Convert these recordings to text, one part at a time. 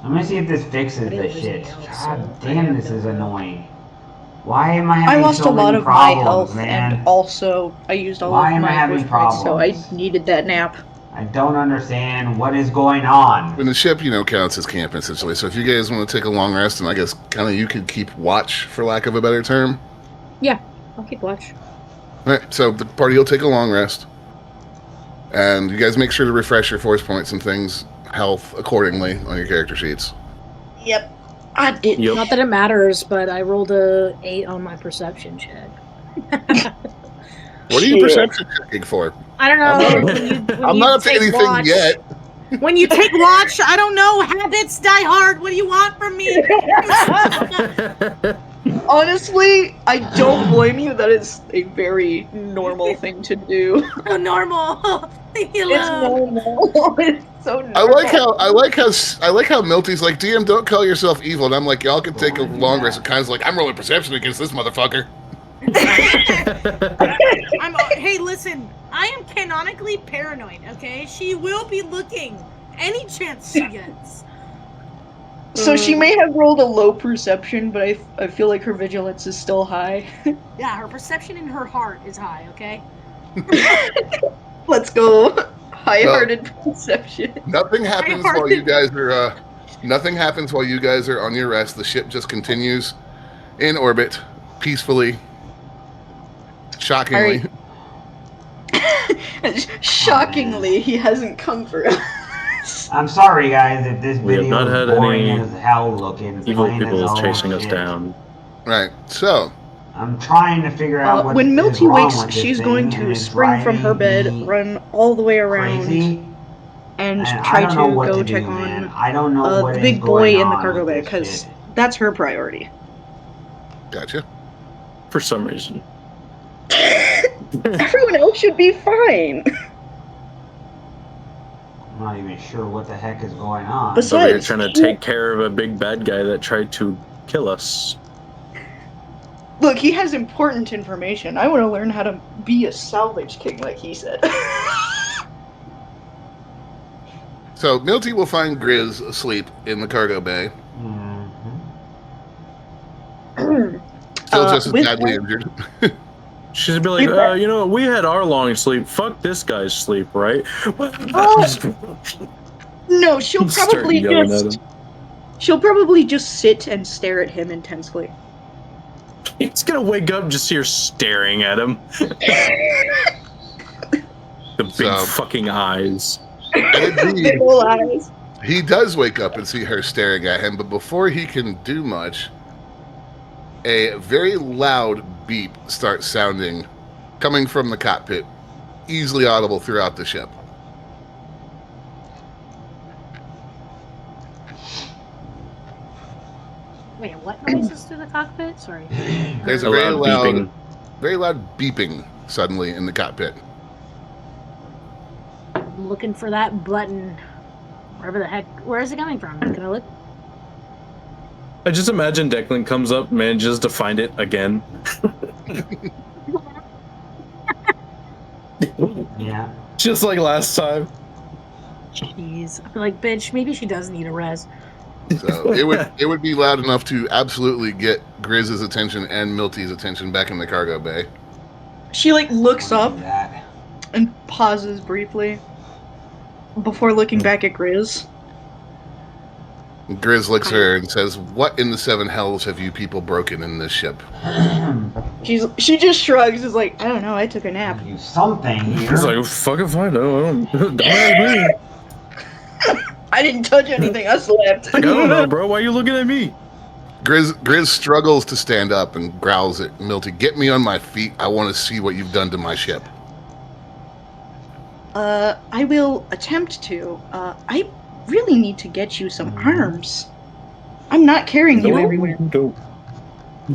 Let me see if this fixes I didn't this lose shit. any health, God so I damn, have this no is clue. annoying. Why am I I having lost so a lot many of my problems, health, and man? also I used all Why of am I my having force points, so I problems? needed that nap. I don't understand what is going on. And the ship, counts as camp essentially. So if you guys want to take a long rest, and I guess kind of you could keep watch, for lack of a better term. Yeah, I'll keep watch. All right, so the party will take a long rest, and you guys make sure to refresh your force points and things, health accordingly on your character sheets. Yep, I did. Yep. Not that it matters, but I rolled a 8 on my perception check. What are you perception checking for? I don't I'm know. not, When I'm you not up to take anything watch, yet. when you take watch, I don't know. Habits die hard. What do you want from me? Honestly, I don't blame you. That is a very normal thing to do. So normal. Leave me It's alone. normal. It's so normal. I like how Milty's like, DM, don't call yourself evil, and I'm like, y'all can take a long rest. And Kind's like, I'm rolling perception against this motherfucker. Hey, listen. I am canonically paranoid. Okay, she will be looking any chance she gets. So she may have rolled a low perception, but I feel like her vigilance is still high. Yeah, her perception in her heart is high. Okay. Let's go. High-hearted perception. Nothing happens while you guys are. Nothing happens while you guys are on your rest. The ship just continues in orbit peacefully. Shockingly. Shockingly, he hasn't come for us. I'm sorry, guys, if this We have video not is had boring any as hell looking. Evil plain as people all chasing us shit. down. Right. So I'm trying to figure out what When is Milty wrong wakes, with this she's thing, going and to it's spring from her driving bed, me run all the way around, crazy. and I try don't know to what go to check do, on man. I don't know what the is big going boy in the on cargo with bay, this because shit. that's her priority. gotcha. For some reason. Everyone else should be fine. I'm not even sure what the heck is going on. Besides- Over here trying to take care of a big bad guy that tried to kill us. Look, he has important information. I want to learn how to be a salvage king, like he said. So Milty will find Grizz asleep in the cargo bay, still just as with badly that- injured. She's gonna be like, we had our long sleep. Fuck this guy's sleep, right? No, she'll Start probably yelling at just him. she'll probably just sit and stare at him intensely. He's gonna wake up and just see her staring at him. The big fucking eyes. Indeed, Full eyes. he does wake up and see her staring at him, but before he can do much, a very loud beep starts sounding, coming from the cockpit, easily audible throughout the ship. Wait, what noises through the cockpit? Sorry. There's a A very loud very loud beeping suddenly in the cockpit. I'm looking for that button. Wherever the heck. Where is it coming from? Can I look? I just imagine Declan comes up, manages to find it again. Yeah. Just like last time. Jeez. I feel like, bitch, maybe she does need a res. So it would be loud enough to absolutely get Grizz's attention and Milty's attention back in the cargo bay. She looks up That. and pauses briefly before looking back at Grizz. Grizz looks at her and says, "What in the seven hells have you people broken in this ship?" She just shrugs, is like, I don't know, I took a nap. You something here. He's like, fuck if I know. Don't ask me. I didn't touch anything, I slept. Like, I don't know, bro. Why are you looking at me? Grizz struggles to stand up and growls at Milty, "Get me on my feet. I want to see what you've done to my ship." I will attempt to. I really need to get you some arms. I'm not carrying you everywhere. Don't.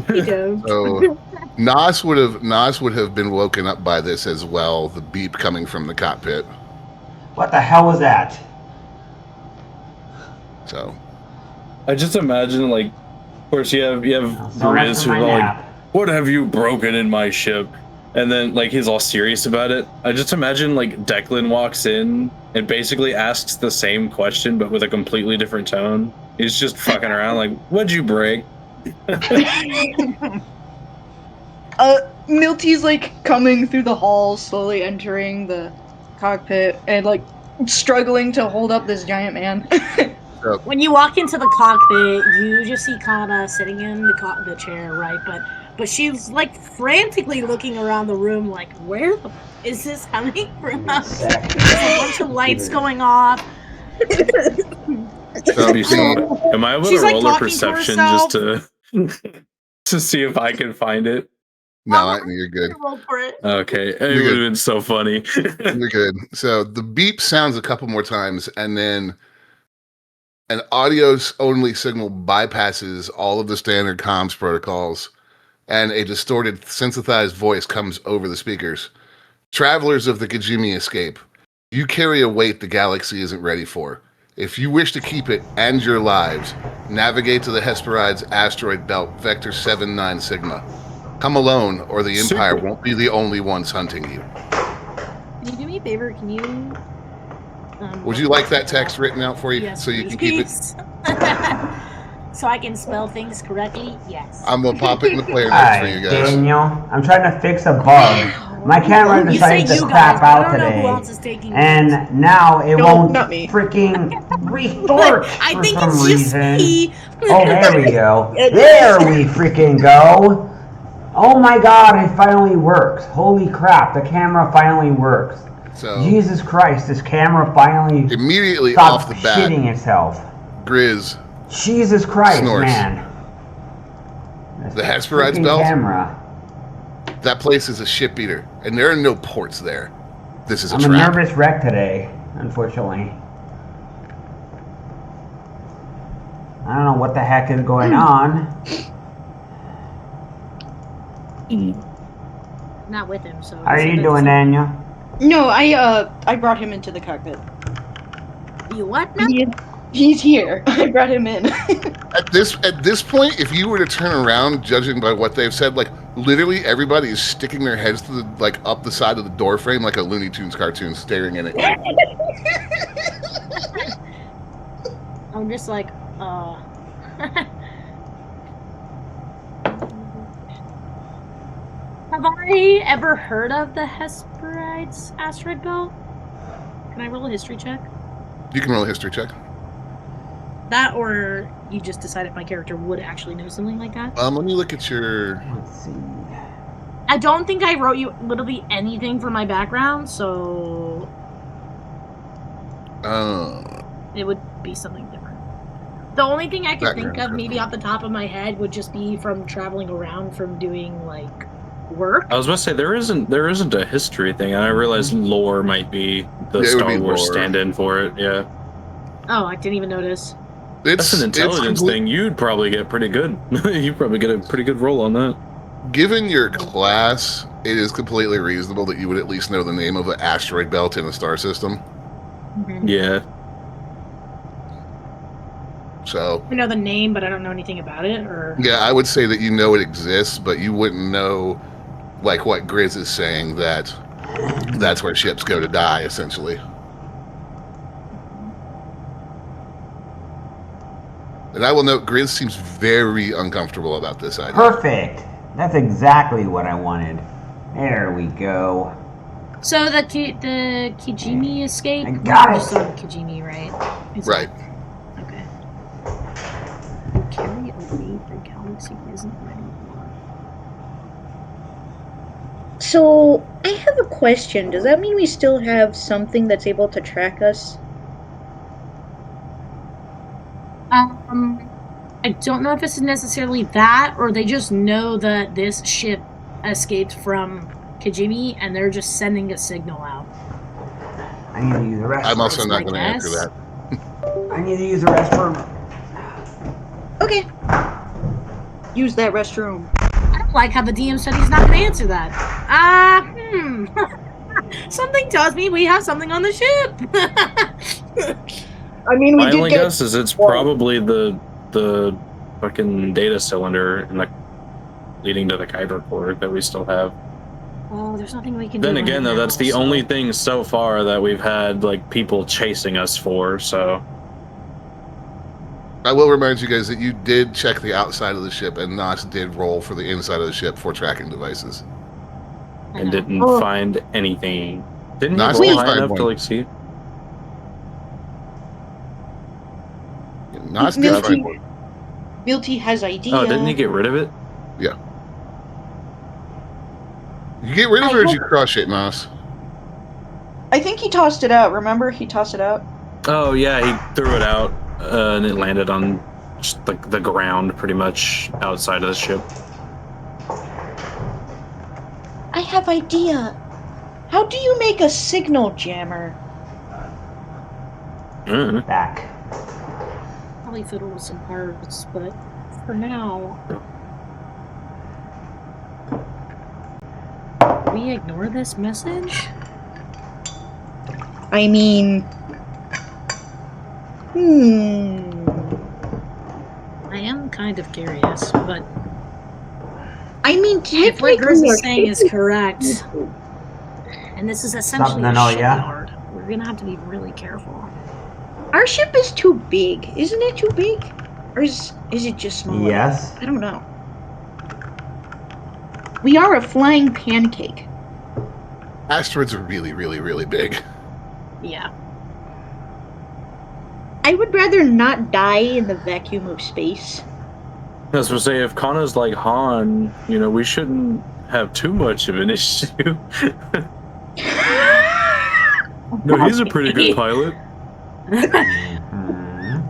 He does. So Nas would have been woken up by this as well, the beep coming from the cockpit. What the hell was that? So I just imagine, like, of course, you have So much Grizz for who's my all like, nap. what have you broken in my ship? And then, like, he's all serious about it. I just imagine, like, Declan walks in and basically asks the same question, but with a completely different tone. He's just fucking around like, what'd you break? Milty's like coming through the halls, slowly entering the cockpit, and like struggling to hold up this giant man. When you walk into the cockpit, you just see Kana sitting in the chair, right? But she's like frantically looking around the room, like, where the is this coming from? There's a bunch of lights going off. Am I able She's, to like, roll a talking to perception herself. just to see if I can find it? No, you're good. Roll for it. Okay, it You're would good. have been so funny. You're good. So the beep sounds a couple more times, and then an audio-only signal bypasses all of the standard comms protocols, and a distorted, synthesized voice comes over the speakers. Travelers of the Kijimi escape, you carry a weight the galaxy isn't ready for. If you wish to keep it and your lives, navigate to the Hesperides asteroid belt, Vector 79 Sigma. Come alone, or the Empire won't be the only ones hunting you. Can you do me a favor? Can you... Would you like that text written out for you Yes, so you can keep it? please. So I can spell things correctly? Yes. I'm going to pop it in the player notes for you Alright, guys. Daniel, I'm trying to fix a bug. My camera You say decided to you crap guys, but I out don't know today. who else is taking notes. And now it No, won't not me. freaking restart I for think some it's just reason. me. Oh, there we go. It There we freaking go. Oh my god, it finally works. Holy crap, the camera finally works. So Jesus Christ, this camera finally immediately stopped off the bat, shitting itself. Grizz, Jesus Christ, Snorts. man. This The Hesperides freaking belt? camera. that place is a ship eater, and there are no ports there. This is a I'm a trap. nervous wreck today, unfortunately. I don't know what the heck is going on. Not with him, so... How are you doing, Daniel? No, I brought him into the cockpit. You what now? He's here. I brought him in. At this point, if you were to turn around, judging by what they've said, like literally everybody is sticking their heads to the up the side of the door frame like a Looney Tunes cartoon, staring in it. I'm just like, Have I ever heard of the Hesperides asteroid belt? Can I roll a history check? You can roll a history check. That, or you just decide if my character would actually know something like that? Let me look at your. Let's see. I don't think I wrote you literally anything for my background, so it would be something different. The only thing I could think Background, of, maybe off the top of my head, would just be from traveling around from doing like work. I was about to say there isn't a history thing, and I realized lore might be the Yeah, it would Star be Wars lore. stand-in for it. Yeah, Oh, I didn't even notice. that's an intelligence thing. You'd probably get pretty good. You'd probably get a pretty good roll on that. Given your class, it is completely reasonable that you would at least know the name of an asteroid belt in a star system. Yeah. So, I know the name, but I don't know anything about it. Or yeah, I would say that you know it exists, but you wouldn't know, like what Grizz is saying, that that's where ships go to die, essentially. And I will note, Grizz seems very uncomfortable about this idea. Perfect. That's exactly what I wanted. There we go. so the Kijimi escape. I got You it. saw Kijimi, right? Is Right. that- Okay. Carry a weight the galaxy isn't ready for. So, I have a question. Does that mean we still have something that's able to track us? I don't know if this is necessarily that, or they just know that this ship escaped from Kijimi, and they're just sending a signal out. I need to use the restroom. I'm also That's not my going to answer guess. that. I need to use the restroom. Okay. Use that restroom. I don't like how the DM said he's not going to answer that. Something tells me we have something on the ship. I mean, My only guess is it's probably the fucking data cylinder in the leading to the Kyber core that we still have. Oh, there's nothing we can do. Then right again, though, now, that's the so- only thing so far that we've had like people chasing us for. So I will remind you guys that you did check the outside of the ship, and Nos did roll for the inside of the ship for tracking devices. And didn't Oh. find anything. Didn't Nice. he roll Wait. high enough to like see? Nos did Milty- find one. Milty has idea. Oh, didn't he get rid of it? You get rid of I it or did hope- you crush it, Nos? I think he tossed it out. Remember, he tossed it out. Oh yeah, he threw it out, and it landed on just the ground, pretty much outside of the ship. I have idea. How do you make a signal jammer? Mm. Back. Probably fiddle with some parts, but for now, we ignore this message. I mean, I am kind of curious, but I mean, if what Grizz technically, is saying is correct, and this is essentially Something to know, a yeah? shipyard, we're gonna have to be really careful. our ship is too big. Isn't it too big? Or is it just small? Yes. I don't know. We are a flying pancake. Asteroids are really, really, really big. Yeah. I would rather not die in the vacuum of space. I was gonna say, if Kana's like Han, you know, we shouldn't have too much of an issue. No, he's a pretty good pilot. Mhm.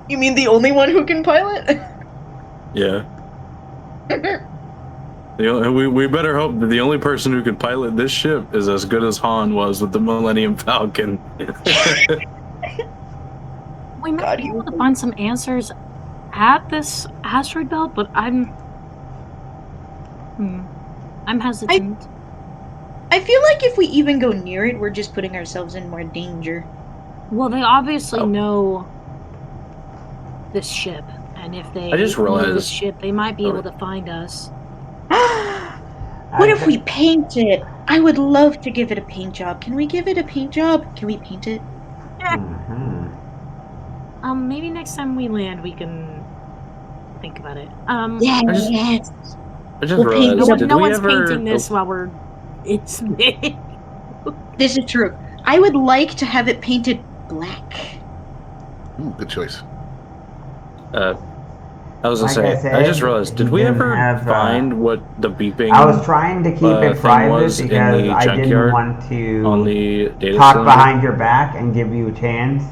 You mean the only one who can pilot? Yeah. We better hope that the only person who can pilot this ship is as good as Han was with the Millennium Falcon. We might God, be he able to was- find some answers at this asteroid belt, but I'm hesitant. I feel like if we even go near it, we're just putting ourselves in more danger. Well, they obviously Oh. know this ship, and if they I just know this realized- ship, they might be Oh. able to find us. What if we paint it? I would love to give it a paint job. Can we give it a paint job? Can we paint it? Mhm. Maybe next time we land, we can think about it. Yes. I just We'll paint realized, it. did no we one's ever... painting this while we're. It's me. This is true. I would like to have it painted black. Ooh, good choice. I was gonna Like I say, said, I just realized, did he we didn't ever have, find what the beeping I was trying to keep it thing private was in because the I didn't junkyard want on to the data talk cylinder? behind your back and give you a chance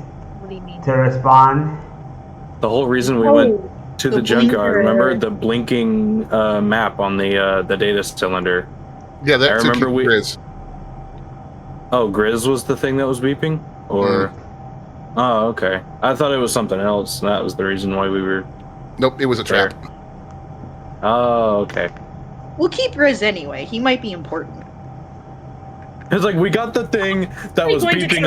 What do you mean? to respond. The whole reason we went to the junkyard, remember the blinking map on the data cylinder? Yeah, that I took remember you we- Grizz. Oh, Grizz was the thing that was beeping? Or... Oh, okay. I thought it was something else. That was the reason why we were... Nope, it was a There. trap. Oh, okay. We'll keep Riz anyway. He might be important. It's like, we got the thing that We're was going to beeping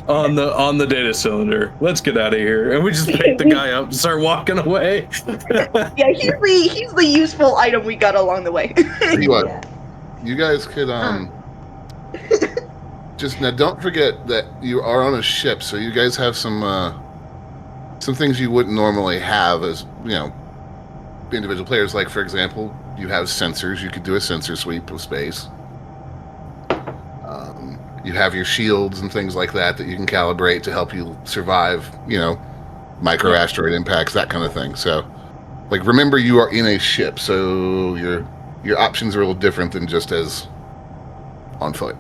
kill on the data cylider. Let's get out of here. And we just pick the guy up and start walking away. Yeah, he's the useful item we got along the way. Tell you what, Yeah. you guys could just now. Don't forget that you are on a ship, so you guys have some things you wouldn't normally have as individual players. Like for example, you have sensors. You could do a sensor sweep of space. You have your shields and things like that you can calibrate to help you survive. Micro asteroid impacts, that kind of thing. So, like, remember you are in a ship, so your options are a little different than just as on foot.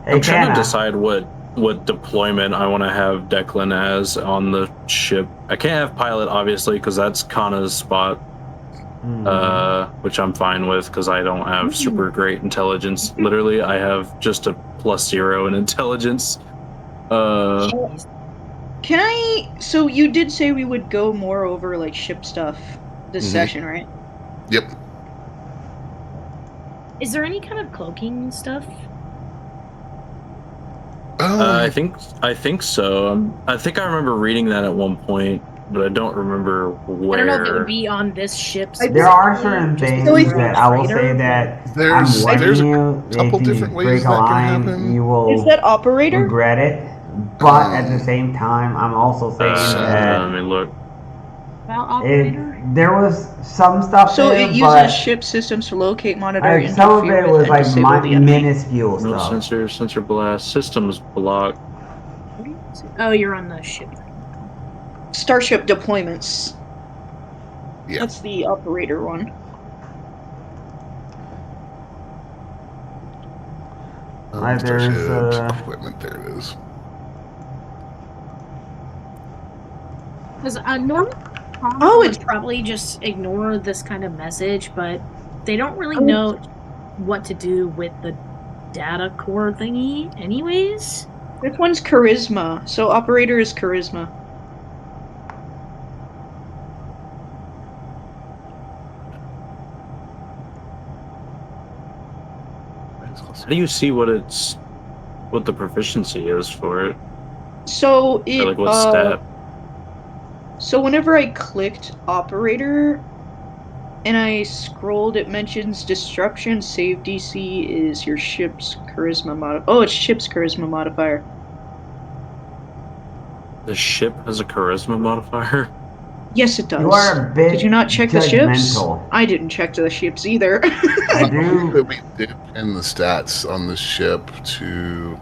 Hey, I'm trying to Kana. decide what deployment I want to have Declan as on the ship. I can't have pilot, obviously, because that's Kana's spot, which I'm fine with, because I don't have super great intelligence. Literally, I have just a +0 in intelligence. Can I? So you did say we would go more over like ship stuff this Mhm. session, right? Yep. Is there any kind of cloaking stuff? I think so. I think I remember reading that at one point, but I don't remember where. I don't know if it would be on this ship. There are specifically, certain just things because we're that on I will freighter, say but- that There's I'm warning a you. couple If you different ways break a that can line, happen. you will Is that operator? regret it But at the same time, I'm also saying that let me look. About operator? there was some stuff So there, it but uses ship systems to locate, monitor, like, some of interfere it with, was and like disable the enemy. minuscule No stuff. sensor blast, systems block. Oh, you're on the ship. Starship deployments. Yeah. That's the operator one. Right, there's, Starship equipment. There it is. Because normally, it's- would probably just ignore this kind of message, but they don't really Oh. know what to do with the data core thingy, anyways. This one's charisma. So operator is charisma. How do you see what the proficiency is for it? So Or it like what stat? So whenever I clicked operator and I scrolled, it mentions destruction save DC is your ship's charisma mod. Oh, it's ship's charisma modifier. The ship has a charisma modifier? Yes, it does. You are a bit Did you not check the ships? judgmental. I didn't check the ships either. I do. That we did pin the stats on the ship to.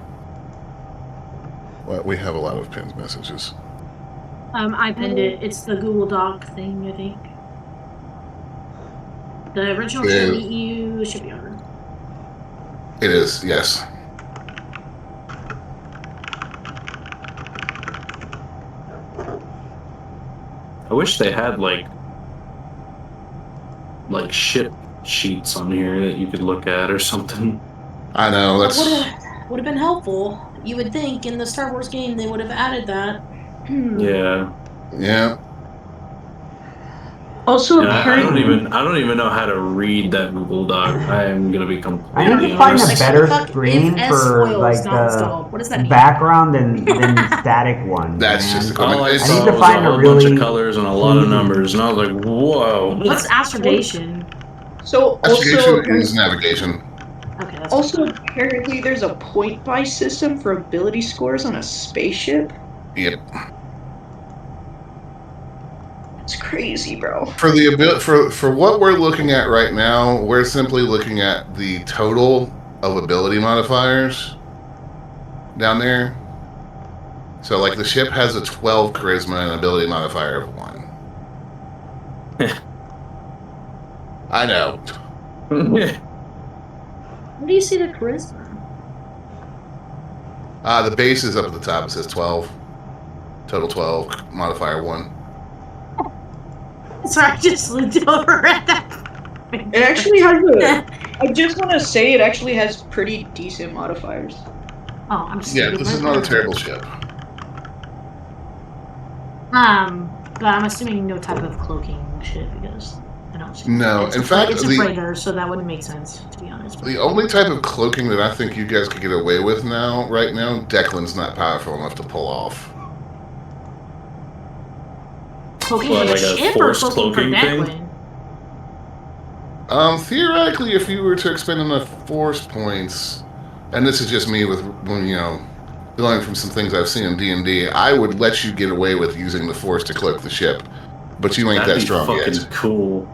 Well, we have a lot of pinned messages. I pinned it. It's the Google Doc thing, I think. The original Yeah. should meet you shipyard. It is, yes. I wish they had like ship sheets on here that you could look at or something. I know, That that's. would have been helpful. You would think in the Star Wars game they would have added that. Yeah. Yeah. Also, And I apparently, don't even know how to read that Google Doc. I am gonna be I need completely to find a honest. better Fuck, screen if for S-foil like is not installed, what does that the mean? background than static one. That's man. just a All I It's- saw I need to was find a a whole bunch really of colors and a lot of clean- numbers, and I was like, "Whoa!" What's astrogation? so Navigation is navigation. Okay, that's also apparently there's a point buy system for ability scores on a spaceship. Yep. It's crazy, bro. For the for what we're looking at right now, we're simply looking at the total of ability modifiers down there. So, like, the ship has a 12 charisma and ability modifier of 1. I know. Where do you see the charisma? The base is up at the top. It says 12. Total 12, modifier 1. Sorry, I just looked over at that. It actually has a. I just want to say it actually has pretty decent modifiers. Oh, I'm just Yeah, this is not a terrible ship. But I'm assuming no type of cloaking shit because I don't. No, it's in a, fact, it's a the- freighter, so that wouldn't make sense to be honest. The only type of cloaking that I think you guys could get away with right now, Declan's not powerful enough to pull off. Cloaking What, for like the a ship or forced cloaking for cloaking thing? Declan? Theoretically, if you were to expend enough force points, and this is just me with, learning from some things I've seen in D&D, I would let you get away with using the force to cloak the ship. But you ain't That'd that be strong fucking yet. cool.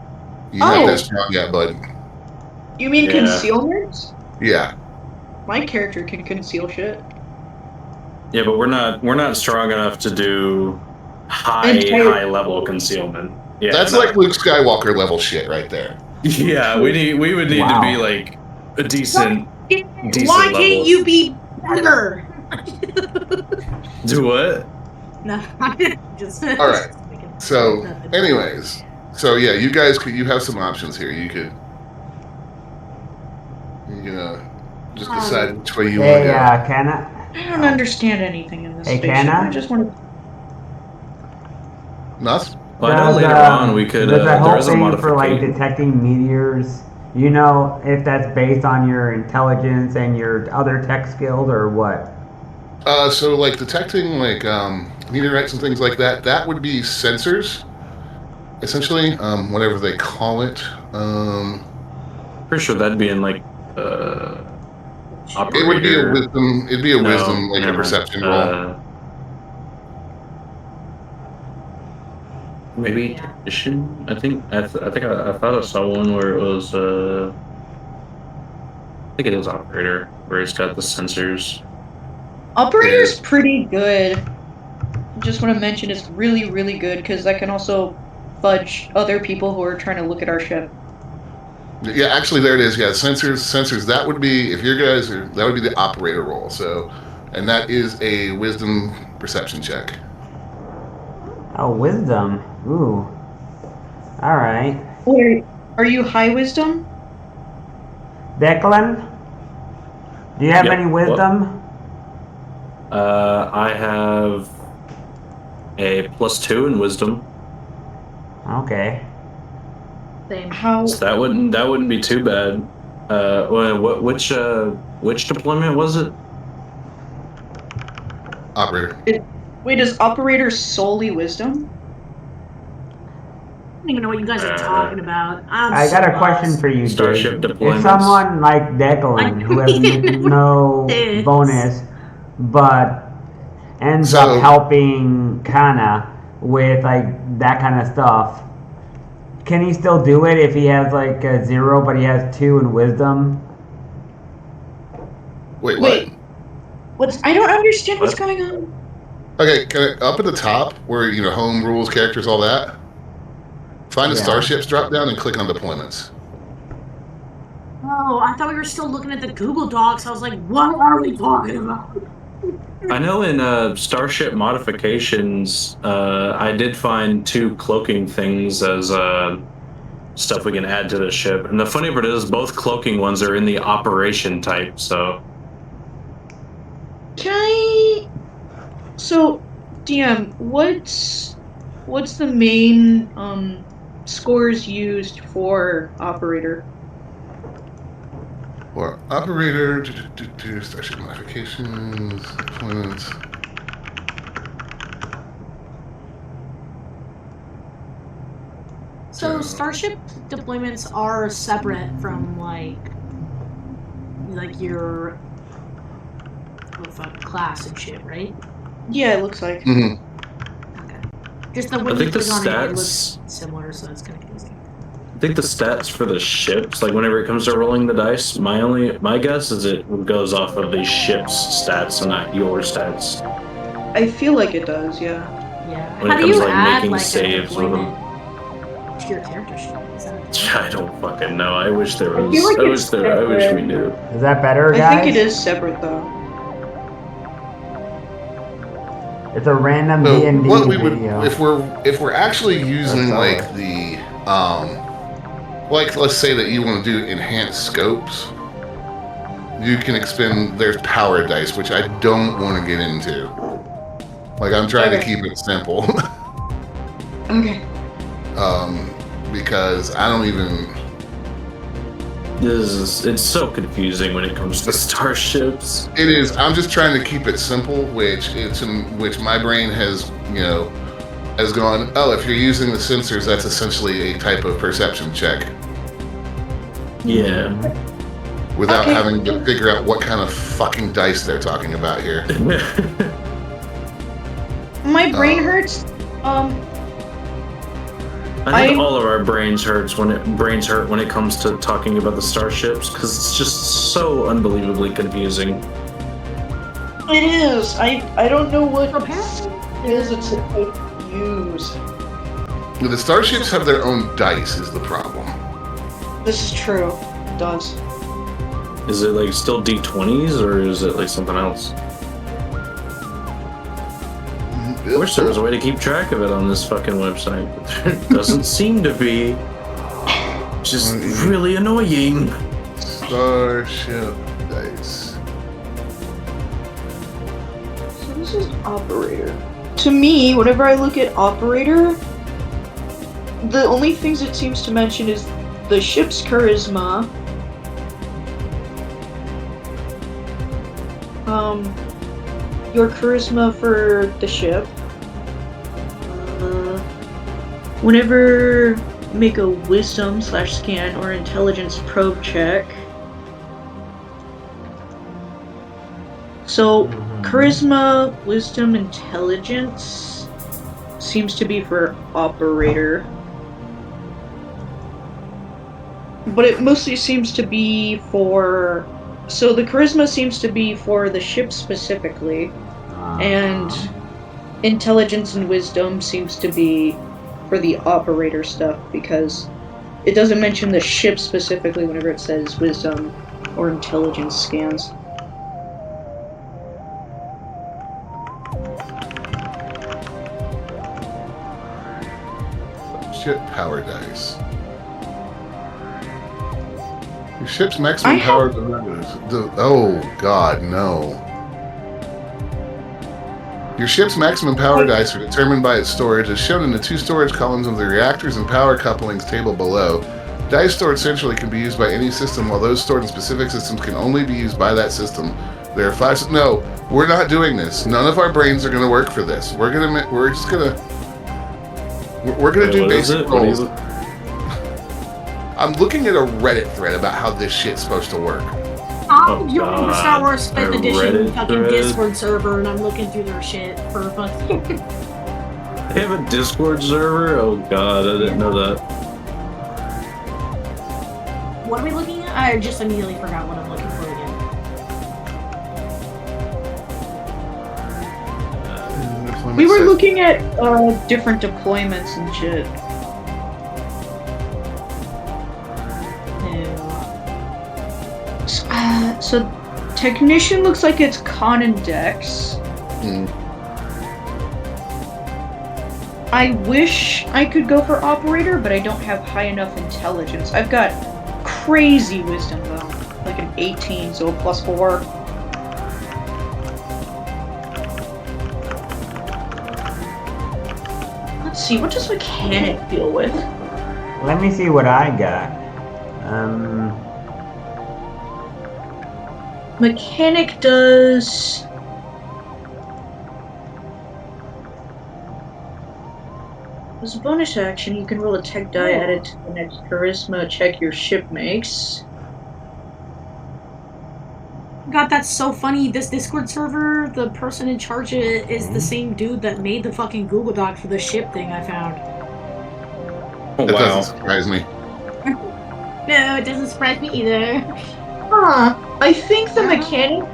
You're not Oh. that strong yet, bud. You mean Yeah. concealment? Yeah. My character can conceal shit. Yeah, but we're not strong enough to do Entire- high level concealment. Yeah, That's no. like Luke Skywalker level shit right there. Yeah, we would need Wow. to be like a decent Why level. can't you be better? Do what? No, just. All right. So, anyways, yeah, you guys you have some options here. You can just decide which way you want to Hey, go. Kenna. I don't understand anything in this Hey, spaceship. Canna? I just want to. Nothing. Well, I know later on we could. Does that There whole is a thing for like modification. detecting meteors? You know if that's based on your intelligence and your other tech skills or what? So like detecting like meteorites and things like that, that would be sensors, essentially, whatever they call it. Pretty sure that'd be in like It would be a Operator. wisdom. It'd be a No, wisdom, like a never mind. perception roll. Maybe technician. I think I thought I saw one where it was. I think it is operator, where it's got the sensors. Operator's pretty good. Just want to mention it's really, really good because that can also fudge other people who are trying to look at our ship. Yeah, actually, there it is. Yeah, sensors. That would be if your guys are. That would be the operator roll. So, and that is a wisdom perception check. Oh, wisdom. Ooh. All right. Wait, are you high wisdom? Declan, do you have Yep. any wisdom? I have a +2 in wisdom, Okay. Same. How? so that wouldn't be too bad. Which deployment was it? Operator. Wait, is operator solely wisdom? I don't even know what you guys are talking about. I got a question for you, Starship Dave. deployments. If someone like Declan, who has no Yes. bonus, but ends So- up helping Kana with like that kind of stuff, can he still do it if he has like a 0 but he has 2 in wisdom? Wait, what? Wait. I don't understand what's What? going on. Okay, up at the top where home rules, characters, all that. Find the Yeah. starships drop down and click on deployments. Oh, I thought we were still looking at the Google Docs. I was like, what are we talking about? I know in Starship modifications, I did find 2 cloaking things as stuff we can add to the ship. And the funny part is, both cloaking ones are in the operation type. So Can I? So, DM, what's the main scores used for operator? Or operator, starship modifications, deployments. So Starship deployments are separate from like your class and shit, right? Yeah, it looks like. hmm Okay. Just the way I you think the click on it, it stats- looks similar, so it's kind of confusing. I think the stats for the ships, like whenever it comes to rolling the dice, my guess is it goes off of the ship's stats and not your stats. I feel like it does, yeah. Yeah. When How it do comes you to, like, add making like saves a with them. deployment to your character sheet? Is that I don't fucking know. I wish there was. feel like I wish it's there. I wish we separate. knew. Is that better, I guys? think it is separate though. It's a random So D&D what we would, video. if we're actually using That's like the like let's say that you want to do enhanced scopes, you can expend there's power dice, which I don't want to get into. Like I'm trying to Okay. keep it simple. Okay. Because I don't even. It's so confusing when it comes to starships. It is. I'm just trying to keep it simple, which my brain has has gone. Oh, if you're using the sensors, that's essentially a type of perception check, Yeah. without Okay. having to figure out what kind of fucking dice they're talking about here. My brain hurts. I think I- all of our brains hurt when it comes to talking about the starships because it's just so unbelievably confusing. It is. I don't know what Apparently. it is it's supposed to use. The starships have their own dice. Is the problem? This is true. It does. Is it like still D20s or is it like something else? I wish there was a way to keep track of it on this fucking website, but there doesn't seem to be. Just really annoying. Starship dice. So this is operator. To me, whenever I look at operator, the only things it seems to mention is the ship's charisma, your charisma for the ship. Whenever make a wisdom/scan or intelligence probe check. So, Mhm. charisma, wisdom, intelligence seems to be for operator. But it mostly seems to be for... So the charisma seems to be for the ship specifically, and intelligence and wisdom seems to be for the operator stuff, because it doesn't mention the ship specifically whenever it says wisdom or intelligence scans. Ship power dice. Your ship's maximum power. Oh God, no. Your ship's maximum power dice are determined by its storage, as shown in the 2 storage columns of the reactors and power couplings table below. Dice stored centrally can be used by any system, while those stored in specific systems can only be used by that system. There are 5. No, we're not doing this. None of our brains are going to work for this. We're gonna do What is basic it? What do you rolls. I'm looking at a Reddit thread about how this shit's supposed to work. You're on the Star Wars 5th A edition Reddit fucking thread? Discord server, and I'm looking through their shit for fucking. They have a Discord server? Oh god, I didn't know that. What are we looking at? I just immediately forgot what I'm looking for again. We were looking at different deployments and shit. So technician looks like it's Con and Dex. I wish I could go for operator, but I don't have high enough intelligence. I've got crazy wisdom though, like an 18, so a +4. Let's see, what does mechanic deal with? Let me see what I got. Mechanic does... As a bonus action, you can roll a tech die added to the next charisma check your ship makes. God, that's so funny. This Discord server, the person in charge of it is the same dude that made the fucking Google Doc for the ship thing I found. Oh, That wow. doesn't surprise me. No, it doesn't surprise me either. Huh. I think the mechanic...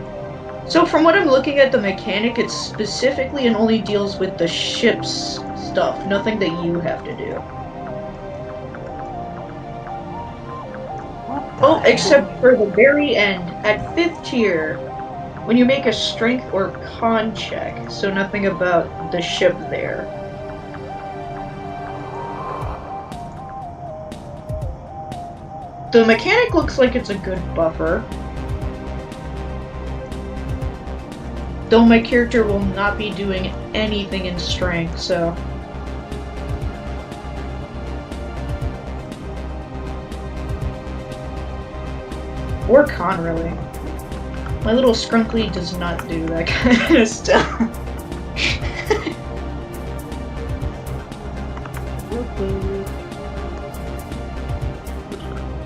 So from what I'm looking at, the mechanic, it's specifically and only deals with the ship's stuff. Nothing that you have to do. Oh, except for the very end, at 5th tier, when you make a strength or con check, so nothing about the ship there. The mechanic looks like it's a good buffer. Though my character will not be doing anything in strength, so... Or con, really. My little Skrunkly does not do that kind of stuff.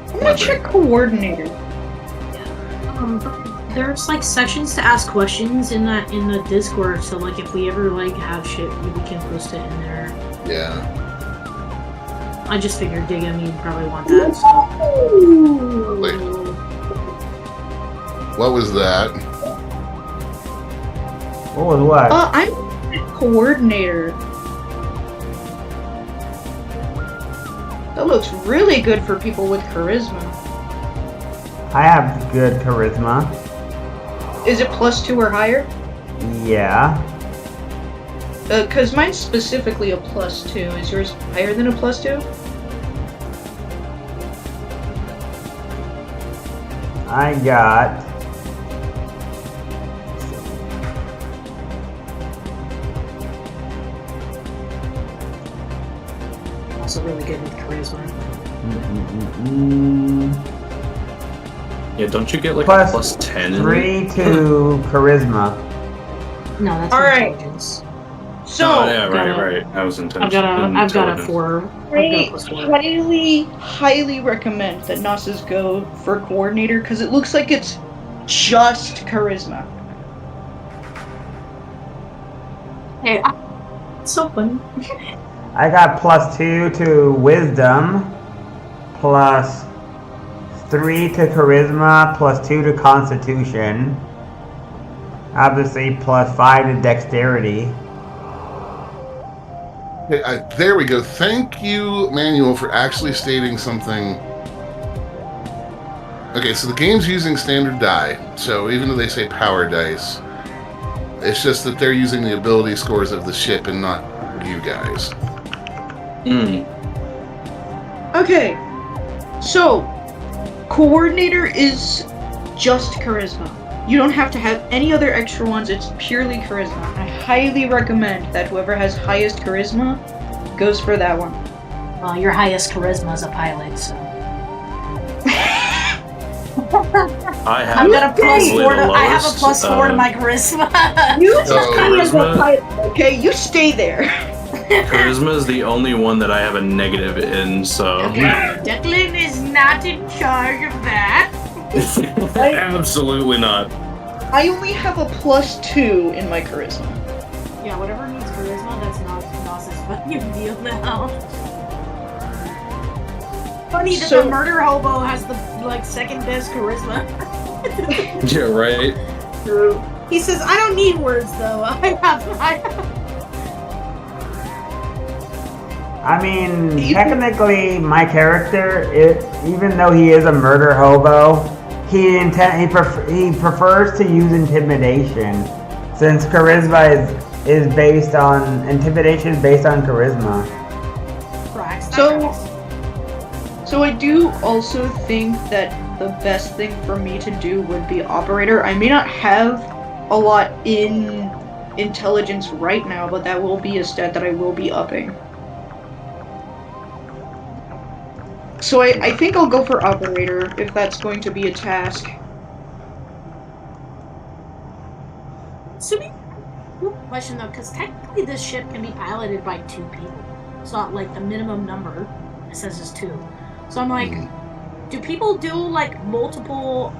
I'm gonna check coordinator. There's like sections to ask questions in the Discord, so like if we ever like have shit, we can post it in there. Yeah. I just figured, Diggum, you'd probably want that. So. Wait. What was that? What was what? I'm a coordinator. That looks really good for people with charisma. I have good charisma. Is it +2 or higher? Yeah. Cause mine's specifically a +2. Is yours higher than a +2? I got... Also really good with charisma. Yeah, don't you get like Plus a +10 in it? 3 to charisma. No, that's All right. intelligence. So, Oh, yeah, got right. I was I've got a 4. I highly recommend that Nasus go for coordinator because it looks like it's just charisma. Hey, it's so funny. I got +2 to wisdom, +3 to charisma, +2 to constitution. Obviously, +5 to dexterity. Okay, there we go. Thank you, Manuel, for actually stating something. Okay, so the game's using standard die, so even though they say power dice, it's just that they're using the ability scores of the ship and not you guys. Okay, so coordinator is just charisma. You don't have to have any other extra ones, it's purely charisma. I highly recommend that whoever has highest charisma goes for that one. Well, your highest charisma is a pilot, so. I have I'm gonna probably +4 to. the I have a lowest, +4 to my charisma. You So- stay as a Charisma? pilot, okay? You stay there. Charisma is the only one that I have a negative in, so Okay, Declan is not in charge of that. absolutely not. I only have a +2 in my charisma. Yeah, whatever needs charisma, that's not Nos's fucking deal now. Funny that So- the murder hobo has the second best charisma. Yeah, right. He says, "I don't need words though. I have." I mean, technically, my character, even though he is a murder hobo, he prefers to use intimidation, since charisma is based on intimidation is based on charisma. Cracks. So I do also think that the best thing for me to do would be operator. I may not have a lot in intelligence right now, but that will be a stat that I will be upping. So I think I'll go for operator if that's going to be a task. So, question though, because technically this ship can be piloted by 2 people. It's not like the minimum number it says is 2. So I'm like, do people do like multiple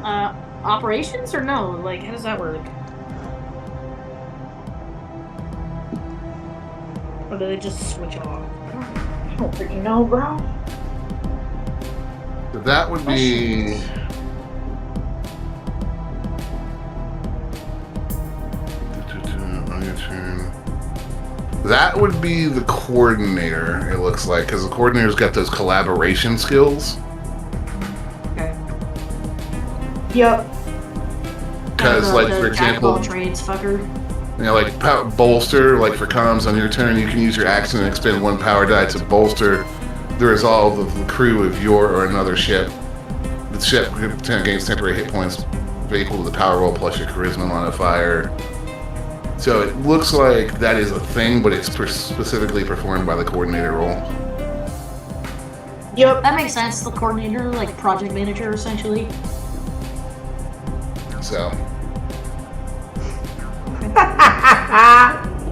operations or no? Like, how does that work? Or do they just switch off? I don't freaking know, bro. So that would be. On your turn. That would be the coordinator, it looks like, because the coordinator's got those collaboration skills. Okay. Yep. Because, like, for example, trades fucker. you know, like bolster, like for comms on your turn, you can use your action and expend 1 power die to bolster the resolve of the crew of your or another ship. The ship gains temporary hit points equal to the power roll plus your charisma modifier. So it looks like that is a thing, but it's specifically performed by the coordinator role. Yep. That makes sense. The coordinator, like project manager, essentially. So.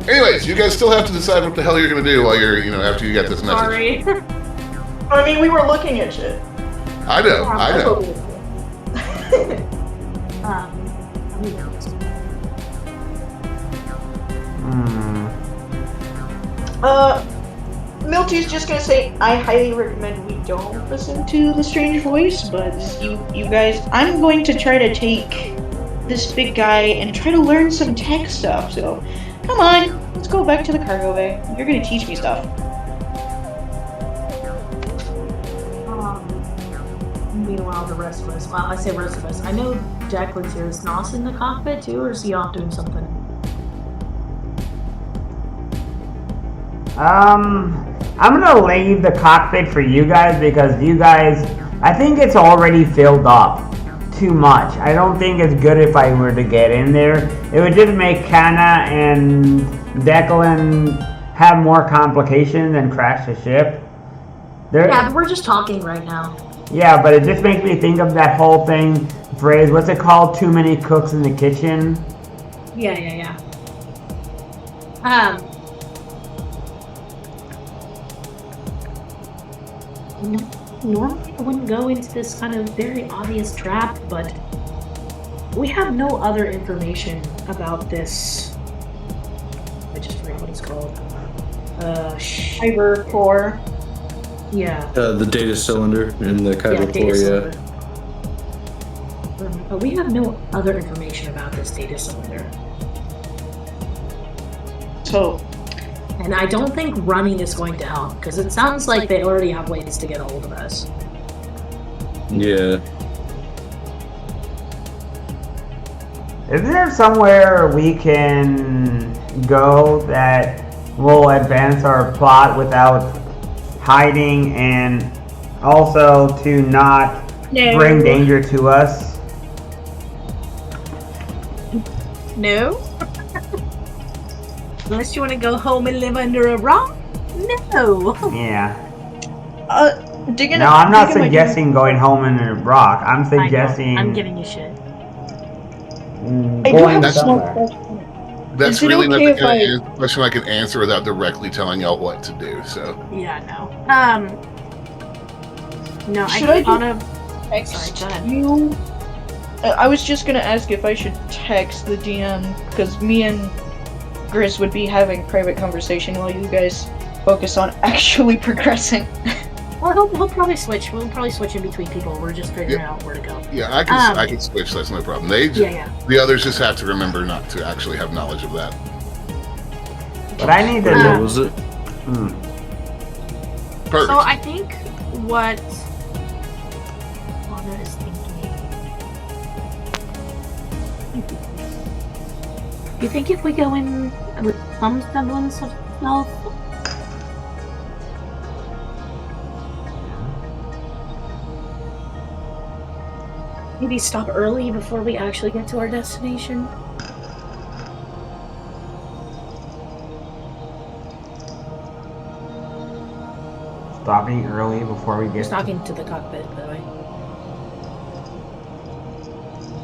Anyways, you guys still have to decide what the hell you're gonna do while you're, after you get this message. Sorry. I mean, we were looking at shit. I know. Milty's just gonna say, I highly recommend we don't listen to the strange voice, but you guys, I'm going to try to take this big guy and try to learn some tech stuff, so come on, let's go back to the cargo bay. You're gonna teach me stuff. Meanwhile, the rest of us, well, I say rest of us, I know Declan's here. Is Nos in the cockpit too, or is he off doing something? I'm gonna leave the cockpit for you guys because you guys, I think it's already filled up too much. I don't think it's good if I were to get in there. It would just make Kana and Declan have more complications and crash the ship. Yeah, but we're just talking right now. Yeah, but it just makes me think of that whole phrase, what's it called? Too many cooks in the kitchen? Yeah. Normally I wouldn't go into this kind of very obvious trap, but we have no other information about this one's called. Kyber core. Yeah. The data cylinder in the Kyber data core, cylinder. But we have no other information about this data cylinder. So, And I don't think running is going to help, because it sounds like they already have ways to get a hold of us. Yeah. Is there somewhere we can go that will advance our plot without hiding and also to not bring danger to us? No? Unless you want to go home and live under a rock? No. Yeah. digging. No, I'm not suggesting going home in a rock. I'm I know. suggesting I'm giving you shit. I do going have a small somewhere. question. That's Is it really okay not if the question I can answer without directly telling y'all what to do. So Yeah, no. No, Should I I do- wanna. Text Sorry, go ahead. you. I was just gonna ask if I should text the DM, because me and Grizz would be having private conversation while you guys focus on actually progressing. Well, he'll probably switch. We'll probably switch in between people. We're just figuring out where to go. yeah, I can switch. That's no problem. Yeah. The others just have to remember not to actually have knowledge of that. But I need to What know. was it? Perfect. So I think what Lana is thinking. You think if we go in with some semblance of stealth? Maybe stop early before we actually get to our destination? Stopping early before we get. Just talking to the cockpit, by the way.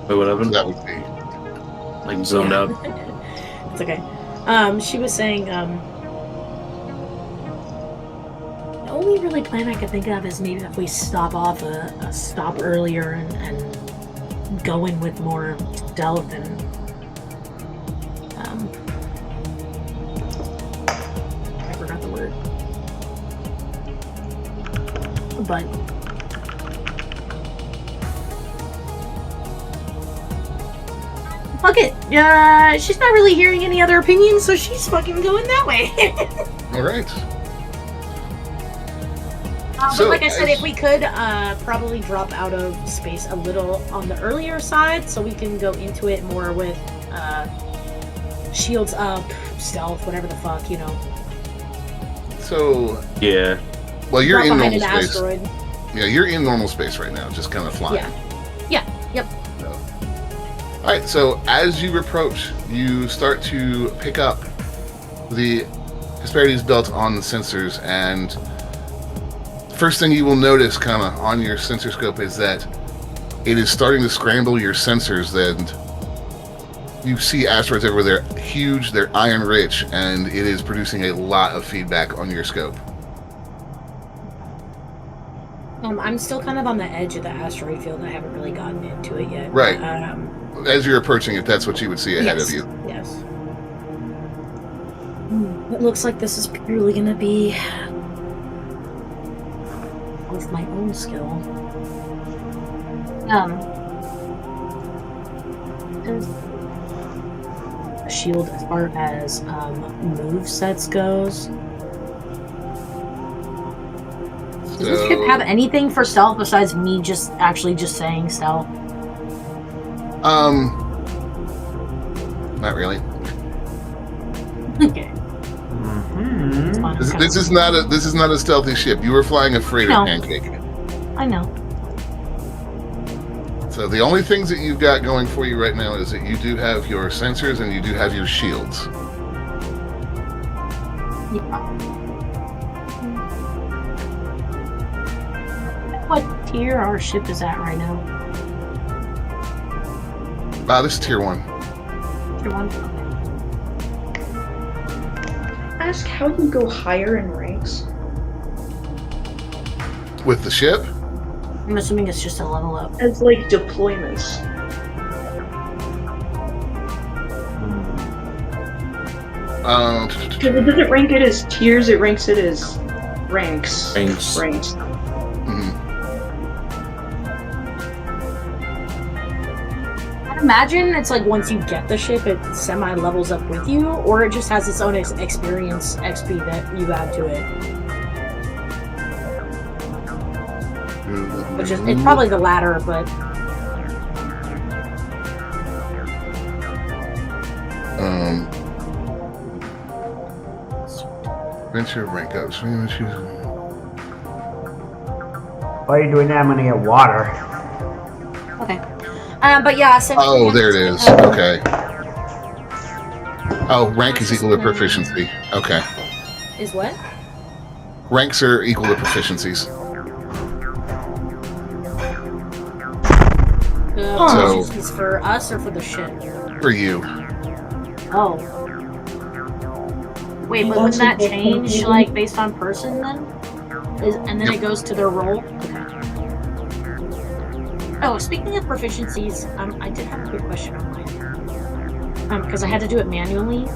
Wait, what happened? that would be. Like zoned out. It's okay. She was saying, the only really plan I could think of is maybe if we stop off a stop earlier and go in with more stealth and I forgot the word. But fuck it. She's not really hearing any other opinions, so she's fucking going that way. All right. But So, like I said, as- if we could probably drop out of space a little on the earlier side, so we can go into it more with shields up, stealth, whatever the fuck, you know. So, Yeah. well, you're Drop in behind normal an space. asteroid. Yeah, you're in normal space right now, just kind of flying. Yeah. Yep. All right. So as you approach, you start to pick up the Hesperides belt on the sensors, and first thing you will notice, kind of on your sensor scope, is that it is starting to scramble your sensors. And you see asteroids everywhere. They're huge. They're iron rich, and it is producing a lot of feedback on your scope. I'm still kind of on the edge of the asteroid field. I haven't really gotten into it yet. Right. But, As you're approaching it, that's what you would see ahead yes, of you. Yes. It looks like this is purely gonna be with my own skill. There's a shield as far as move sets goes. Does this ship have anything for stealth besides me just saying stealth? Not really. Okay. Mhm. It's fine. This is not a stealthy ship. You were flying a freighter No. pancake. I know. So the only things that you've got going for you right now is that you do have your sensors and you do have your shields. Yeah. What tier our ship is at right now? This is tier 1. Tier 1? Ask how you go higher in ranks. With the ship, I'm assuming it's just a level up. As like deployments. uh, Because it doesn't rank it as tiers, it ranks it as ranks. Ranks. Mhm. I'd imagine it's like once you get the ship, it semi-levels up with you, or it just has its own experience XP that you add to it. Which is, it's probably the latter, but Venture rank up. While you're doing that, I'm gonna get water. okay. But yeah, Oh, there it is. Okay. Oh, rank is equal to proficiency. Okay. Is what? Ranks are equal to proficiencies. So- Is for us or for the ship? For you. Oh. Wait, but wouldn't that change, like, based on person then? And then it goes to their role? Okay. Oh, speaking of proficiencies, I did have a quick question on mine. Because I had to do it manually.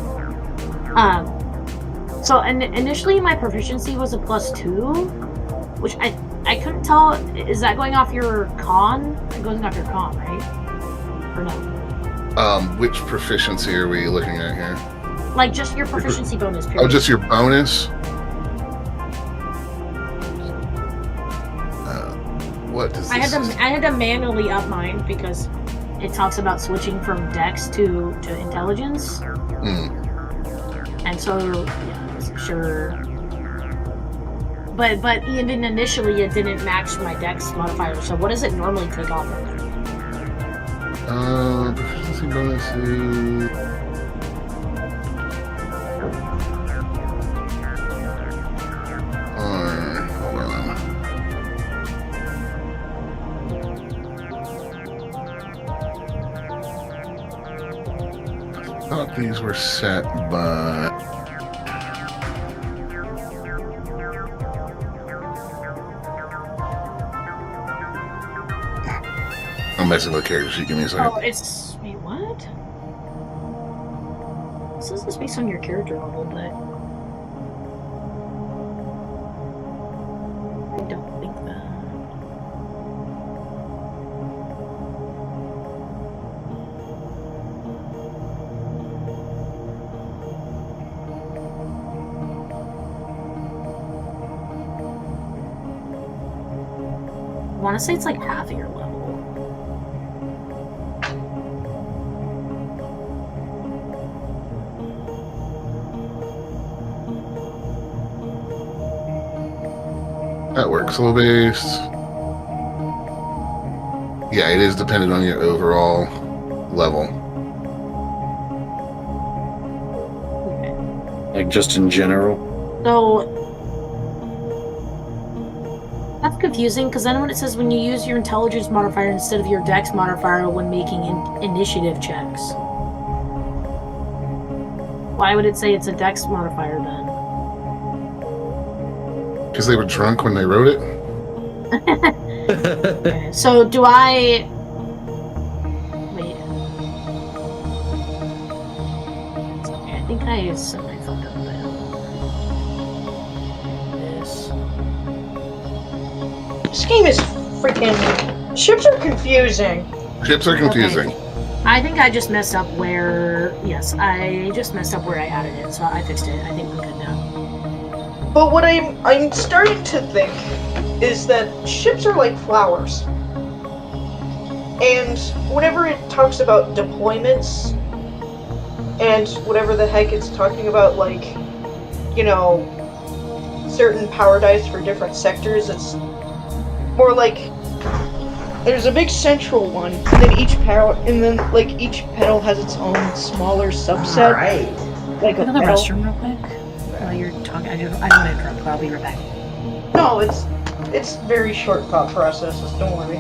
So initially my proficiency was a +2, which I couldn't tell. Is that going off your con? It goes off your con, right? Or no? Which proficiency are we looking at here? Like just your proficiency bonus. Period. Oh, just your bonus? What does I this... had to manually up mine because it talks about switching from Dex to intelligence, and so yeah, I wasn't sure. But even initially, it didn't match my Dex modifier. So what does it normally take off of? Proficiency bonuses... Hold on. I thought these were set by... I'm messing with character sheet. Give me a second. Oh, it's wait, what? This is based on your character level, but I don't think that. I want to say it's like half of your level. That works. Slow based. Yeah, it is dependent on your overall level. Like just in general. So that's confusing because then when it says when you use your intelligence modifier instead of your dex modifier when making initiative checks, why would it say it's a dex modifier then? Because they were drunk when they wrote it? Okay, so do I... Wait. Okay, I think I fucked up there. This game is freaking... Ships are confusing. Ships are confusing. I think I just messed up where... Yes, I just messed up where I added it, so I fixed it. I think we're good now. But what I'm starting to think is that ships are like flowers. And whenever it talks about deployments and whatever the heck it's talking about, like, you know, certain power dice for different sectors, it's more like there's a big central one, and then each each petal has its own smaller subset. Alright. Like a Go to the petal. restroom real quick while you're talking. I don't want to interrupt, but I'll be right back. No, it's very short thought processes. Don't worry.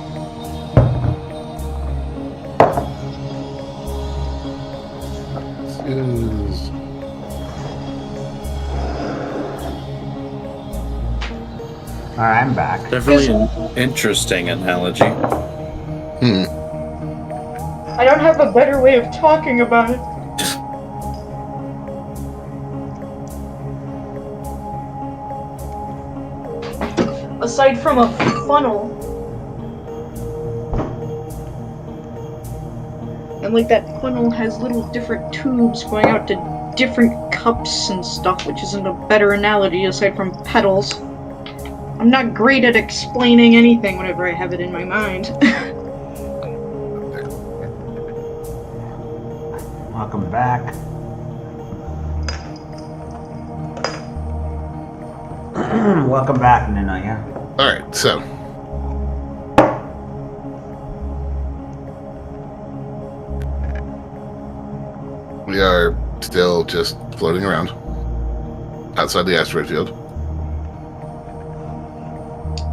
Is... Alright, I'm back. Definitely an interesting analogy. I don't have a better way of talking about it. aside from a funnel, and like that funnel has little different tubes going out to different cups and stuff, which isn't a better analogy aside from petals. I'm not great at explaining anything whenever I have it in my mind. Welcome back. Welcome back, Nina, yeah? Alright, so. We are still just floating around outside the asteroid field.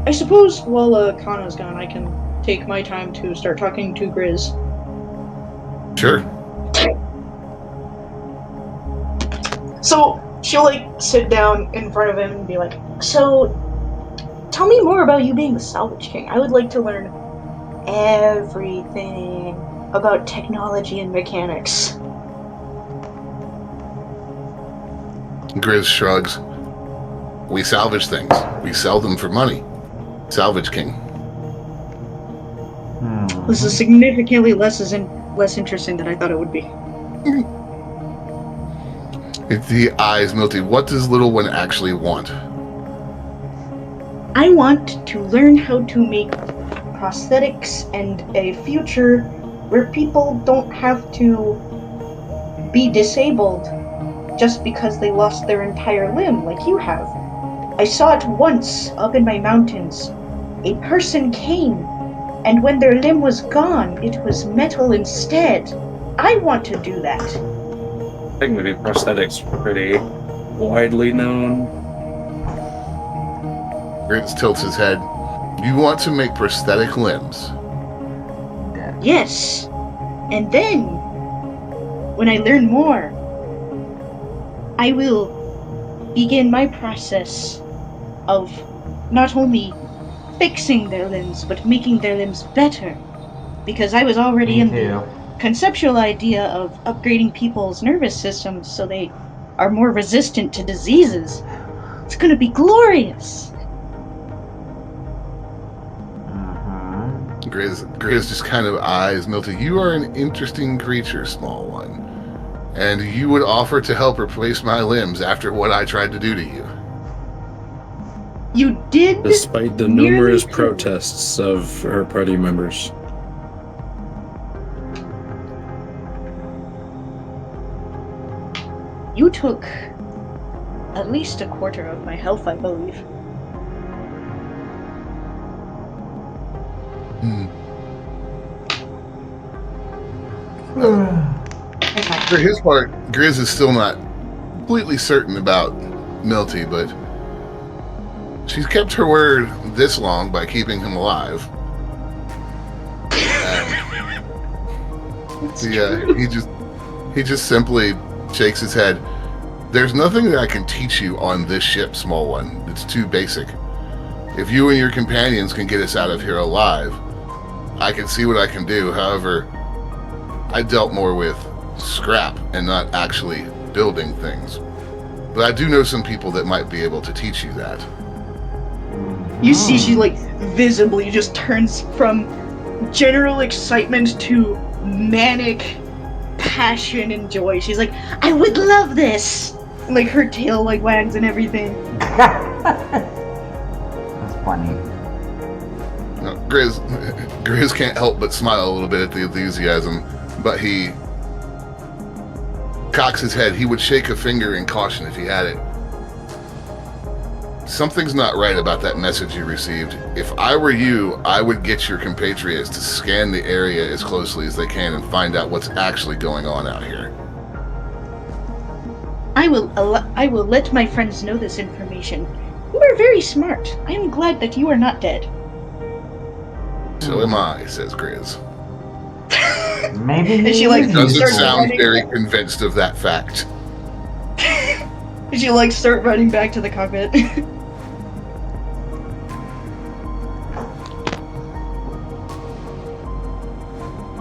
I suppose while Kana's gone, I can take my time to start talking to Grizz. Sure. So she'll like sit down in front of him and be like, "So, tell me more about you being the Salvage King. I would like to learn everything about technology and mechanics." Grizz shrugs. We salvage things. We sell them for money. Salvage King. This is significantly less interesting than I thought it would be. The eyes, Milty. What does little one actually want? I want to learn how to make prosthetics and a future where people don't have to be disabled just because they lost their entire limb like you have. I saw it once up in my mountains. A person came, and when their limb was gone, it was metal instead. I want to do that. Technically, prosthetics pretty widely known. Grizz tilts his head. You want to make prosthetic limbs? Yes. And then, when I learn more, I will begin my process of not only fixing their limbs, but making their limbs better. Because I was already in the conceptual idea of upgrading people's nervous systems so they are more resistant to diseases. It's gonna be glorious. Grizz just kind of eyes Milty. You are an interesting creature, small one. And you would offer to help replace my limbs after what I tried to do to you. You did? Despite the numerous protests of her party members. You took at least a quarter of my health, I believe. For his part, Grizz is still not completely certain about Milty, but she's kept her word this long by keeping him alive. He just simply shakes his head. There's nothing that I can teach you on this ship, small one. It's too basic. If you and your companions can get us out of here alive, I can see what I can do. However, I dealt more with scrap and not actually building things. But I do know some people that might be able to teach you that. You see she like visibly just turns from general excitement to manic passion and joy. She's like, I would love this! Like her tail like wags and everything. That's funny. No, Grizz can't help but smile a little bit at the enthusiasm, but he cocks his head. He would shake a finger in caution if he had it. Something's not right about that message you received. If I were you, I would get your compatriots to scan the area as closely as they can and find out what's actually going on out here. I will let my friends know this information. You are very smart. I am glad that you are not dead. So am I, says Grizz. Maybe And she like Doesn't starts sound running very back. convinced of that fact. She like start running back to the cockpit.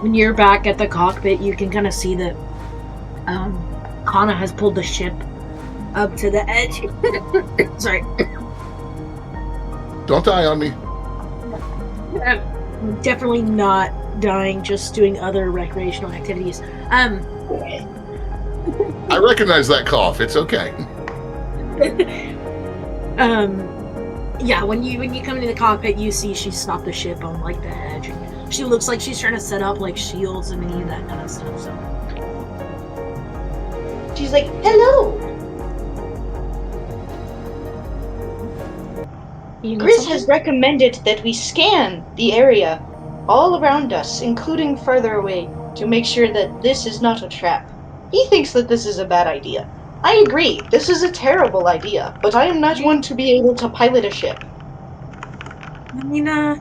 When you're back at the cockpit, you can kind of see that Kana has pulled the ship up to the edge. Sorry. Don't die on me. I'm definitely not dying, just doing other recreational activities. I recognize that cough. It's okay. Yeah, when you come into the cockpit, you see she stopped the ship on like the edge. She looks like she's trying to set up like shields and any of that kind of stuff. So She's like, hello! you need Grizz something? has recommended that we scan the area all around us, including further away, to make sure that this is not a trap. He thinks that this is a bad idea. I agree, this is a terrible idea, but I am not one to be able to pilot a ship. I mean, I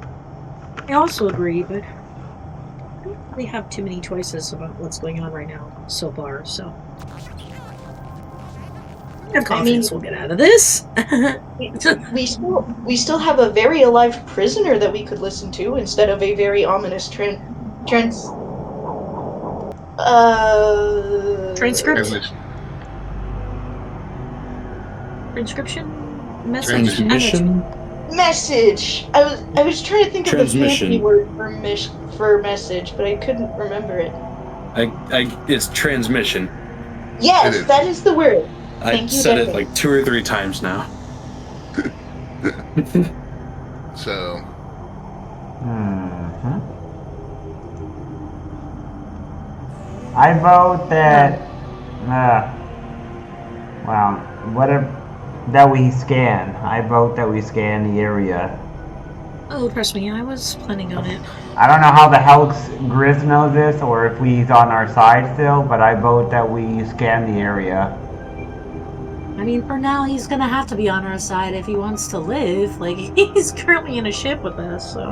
also agree, but I don't really have too many choices about what's going on right now so far. So I have confidence we'll get out of this. We still have a very alive prisoner that we could listen to instead of a very ominous Transcription? Message? Transmission? message. I was trying to think of the Transmission. fancy word for message, but I couldn't remember it. It's transmission. Yes, It is. that is the word. I Thank you, said it Declan. like 2 or 3 times now. So, I vote that. That we scan. I vote that we scan the area. Oh, trust me, I was planning on it. I don't know how the hell Grizz knows this, or if he's on our side still, but I vote that we scan the area. I mean, for now, he's gonna have to be on our side if he wants to live. Like, he's currently in a ship with us, so.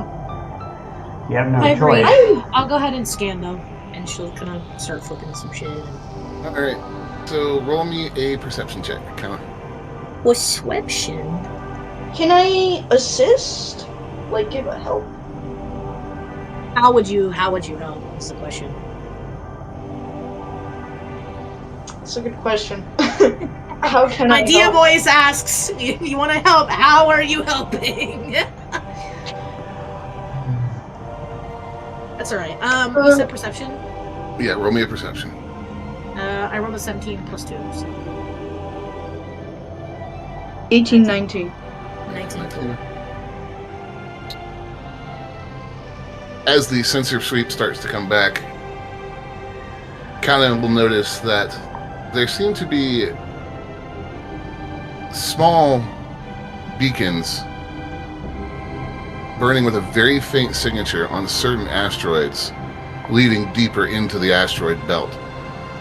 You have no I agree. choice. I'll go ahead and scan, though. And she'll kind of start flipping some shit. all right. So roll me a perception check, kind of. Perception? Can I assist? Like, give a help? How would you help, is the question. That's a good question. How can I Idea help? Voice asks, you want to help, how are you helping? That's alright. You said perception? Yeah, roll me a perception. I rolled a 17 plus 2, so 18, 19. 19. As the sensor sweep starts to come back, Callan will notice that there seem to be small beacons burning with a very faint signature on certain asteroids, leading deeper into the asteroid belt.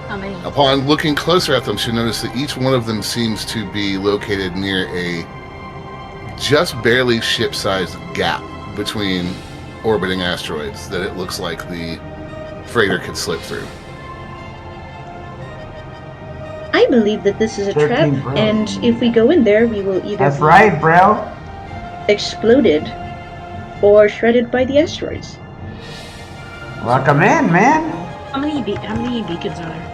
How many? Upon looking closer at them, she'll notice that each one of them seems to be located near a just barely ship-sized gap between orbiting asteroids that it looks like the freighter could slip through. I believe that this is a 13, trap, bro. and if we go in there, we will either That's be right, bro. exploded or shredded by the asteroids. Welcome in, man. How many beacons are there?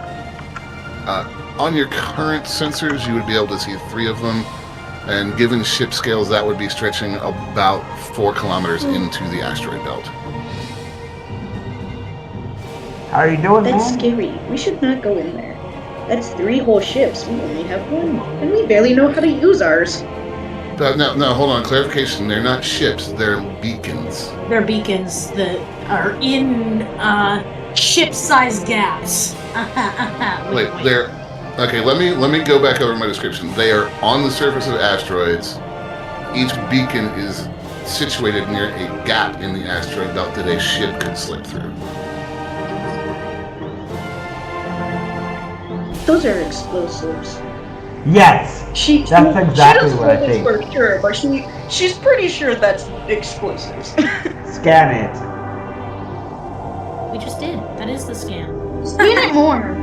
On your current sensors, you would be able to see 3 of them, and given ship scales, that would be stretching about 4 kilometers into the asteroid belt. How are you doing, That's man? scary. We should not go in there. That's 3 whole ships. We only have 1, and we barely know how to use ours. No, hold on. Clarification. They're not ships. They're beacons. They're beacons that are in ship-sized gaps. Wait, they're... Okay, let me go back over my description. They are on the surface of asteroids. Each beacon is situated near a gap in the asteroid belt that a ship could slip through. Those are explosives. Yes. That's exactly what I think. For sure, but she's pretty sure that's explosives. Scan it. We just did. That is the scan. Scan it more.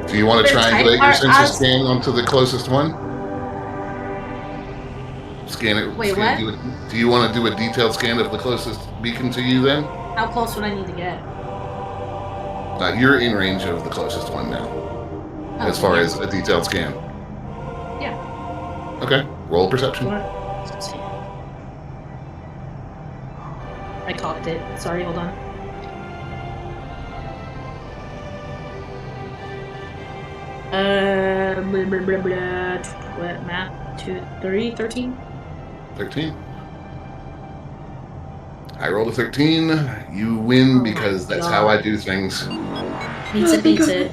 Do you want to They're triangulate your type- sensor are- scan onto the closest one? Scan it. Wait, scan, what? Do you want to do a detailed scan of the closest beacon to you then? How close would I need to get? You're in range of the closest one now, Oh, as far yeah. as a detailed scan. Yeah. Okay. Roll perception. Let's see. I cocked it. Sorry, hold on. Blah, blah, blah, blah. What, math? 2, 3, 13? 13. I rolled a 13. You win Oh because my that's how God. I do things. Meets it, beats it.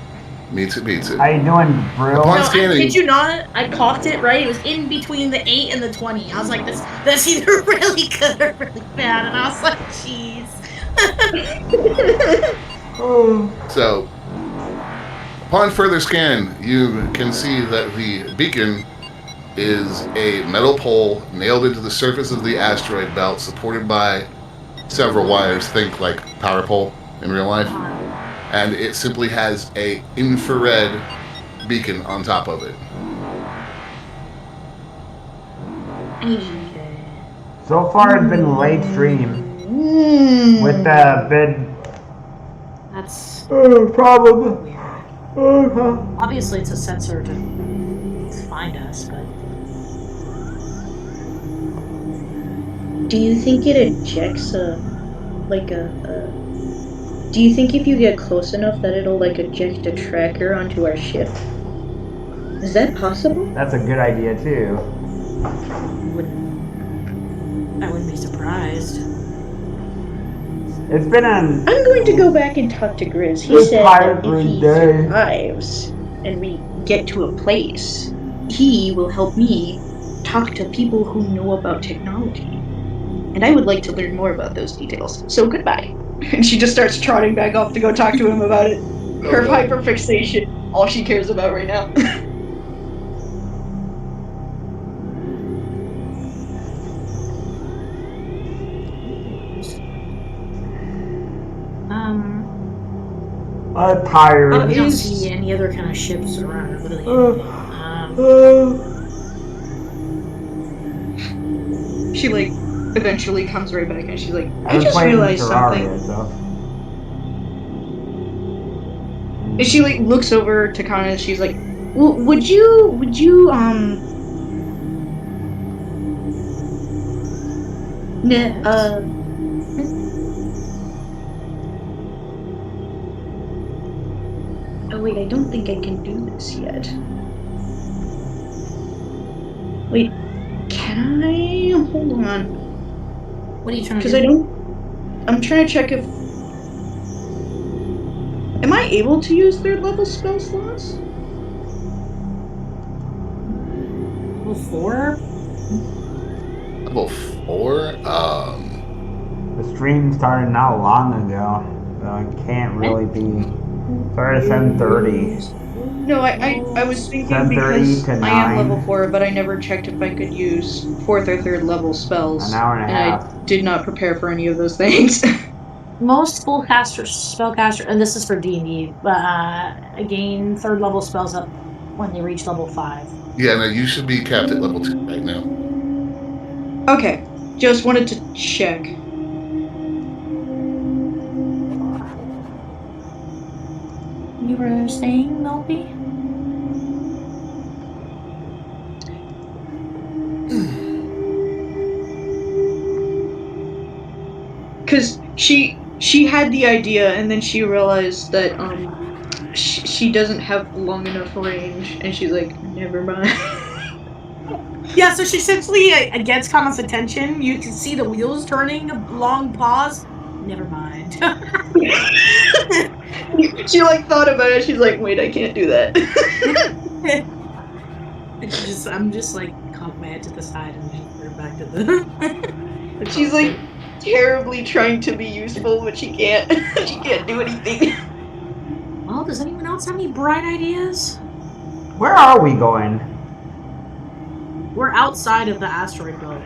Meets it, beats it. How you doing, Brill? Upon No, I scanning. kid you not. I cocked it right. It was in between the 8 and the 20. I was like, that's either really good or really bad. And I was like, jeez. So, upon further scan, you can see that the beacon is a metal pole nailed into the surface of the asteroid belt, supported by several wires. Think like power pole in real life. And it simply has a infrared beacon on top of it. So far, it's been late stream with the bid That's problem. weird. Obviously, it's a sensor to find us, but Do you think it ejects do you think if you get close enough that it'll like eject a tracker onto our ship? Is that possible? That's a good idea too. I wouldn't be surprised. It's been an I'm going to go back and talk to Grizz. He Good said pirate that if he day. survives and we get to a place, he will help me talk to people who know about technology. And I would like to learn more about those details. So goodbye. And she just starts trotting back off to go talk to him about it. Her hyperfixation, all she cares about right now. tired. We don't see any other kind of ships around, really. She like eventually comes right back and she's like, I was just playing realized something. Terraria, so. And she like looks over to Kana and she's like, would you oh wait, I don't think I can do this yet. Wait, can I? Hold on. What are you trying to Because do? I'm trying to check if... Am I able to use third level spell slots? Level 4? Level 4? The stream started not long ago, so it can't really be. Started at 7:30. No, I was thinking 7:30 because to I am 9. level 4, but I never checked if I could use 4th or 3rd level spells. An hour and a half. I did not prepare for any of those things. Most spellcasters, and this is for D&D, gain 3rd level spells up when they reach level 5. Yeah, no, you should be capped at level 2 right now. Okay, just wanted to check. You were saying, Melby? Because she had the idea and then she realized that she doesn't have long enough range and she's like, never mind. Yeah, so she essentially gets Kama's attention. You can see the wheels turning, long pause. Never mind. She like thought about it, she's like, wait, I can't do that. I'm just like cock my head to the side and just put her back to the She's like terribly trying to be useful, but she can't. She can't do anything. Well, does anyone else have any bright ideas? Where are we going? We're outside of the asteroid belt.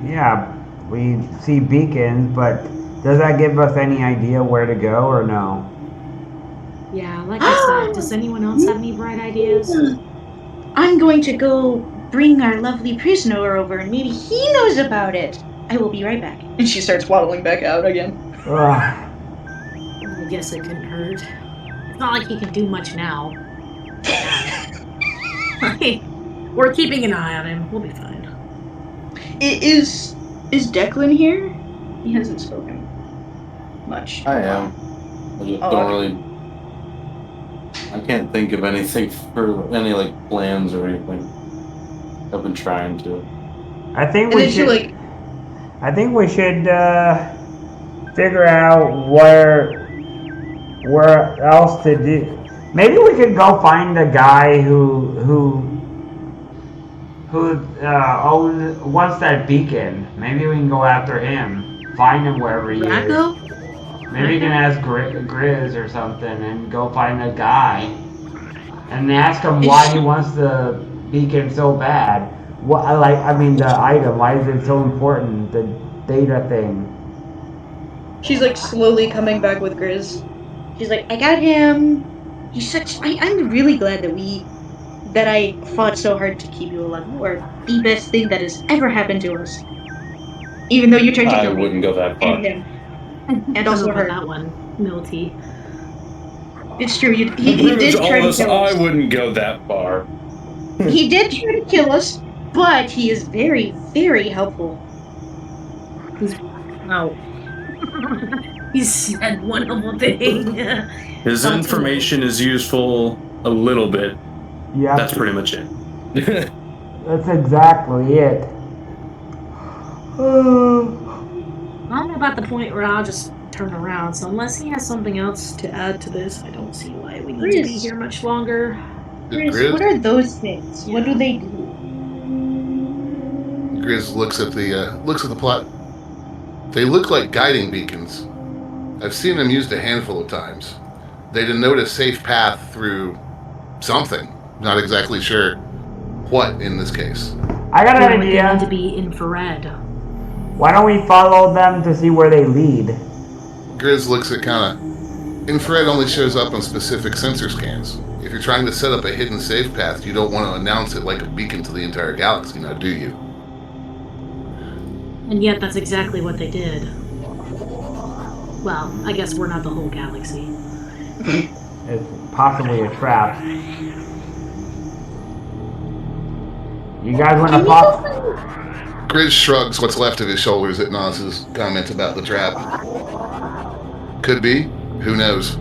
Yeah, we see beacons, but does that give us any idea where to go or no? Yeah, like I said, does anyone else have any bright ideas? I'm going to go bring our lovely prisoner over and maybe he knows about it. I will be right back. And she starts waddling back out again. Ugh. I guess it couldn't hurt. It's not like he can do much now. We're keeping an eye on him. We'll be fine. Is Declan here? He hasn't spoken much. I am. I just Oh, don't okay. really. I can't think of anything for any like plans or anything. I've been trying to. I think And we then she should. like, I think we should figure out where else to do. Maybe we could go find the guy who wants that beacon. Maybe we can go after him. Find him wherever he is. Racco? Maybe you can ask Grizz or something and go find the guy and ask him why he wants the beacon so bad. The item. Why is it so important? The data thing. she's like slowly coming back with Grizz. She's like, I got him. He's such. I'm really glad that I fought so hard to keep you alive. You are the best thing that has ever happened to us. Even though you tried to I kill me wouldn't go that far. and him, and also Don't know her. about that one, Milty. It's true. He did try to kill us. I wouldn't go that far. He did try to kill us, but he is very, very helpful. No. He said one helpful thing. His information is useful a little bit. Yeah, That's pretty much it. that's exactly it. I'm about the point where I'll just turn around, so unless he has something else to add to this, I don't see why we need to be Grizz. here much longer. Grizz, what are those things? What do they do? Grizz looks at the plot. They look like guiding beacons. I've seen them used a handful of times. They denote a safe path through something. Not exactly sure what in this case. I got an They need to idea. be infrared. Why don't we follow them to see where they lead? Grizz looks at kind of... Infrared only shows up on specific sensor scans. If you're trying to set up a hidden safe path, you don't want to announce it like a beacon to the entire galaxy, now do you? And yet that's exactly what they did. Well, I guess we're not the whole galaxy. It's possibly a trap. You guys want to pop? Grizz shrugs what's left of his shoulders at Naz's comment about the trap. Could be. Who knows?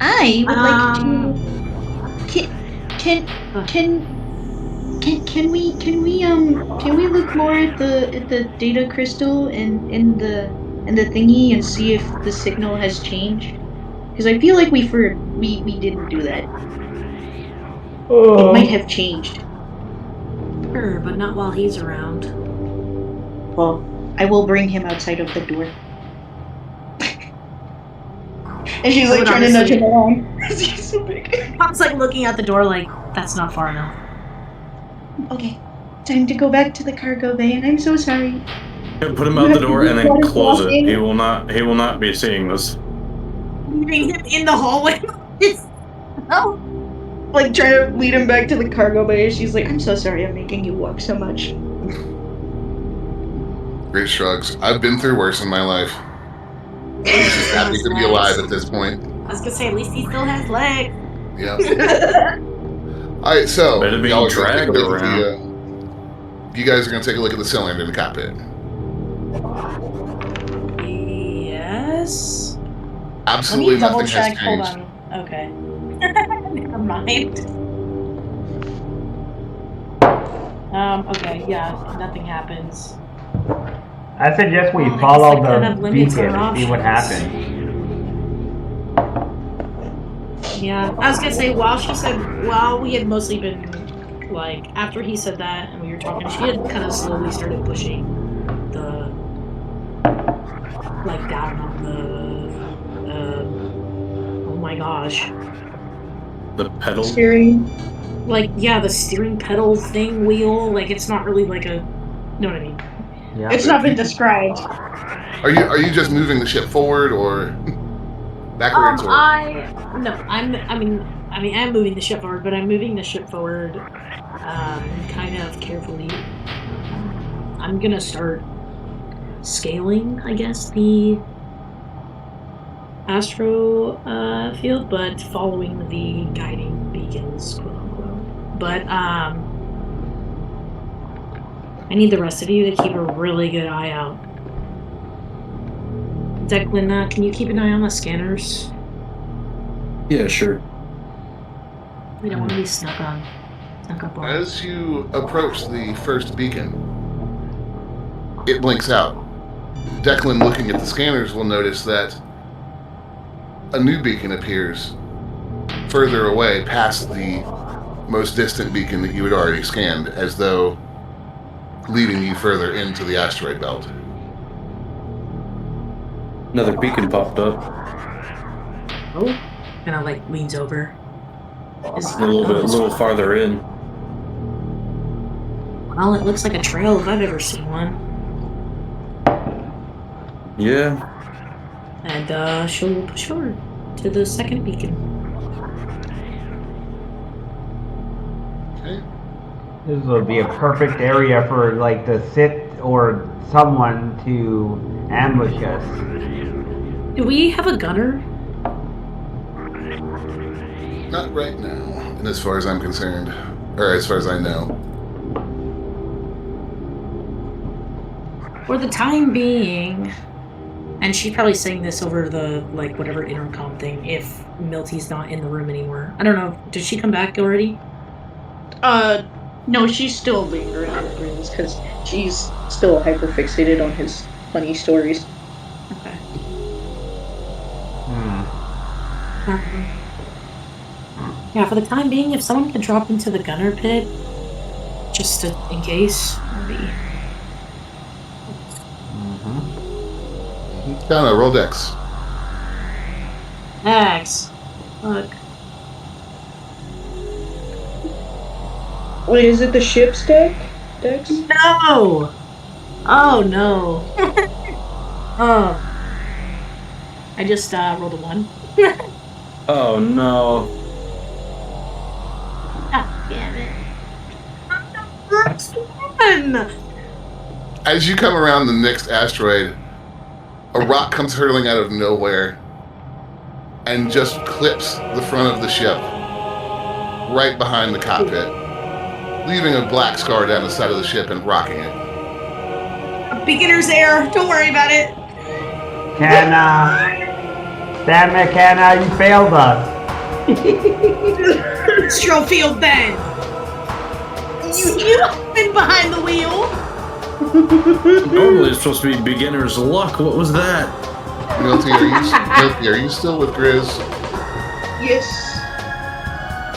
I would like to. Can we look more at the data crystal and the thingy and see if the signal has changed? Because I feel like we didn't do that. It might have changed. Sure, but not while he's around. Well, I will bring him outside of the door. And she's like Hold trying on, to nudge so- him along. He's so big. Pop's like looking out the door like, that's not far enough. Okay, time to go back to the cargo bay, and I'm so sorry. Put him out the door and then close it. He will not be seeing this. Leaving him in the hallway. Oh. Like trying to lead him back to the cargo bay. She's like, I'm so sorry I'm making you walk so much. Grizz shrugs. I've been through worse in my life. He's just happy to be alive at this point. I was gonna say, at least he still has legs. Yeah. Alright, so Better be y'all are gonna take a dragged look at around. you guys are gonna take a look at the cylinder in the cockpit. Yes. Absolutely Let me double nothing has check. Hold changed. on. Okay. Never mind. Okay, yeah, nothing happens. I suggest we Well, I guess follow that kind the of limits beacon our and see what options. happens. Yeah, I was gonna say, while we had mostly been, like, after he said that and we were talking, she had kind of slowly started pushing the, like, down on the, oh my gosh. The pedal. Steering. Like, yeah, the steering pedal thing wheel, like, it's not really like a, you know what I mean? Yeah. It's not been described. Are you just moving the ship forward or backwards or I'm moving the ship forward, but I'm moving the ship forward, kind of carefully. I'm gonna start scaling, I guess, the astro field, but following the guiding beacons, quote unquote. But I need the rest of you to keep a really good eye out. Declan, can you keep an eye on the scanners? Yeah, sure. We don't want to be snuck up on. As you approach the first beacon, it blinks out. Declan, looking at the scanners, will notice that a new beacon appears further away past the most distant beacon that you had already scanned, as though leading you further into the asteroid belt. Another beacon popped up. Oh, kind of like leans over. A little farther in. Well, it looks like a trail if I've ever seen one. Yeah. And she'll push forward to the second beacon. Okay. This would be a perfect area for like the Sith or someone to ambush us. Do we have a gunner? Not right now, and as far as I'm concerned, or as far as I know. For the time being, and she's probably saying this over the, like, whatever intercom thing, if Milty's not in the room anymore. I don't know, did she come back already? No, she's still lingering in the rooms because she's still hyper-fixated on his funny stories. Okay. Yeah, for the time being, if someone could drop into the gunner pit, just to, in case, that'd be... Down a roll dex. Max! Look. Wait, is it the ship's Dex? No! Oh, no. Oh. I just rolled a 1. Oh no. Ah, damn it. First one! As you come around the next asteroid, a rock comes hurtling out of nowhere and just clips the front of the ship right behind the cockpit, leaving a black scar down the side of the ship and rocking it. Beginner's error. Don't worry about it. Kenna! Damn it, Kenna, you failed us. Strofield Ben. You've been behind the wheel. Normally it's supposed to be beginner's luck. What was that? Milty, are you still with Grizz? Yes.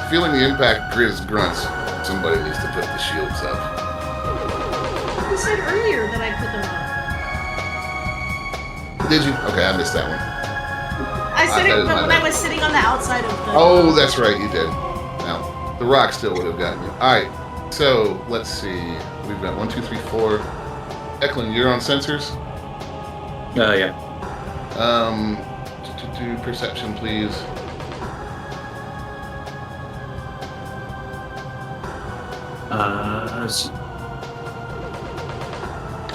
Feeling the impact, Grizz grunts. Somebody needs to put the shields up. You said earlier that I put them up. Did you? Okay, I missed that one. I said that it is my when bad. I was sitting on the outside of the... Oh, that's right, you did. Now, the rock still would have gotten you. Alright, so let's see. We've got 1, 2, 3, 4. Declan, you're on sensors? Yeah. Do perception, please.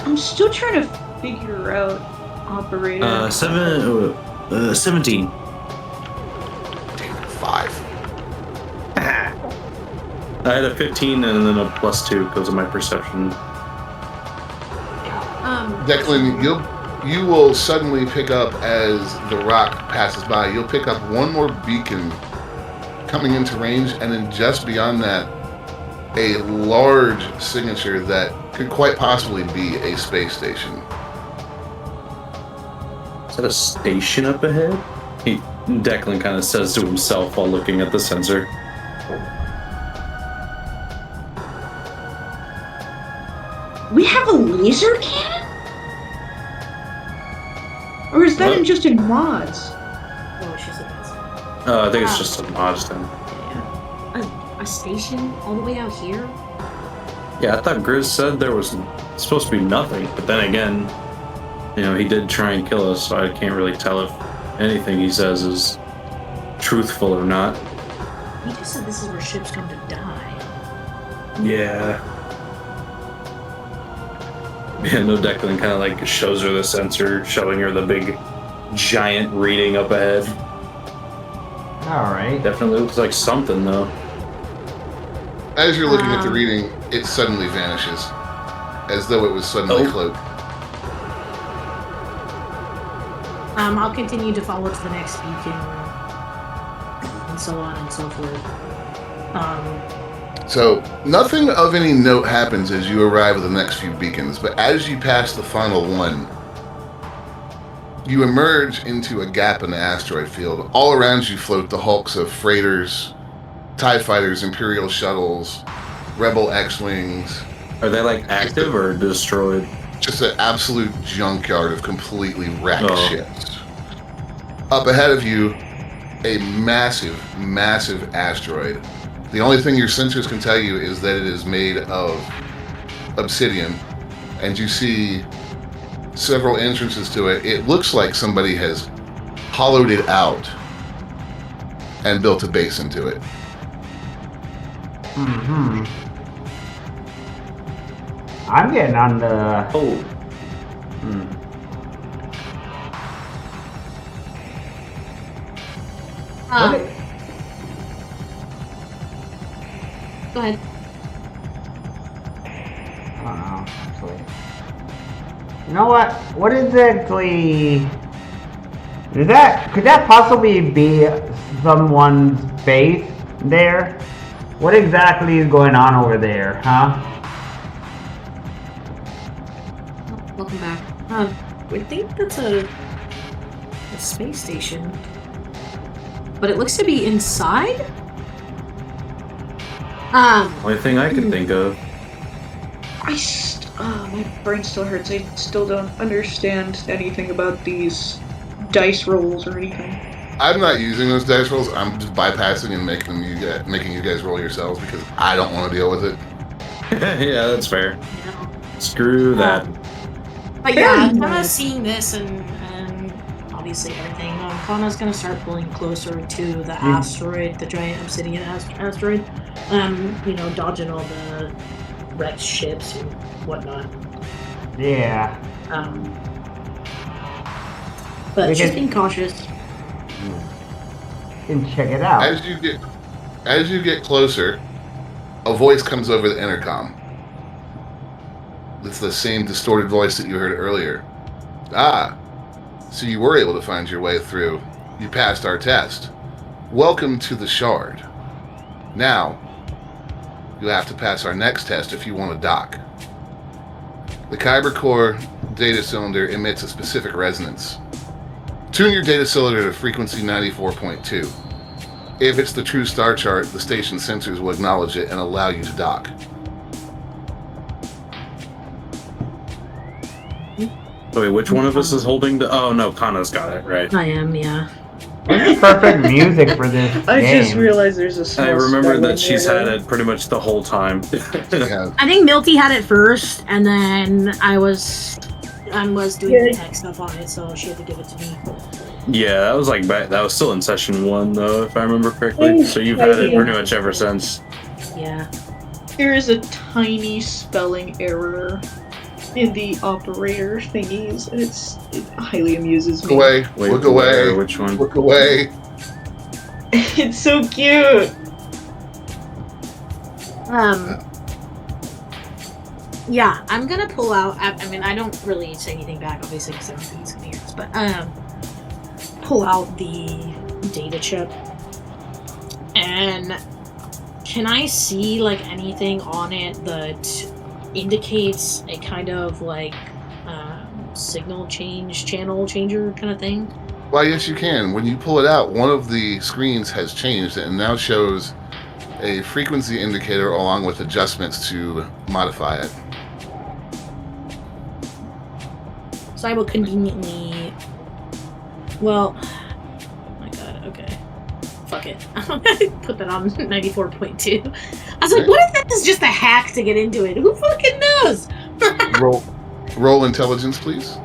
I'm still trying to figure out operator. 17. Damn it, 5. I had a 15 and then a +2 because of my perception. Declan, you will suddenly pick up as the rock passes by. You'll pick up one more beacon coming into range, and then just beyond that, a large signature that could quite possibly be a space station. Is that a station up ahead? Declan kind of says to himself while looking at the sensor. We have a laser cannon? Or is that What? just in mods? Oh, she's a best. I think it's just a mod thing. A station all the way out here? Yeah, I thought Grizz said there was supposed to be nothing, but then again, he did try and kill us, so I can't really tell if anything he says is truthful or not. He just said this is where ships come to die. Yeah. Yeah, no, Declan kind of like shows her the sensor, showing her the big giant reading up ahead. Alright. Definitely looks like something though. As you're looking at the reading, it suddenly vanishes, as though it was suddenly cloaked. I'll continue to follow to the next beacon, and so on and so forth. So, nothing of any note happens as you arrive at the next few beacons, but as you pass the final one, you emerge into a gap in the asteroid field. All around you float the hulks of freighters, TIE fighters, Imperial shuttles, Rebel X-Wings. Are they like active or destroyed? Just an absolute junkyard of completely wrecked ships. Up ahead of you, a massive, massive asteroid. The only thing your sensors can tell you is that it is made of obsidian, and you see several entrances to it. It looks like somebody has hollowed it out and built a base into it. Mm-hmm. I'm getting on the... Oh. Go ahead. I don't know, actually. You know what? What exactly... Could that possibly be someone's base there? What exactly is going on over there, huh? Welcome back. I think that's a space station. But it looks to be inside? Only thing I can think of. My brain still hurts. I still don't understand anything about these dice rolls or anything. I'm not using those dice rolls. I'm just bypassing and making you guys roll yourselves because I don't want to deal with it. Yeah, that's fair. Screw that. But yeah, kind of seeing this and obviously everything, Kana's gonna start pulling closer to the asteroid, the giant obsidian asteroid. Dodging all the wrecked ships and whatnot. Yeah. But just being cautious. And check it out. As you get closer, a voice comes over the intercom. It's the same distorted voice that you heard earlier. Ah, so you were able to find your way through. You passed our test. Welcome to the Shard. Now, you'll have to pass our next test if you want to dock. The Kyber Core data cylinder emits a specific resonance. Tune your data cylinder to frequency 94.2. If it's the true star chart, the station sensors will acknowledge it and allow you to dock. Wait, which one of us is holding the... Oh, no, Kana's got it, right. I am, yeah. This is perfect music for this I game. just realized there's a small I remember spell that in she's there. had it pretty much the whole time. Yeah. I think Milty had it first, and then I was doing the tech stuff on it, so she had to give it to me. Yeah, that was that was still in session 1, though, if I remember correctly. So you've had it pretty much ever since. Yeah. There is a tiny spelling error in the operator thingies, and it highly amuses Look me. away. Wait, Look away. Which one? Look away. It's so cute. Yeah, I'm gonna pull out. I mean, I don't really say anything back, obviously, because I don't think he's gonna hear us. But pull out the data chip, and can I see like anything on it that indicates a kind of like signal channel changer kind of thing? Why, yes, you can. When you pull it out, one of the screens has changed and now shows a frequency indicator along with adjustments to modify it. So I will conveniently. Well, oh my god. Okay, fuck it. Put that on 94.2. I was like, what if that is just a hack to get into it? Who fucking knows? Roll intelligence, please.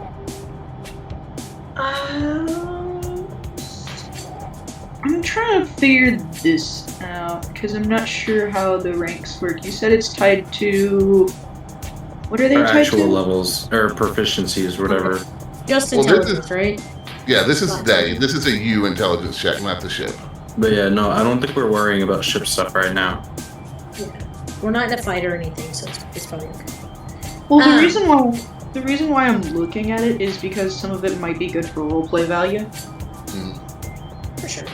I'm trying to figure this out because I'm not sure how the ranks work. You said it's tied to. What are they Or tied actual to? levels, or proficiencies, whatever. Just Well, intelligence, right? Yeah, this is this is a you intelligence check, not the ship. But yeah, no, I don't think we're worrying about ship stuff right now. Yeah. We're not in a fight or anything, so it's probably okay. Well, the reason why I'm looking at it is because some of it might be good for roleplay value. For sure.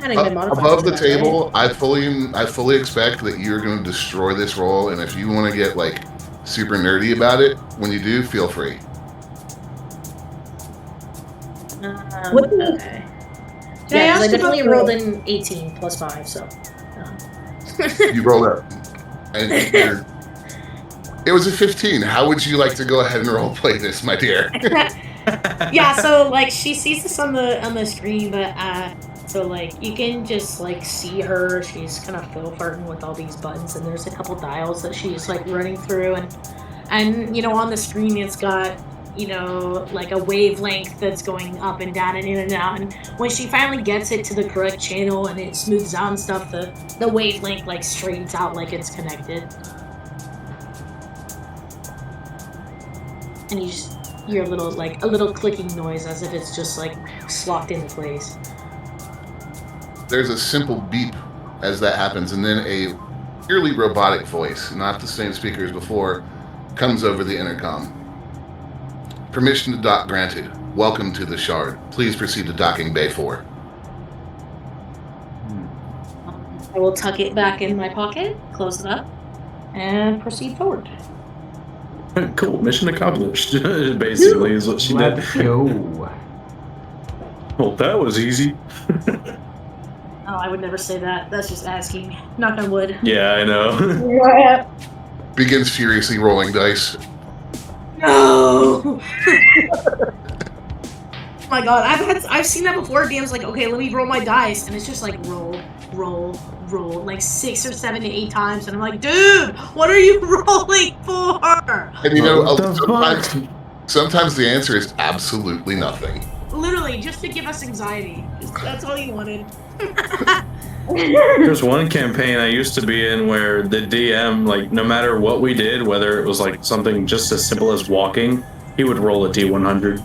Adding the modifiers Above the to that, table, I fully expect that you're going to destroy this roll, and if you want to get like super nerdy about it, when you do, feel free. right? What the- Okay. Can I Yeah, 'cause I ask definitely about rolled the- in 18 plus 5, so. You roll up, and it was a 15. How would you like to go ahead and role play this, my dear? Yeah, so like she sees this on the screen, but so like you can just like see her. She's kind of fiddle-farting with all these buttons, and there's a couple dials that she's like running through, and you know on the screen it's got like a wavelength that's going up and down and in and out. And when she finally gets it to the correct channel and it smooths out and stuff, the wavelength like straightens out like it's connected, and you just hear a little clicking noise as if it's just like slocked into place. There's a simple beep as that happens, and then a purely robotic voice, not the same speaker as before, comes over the intercom. Permission to dock granted. Welcome to the Shard. Please proceed to docking bay 4. I will tuck it back in my pocket, close it up, and proceed forward. Cool, mission accomplished. Basically, is what she did. Let's go. Well, that was easy. Oh, I would never say that. That's just asking. Knock on wood. Yeah, I know. Begins furiously rolling dice. No! Oh my god, I've seen that before. DM's like, okay, let me roll my dice, and it's just like roll, like 6 or 7 to 8 times, and I'm like, dude, what are you rolling for? And you know, What the fuck? sometimes the answer is absolutely nothing. Literally, just to give us anxiety. That's all you wanted. There's one campaign I used to be in where the DM, like, no matter what we did, whether it was like something just as simple as walking, he would roll a D100.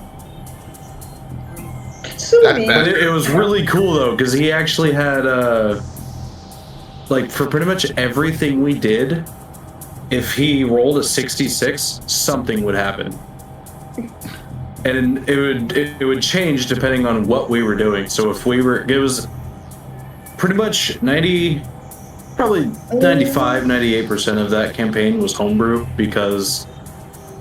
So That mean. bad. But it was really cool though, because he actually had like for pretty much everything we did, if he rolled a 66, something would happen. And it would change depending on what we were doing. So if we were, it was pretty much 95, 98% of that campaign was homebrew, because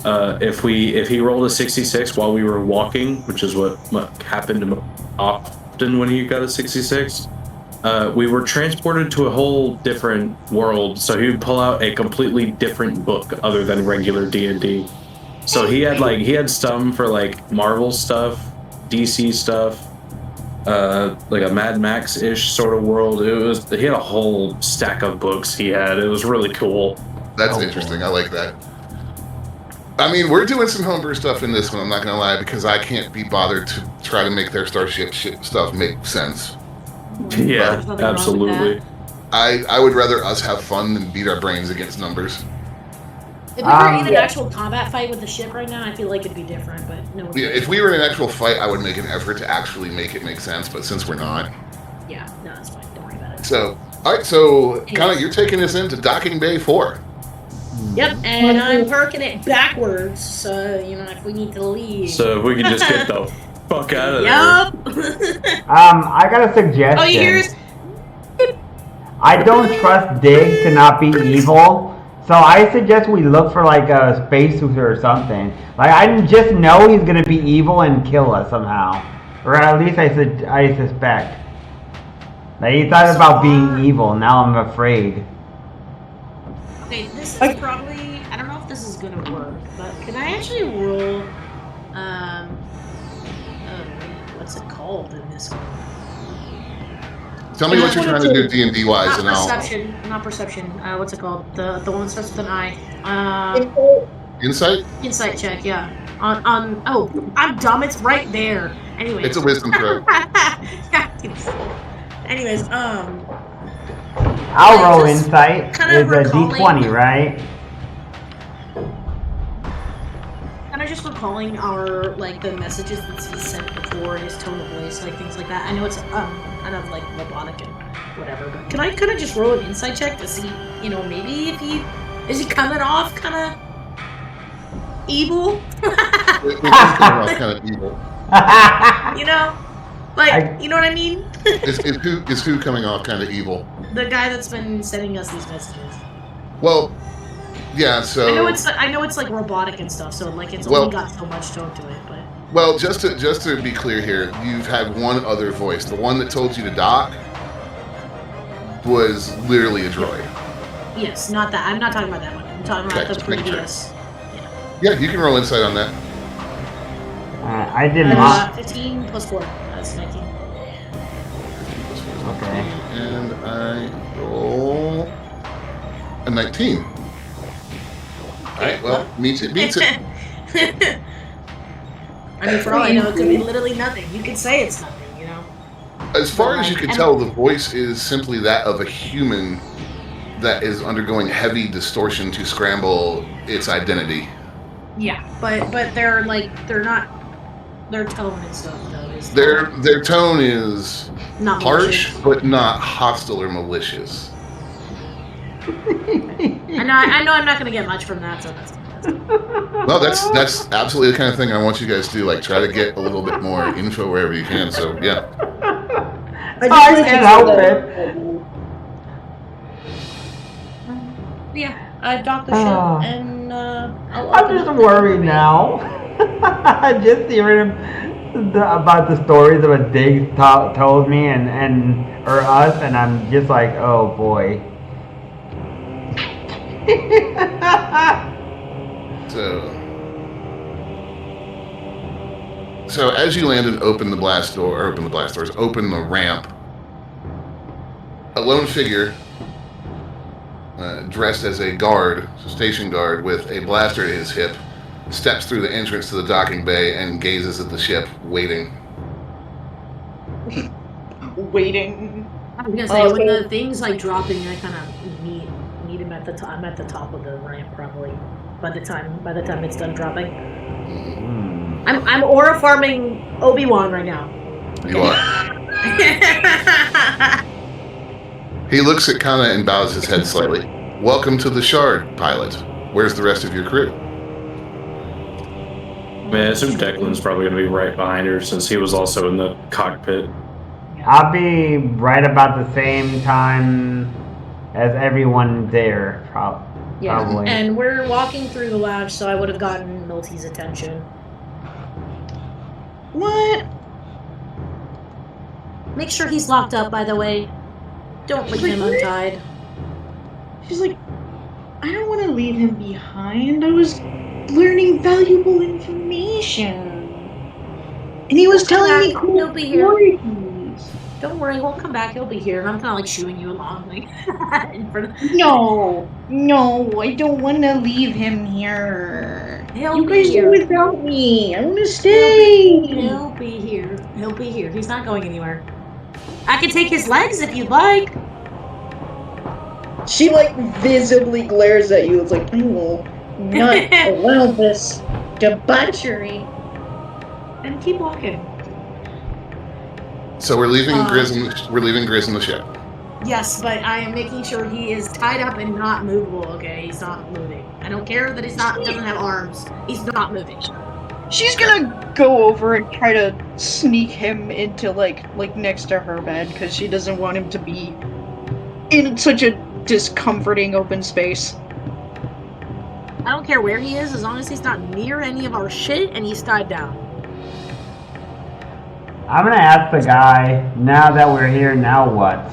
if he rolled a 66 while we were walking, which is what happened often when he got a 66, we were transported to a whole different world. So he would pull out a completely different book other than regular D&D. So he had some for like Marvel stuff, DC stuff, like a Mad Max-ish sort of world. He had a whole stack of books he had. It was really cool. That's interesting. I like that. I mean, we're doing some homebrew stuff in this one, I'm not going to lie, because I can't be bothered to try to make their Starship stuff make sense. Yeah, There's nothing wrong with absolutely. I would rather us have fun than beat our brains against numbers. If we were in an yeah. actual combat fight with the ship right now, I feel like it'd be different, but no. Yeah, if we were in an actual fight, I would make an effort to actually make it make sense, but since we're not. Yeah, no, that's fine. Don't worry about it. So, alright, so, Kana, you're taking us into Docking Bay 4. Yep, and I'm parking it backwards, so, if we need to leave. So if we can just get the fuck out of there. Yup! I got a suggestion. Oh, you hear us? I don't trust Dig to not be evil, so I suggest we look for like a spacesuit or something. Like I just know he's gonna be evil and kill us somehow, or at least I suspect. Like he thought about being evil. Now I'm afraid. Okay, this is probably... I don't know if this is gonna work, but can I actually roll... what's it called in this one? Tell me what you're trying to do D&D wise, Not and I'll... perception. Not perception. What's it called? The one that starts with an I. Insight? Insight check. Yeah. On. Oh, I'm dumb. It's right there. Anyway. It's a wisdom throw. Anyways, I'll I roll just insight. kind of It's a recalling- D20, right? I just recalling our like the messages that he sent before, his tone of voice, like things like that? I know it's kind of like robotic and whatever, but can I kind of just roll an insight check to see, you know, maybe if he is he coming off kind of evil? It's kind of evil. You know, like you know what I mean? Is who coming off kind of evil? The guy that's been sending us these messages. Well, yeah. So I know it's like robotic and stuff, so like it's Well- only got so much tone to it, but well, just to be clear here, you've had one other voice. The one that told you to dock was literally a droid. yes, not that. I'm not talking about that one. I'm talking about Okay, the just making sure. previous. Yeah, you can roll insight on that. I did not. 15 plus 4. That's 19. Okay. And I roll a 19. Alright, well, meets it. I mean, for all I know, it could be literally nothing. You could say it's nothing, you know? As far as you can tell, the voice is simply that of a human that is undergoing heavy distortion to scramble its identity. Yeah, but they're like, they're not, their tone and stuff, though, is Their tone is not harsh, malicious. but not hostile or malicious. I know I'm not going to get much from that, so that's Well, that's absolutely the kind of thing I want you guys to do. Like, try to get a little bit more info wherever you can. So, yeah. I can't help it. Yeah, I docked the ship, Ah. and I'll I'm open just up worried the- now. Just hearing about the stories that Diggs told me or us, and I'm just like, oh boy. So as you land and open the ramp, a lone figure dressed as a guard, station guard, with a blaster at his hip, steps through the entrance to the docking bay and gazes at the ship, waiting. Waiting. I was gonna say when the things like dropping, I kind of meet him at the top. I'm at the top of the ramp probably by the time it's done dropping. I'm aura farming Obi-Wan right now. You are. He looks at Kana and bows his head slightly. Welcome to the Shard, pilot. Where's the rest of your crew? I mean, I assume Declan's probably going to be right behind her since he was also in the cockpit. I'll be right about the same time as everyone there, probably. And we're walking through the lounge, so I would have gotten Milty's attention. What? Make sure he's locked up, by the way. Don't leave him untied. She's like, I don't want to leave him behind. I was learning valuable information. And he was telling me cool He'll be here. stories. Don't worry, we'll come back. He'll be here. And I'm kind of like shooing you along, like in front of. No, I don't want to leave him here. He'll You be guys here. go without me. I want to stay. He'll be here. He'll be here. He's not going anywhere. I can take his legs if you'd like. She like visibly glares at you. It's like, I will not allow this debauchery. And keep walking. So we're leaving Grizz in the ship. Yes, but I am making sure he is tied up and not movable. Okay, he's not moving. I don't care that doesn't have arms. He's not moving. She's gonna go over and try to sneak him into like next to her bed because she doesn't want him to be in such a discomforting open space. I don't care where he is as long as he's not near any of our shit and he's tied down. I'm gonna ask the guy, now that we're here, now what?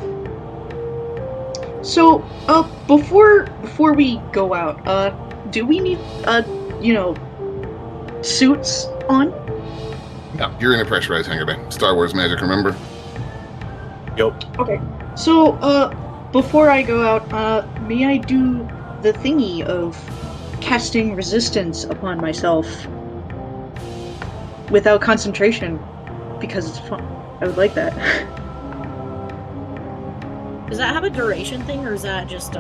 So, before we go out, do we need suits on? No, you're in a pressurized hangar bay. Star Wars magic, remember? Yup. Okay. So, before I go out, may I do the thingy of casting resistance upon myself without concentration? Because it's fun. I would like that. Does that have a duration thing or is that just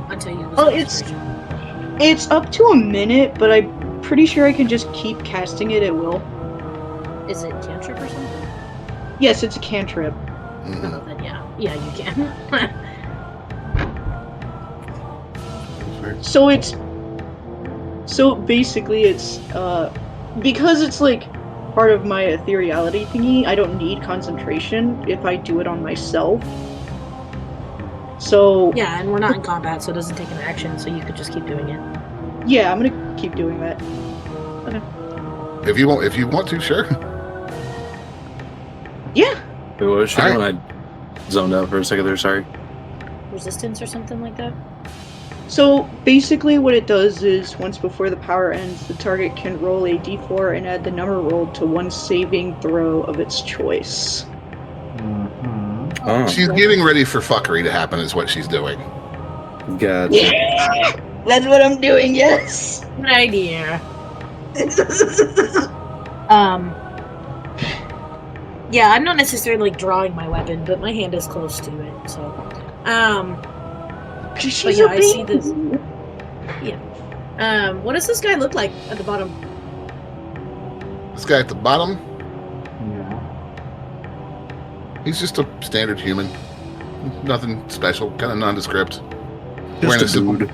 until you lose Oh, concentration? it's up to a minute, but I'm pretty sure I can just keep casting it at will. Is it cantrip or something? Yes, it's a cantrip. Mhm. Oh, then yeah, you can. So basically it's because it's like part of my ethereality thingy, I don't need concentration if I do it on myself. So Yeah, and we're not in combat, so it doesn't take an action, so you could just keep doing it. yeah, I'm gonna keep doing that. If you want to, sure. Yeah. Wait, what was she All doing? I zoned out for a second there, sorry. Resistance or something like that? So basically what it does is once before the power ends, the target can roll a d4 and add the number rolled to one saving throw of its choice. Mhm. Oh, She's getting ready for fuckery to happen, is what she's doing. gotcha. Yeah! That's what I'm doing, yes! Good idea. Yeah, I'm not necessarily like drawing my weapon, but my hand is close to it, so. She's yeah, a I see baby. this. What does this guy look like at the bottom? This guy at the bottom, Yeah. he's just a standard human. Nothing special, kind of nondescript. Just a dude.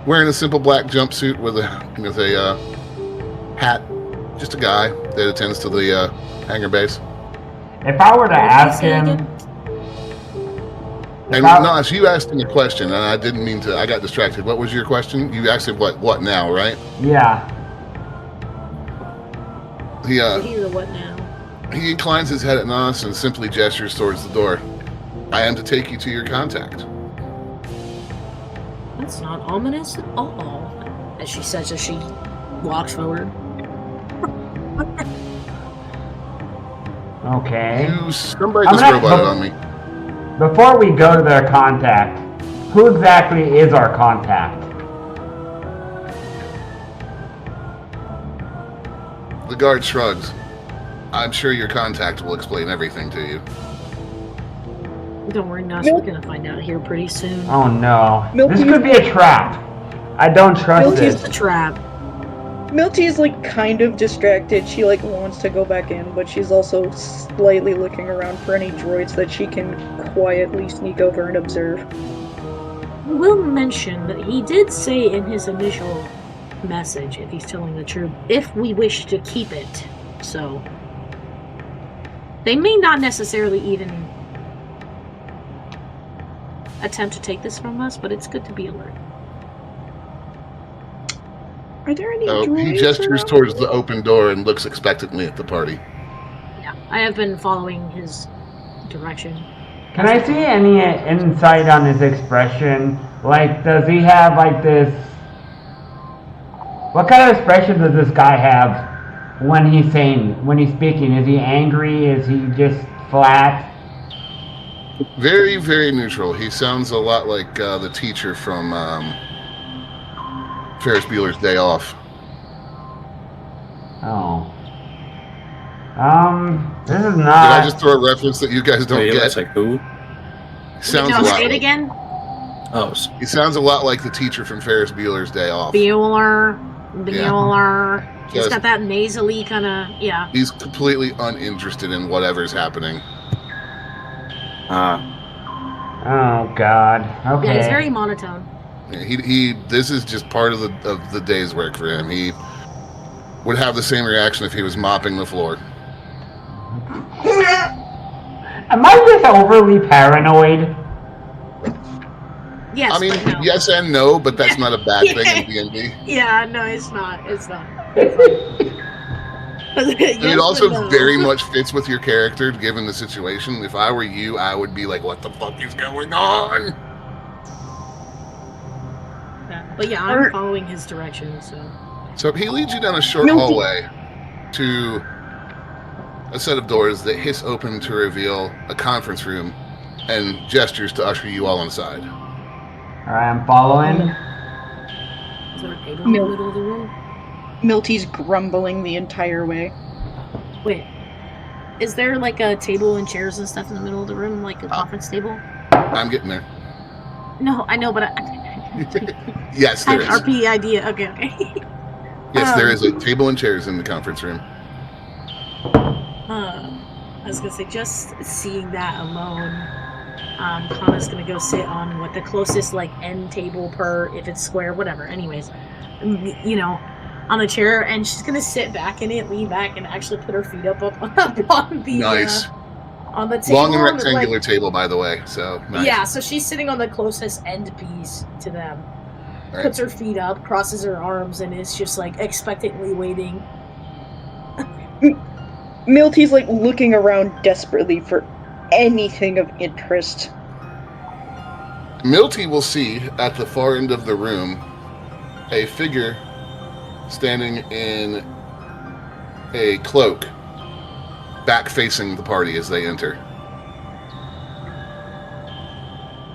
Wearing a simple black jumpsuit with a hat. Just a guy that attends to the hangar base. If I were to What did you ask say him, again? And About- Nas, you asked him a question, and I didn't mean to. I got distracted. What was your question? You asked him what now, right? yeah, He Hear the what now? he inclines his head at Nas and simply gestures towards the door. I am to take you to your contact. That's not ominous at all. As she says as she walks forward. okay. Somebody I'm just not- roboted on me. Before we go to their contact, who exactly is our contact? The guard shrugs. I'm sure your contact will explain everything to you. Don't worry, Nas, we're gonna find out here pretty soon. Oh no. Milky- This could be a trap. I don't trust Milky's It's this. a trap. Milty is like kind of distracted. She like wants to go back in, but she's also slightly looking around for any droids that she can quietly sneak over and observe. I will mention that he did say in his initial message, if he's telling the truth, if we wish to keep it. So they may not necessarily even attempt to take this from us, but it's good to be alert. Are there any Oh, droids? he gestures around? towards the open door and looks expectantly at the party. Yeah, I have been following his direction. Can I see any insight on his expression? Like, does he have like this? What kind of expression does this guy have when he's speaking? Is he angry? Is he just flat? Very, very neutral. He sounds a lot like the teacher from Ferris Bueller's Day Off. Oh. This is Did not. I just throw a reference that you guys don't Wait, get? looks like who? Sounds no, a lot. say it again. Oh, He sounds a lot like the teacher from Ferris Bueller's Day Off. Bueller. He's Just- got that nasally kind of, yeah. He's completely uninterested in whatever's happening. ah, Oh God. Okay. Yeah, he's very monotone. He this is just part of the day's work for him. He would have the same reaction if he was mopping the floor. Am I just overly paranoid? Yes, I mean, but no. yes and no, but that's not a bad thing in D&D. Yeah, no, it's not. It's not. And Yes, it also but no. very much fits with your character, given the situation. If I were you, I would be like, what the fuck is going on? Yeah, but yeah, I'm following his direction, so. So he leads you down a short Milky- hallway to a set of doors that hiss open to reveal a conference room and gestures to usher you all inside. Alright, I'm following. Is there a table in the Milk. middle of the room? Milty's grumbling the entire way. Wait. Is there like a table and chairs and stuff in the middle of the room, like a conference table? I'm getting there. No, I know, but I Yes, had there an is. RP idea. Okay, okay. Yes, there is a table and chairs in the conference room. I was gonna say, just seeing that alone, Kana's gonna go sit on what the closest like end table per, if it's square, whatever. Anyways, you know, on the chair, and she's gonna sit back in it, lean back, and actually put her feet up on the Nice. on the table. Long and like- rectangular table, by the way. So nice. Yeah, so she's sitting on the closest end piece to them. Right. Puts her feet up, crosses her arms, and is just like expectantly waiting. Milty's like looking around desperately for anything of interest. Milty will see at the far end of the room a figure standing in a cloak, back facing the party as they enter.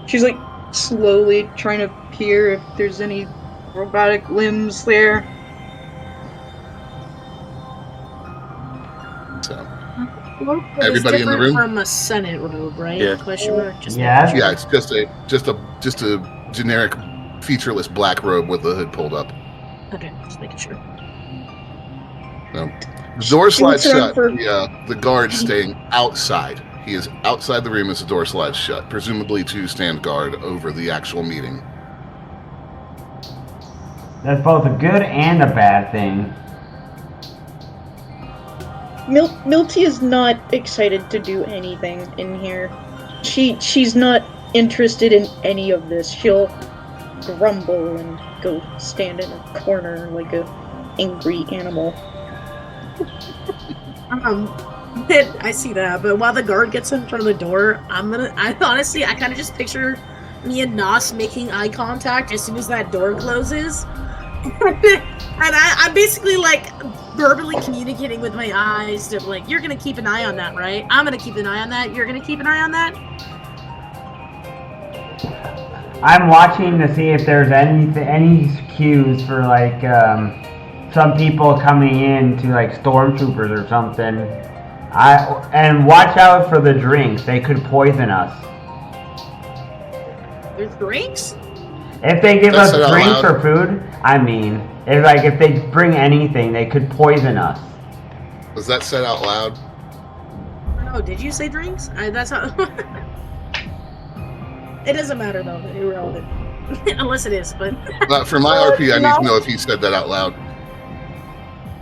She's like slowly trying to peer if there's any robotic limbs there. So Everybody in the room? from a Senate robe, right? Yeah. Question mark. Just Yeah. yeah, it's just a generic featureless black robe with the hood pulled up. Okay, just making sure. The door slides looks around shut. for- The guard staying outside. He is outside the room as the door slides shut, presumably to stand guard over the actual meeting. That's both a good and a bad thing. Milty is not excited to do anything in here. She's not interested in any of this. She'll grumble and go stand in a corner like a angry animal. I see that, but while the guard gets in front of the door, I honestly kind of just picture me and Nos making eye contact as soon as that door closes. And I'm basically like verbally communicating with my eyes to like, you're gonna keep an eye on that, right? I'm gonna keep an eye on that. You're gonna keep an eye on that. I'm watching to see if there's any cues for like some people coming in to like stormtroopers or something. And watch out for the drinks. They could poison us. There's drinks. If they give That's us out drinks loud. or food, I mean, if they bring anything, they could poison us. Was that said out loud? Oh, did you say drinks? That's how. It doesn't matter though. Irrelevant. Unless it is, but. For my RP, I need to know if he said that out loud.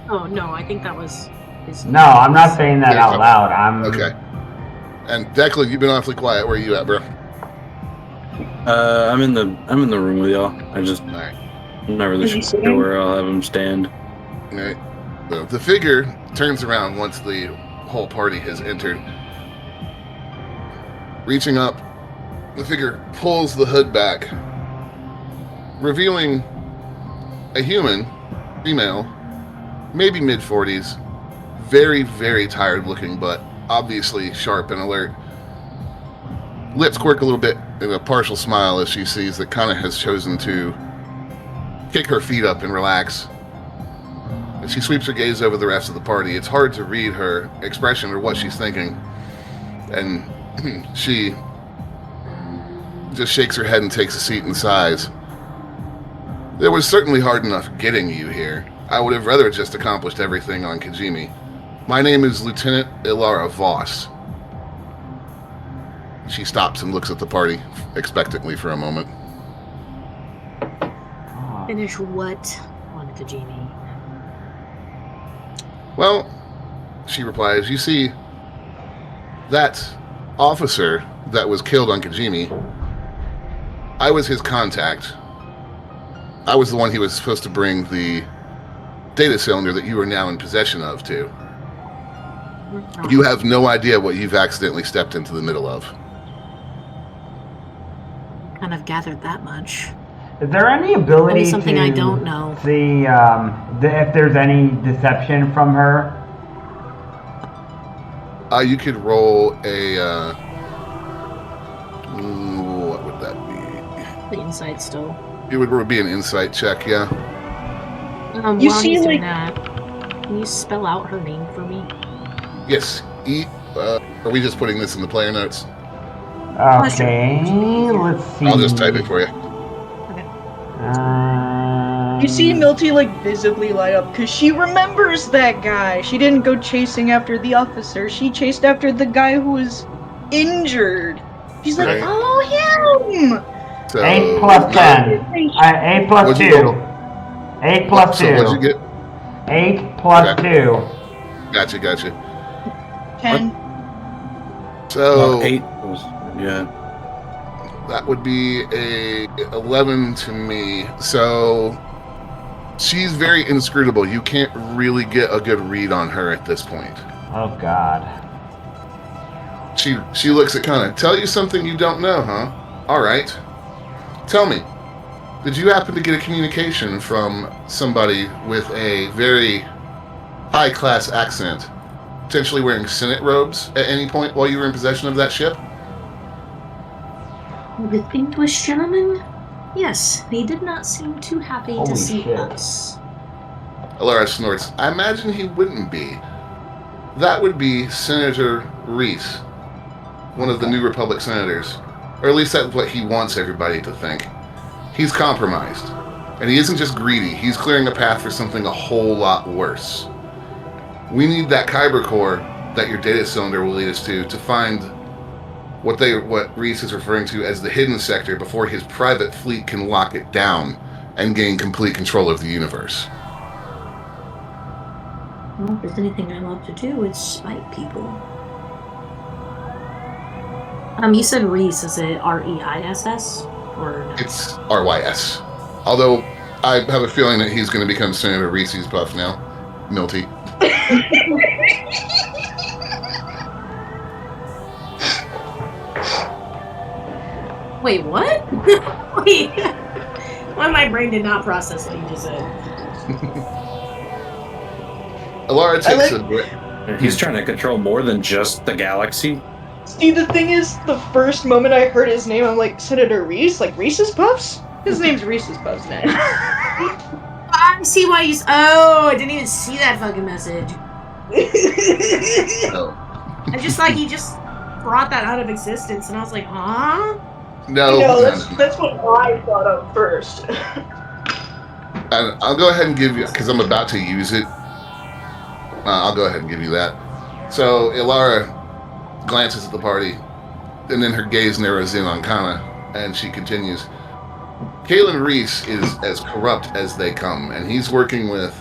Oh no, I think that was. His... No, I'm not saying that out loud. I'm Okay. And Declan, you've been awfully quiet. Where are you at, bro? I'm in the room with y'all. I'm Alright. not really Is he sure sitting? where I'll have him stand. Alright. So the figure turns around once the whole party has entered. Reaching up, the figure pulls the hood back, revealing a human, female, maybe mid-40s, very, very tired looking, but obviously sharp and alert. Lips quirk a little bit in a partial smile as she sees that Kana has chosen to kick her feet up and relax. And she sweeps her gaze over the rest of the party. It's hard to read her expression or what she's thinking. And she just shakes her head and takes a seat and sighs. It was certainly hard enough getting you here. I would have rather just accomplished everything on Kijimi. My name is Lieutenant Ilara Voss. She stops and looks at the party expectantly for a moment. Finish what on Kijimi? Well, she replies, you see, that officer that was killed on Kijimi, I was his contact. I was the one he was supposed to bring the data cylinder that you are now in possession of to. You have no idea what you've accidentally stepped into the middle of. Kind of gathered that much. Is there any ability Maybe something to I don't know. see if there's any deception from her? You could roll a, what would that be? The inside still. It would be an insight check, yeah. You While see, he's doing like- that, can you spell out her name for me? Yes, are we just putting this in the player notes? Okay, let's see. I'll just type it for you. You see Milty like visibly light up because she remembers that guy. She didn't go chasing after the officer. She chased after the guy who was injured. She's like, Right. oh, him! So 8 plus 10. 8 plus What'd you 2. roll? 8 plus 2. So what'd you get? 8 plus Okay. 2. Gotcha. 10. So 8 was, yeah. that would be a 11 to me. So she's very inscrutable. You can't really get a good read on her at this point. Oh god. She looks at Kana. Tell you something you don't know, huh? All right. Tell me, did you happen to get a communication from somebody with a very high-class accent, potentially wearing Senate robes at any point while you were in possession of that ship? Distinguished gentleman? Yes, he did not seem too happy Holy to see shit. us. Alara snorts. I imagine he wouldn't be. That would be Senator Reese, one of the New Republic senators. Or at least that's what he wants everybody to think. He's compromised. And he isn't just greedy, he's clearing a path for something a whole lot worse. We need that Kyber core that your data cylinder will lead us to find what Reese is referring to as the hidden sector before his private fleet can lock it down and gain complete control of the universe. Well, if there's anything I love to do, it's spite people. You said Reese, is it R-E-I-S-S? Or no? It's RYS. Although I have a feeling that he's going to become Senator Reese's buff now. Milty. Wait, what? Wait. Why my brain did not process what you just said. Alara takes He's trying to control more than just the galaxy. See, the thing is, the first moment I heard his name, I'm like, Senator Reese? Like Reese's Puffs? His name's Reese's Puffs now. I see why you. Oh, I didn't even see that fucking message. No. I just like he just brought that out of existence, and I was like, huh? No. That's what I thought of first. And I'll go ahead and give you, because I'm about to use it. I'll go ahead and give you that. So Ilara glances at the party, and then her gaze narrows in on Kana, and she continues. Kalen Reese is as corrupt as they come, and he's working with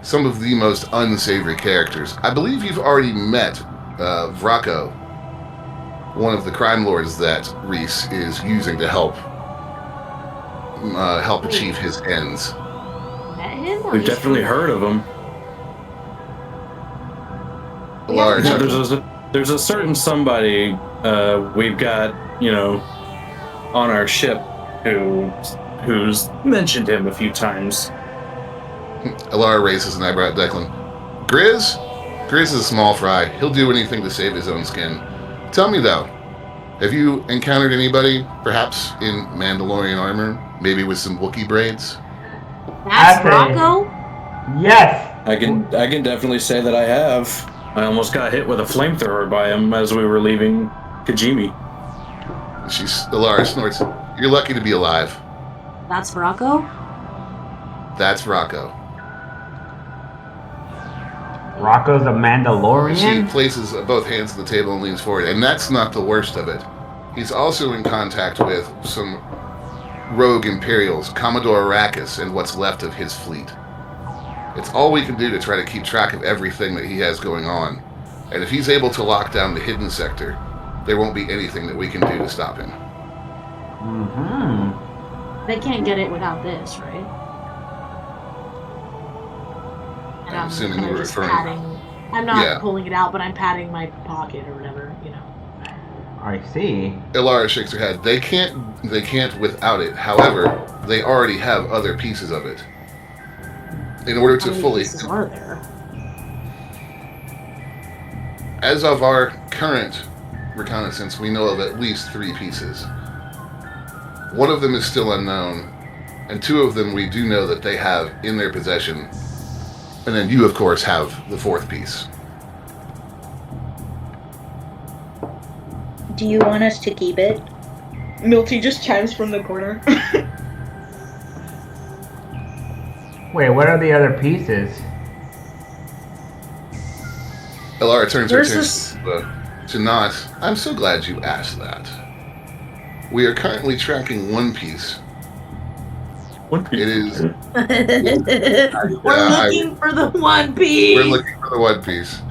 some of the most unsavory characters. I believe you've already met Vraco, one of the crime lords that Reese is using to help achieve his ends. Met him? Or We've just definitely heard of him. Large. Yeah, there's a certain somebody we've got, on our ship who's mentioned him a few times. Alara raises an eyebrow at Declan. Grizz? Grizz is a small fry. He'll do anything to save his own skin. Tell me though, have you encountered anybody, perhaps in Mandalorian armor, maybe with some Wookiee braids? That's Okay. Rocco? Yes! I can definitely say that I have. I almost got hit with a flamethrower by him as we were leaving Kijimi. Alara snorts. You're lucky to be alive. That's Rocco? That's Rocco. Rocco's a She Mandalorian? places both hands on the table and leans forward, and that's not the worst of it. He's also in contact with some rogue Imperials, Commodore Arrakis, and what's left of his fleet. It's all we can do to try to keep track of everything that he has going on. And if he's able to lock down the hidden sector, there won't be anything that we can do to stop him. Mm-hmm. They can't get it without this, right? And I'm assuming kinda you're just referring- patting. I'm not Yeah. pulling it out, but I'm patting my pocket or whatever, I see. Ilara shakes her head. They can't without it. However, they already have other pieces of it. In order How to many fully... pieces are there? As of our current reconnaissance, we know of at least 3 pieces. One of them is still unknown, and 2 of them we do know that they have in their possession. And then you, of course, have the 4th piece. Do you want us to keep it? Milty just chimes from the corner. Wait, what are the other pieces? Elara turns her Where's attention to Nas. I'm so glad you asked that. We are currently tracking One Piece. One Piece. It is. We're looking for the One Piece. We're looking for the One Piece.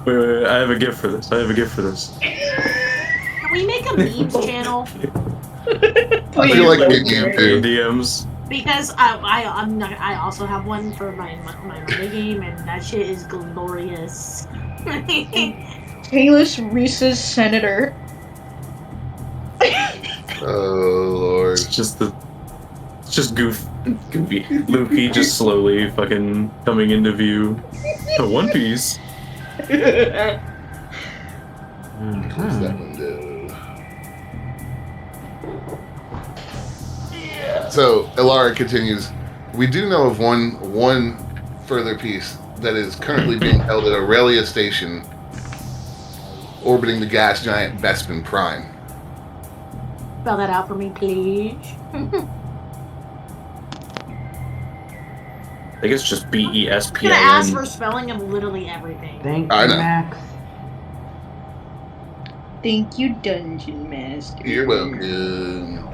Wait, I have a gift for this. Can we make a memes channel? I feel like we need to. DMs. Because I also have one for my mini game, and that shit is glorious. Taylor's Reese's Senator. Oh Lord. It's just goofy. Luffy just slowly fucking coming into view. A One Piece. What's that one do? So Elara continues. We do know of one further piece that is currently being held at Aurelia Station, orbiting the gas giant Bespin Prime. Spell that out for me, please. I think it's just I'm gonna ask BESPIN. for spelling of literally everything. Thank I you, know. Max. Thank you, Dungeon Master. You're welcome.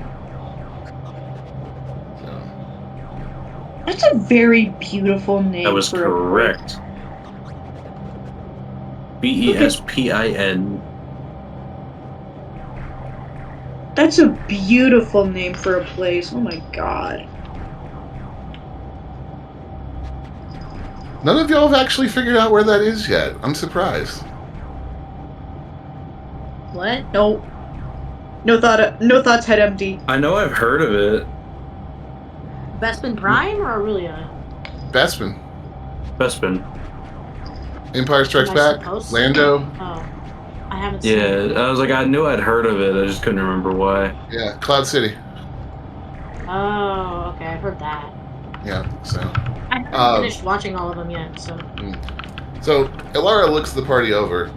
So, That's a very beautiful name. That was for a correct. BESPIN. That's a beautiful name for a place. Oh my god. none of y'all have actually figured out where that is yet. I'm surprised. What? No. No thoughts head empty. I know I've heard of it. Bespin Prime or Aurelia? Bespin. Bespin. Empire Strikes Am I Back. supposed to? Lando. Oh, I haven't seen Yeah, it. I was like, I knew I'd heard of it. I just couldn't remember why. Yeah, Cloud City. Oh, okay, I've heard that. Yeah, so. I haven't finished watching all of them yet, so. So, Elara looks the party over.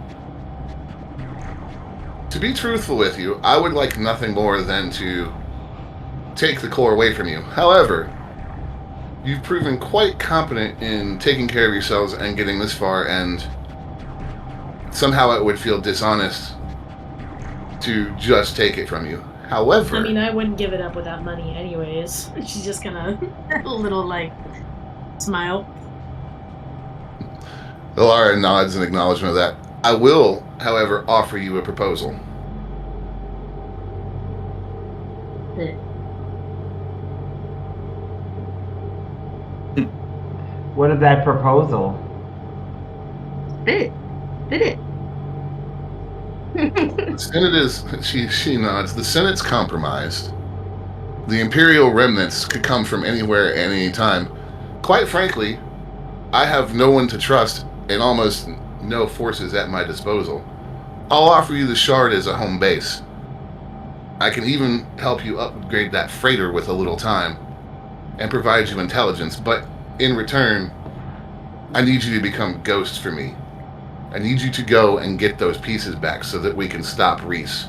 To be truthful with you, I would like nothing more than to take the core away from you. However, you've proven quite competent in taking care of yourselves and getting this far, and somehow it would feel dishonest to just take it from you. However, I mean, I wouldn't give it up without money anyways. She's just gonna, a little, like, smile. Elara nods in acknowledgement of that. I will, however, offer you a proposal. What is that proposal? Did it? The Senate is, she nods, the Senate's compromised. The Imperial remnants could come from anywhere at any time. Quite frankly, I have no one to trust and almost no forces at my disposal. I'll offer you the Shard as a home base. I can even help you upgrade that freighter with a little time and provide you intelligence, but in return, I need you to become Ghost for me. I need you to go and get those pieces back so that we can stop Reese.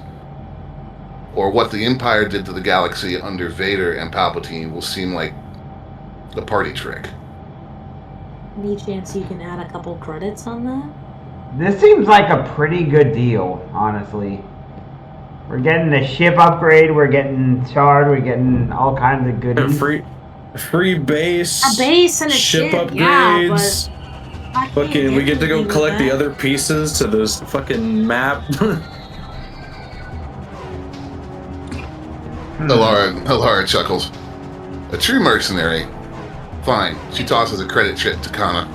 Or what the Empire did to the galaxy under Vader and Palpatine will seem like a party trick. Any chance you can add a couple credits on that? This seems like a pretty good deal, honestly. We're getting the ship upgrade, we're getting Shard, we're getting all kinds of A goodies. free base. A base and a ship ship, upgrades. yeah, but I can't Fucking, we get to go anything with collect the that. other pieces to this fucking map. Elara chuckles. A true mercenary. Fine. She tosses a credit chip to Kana.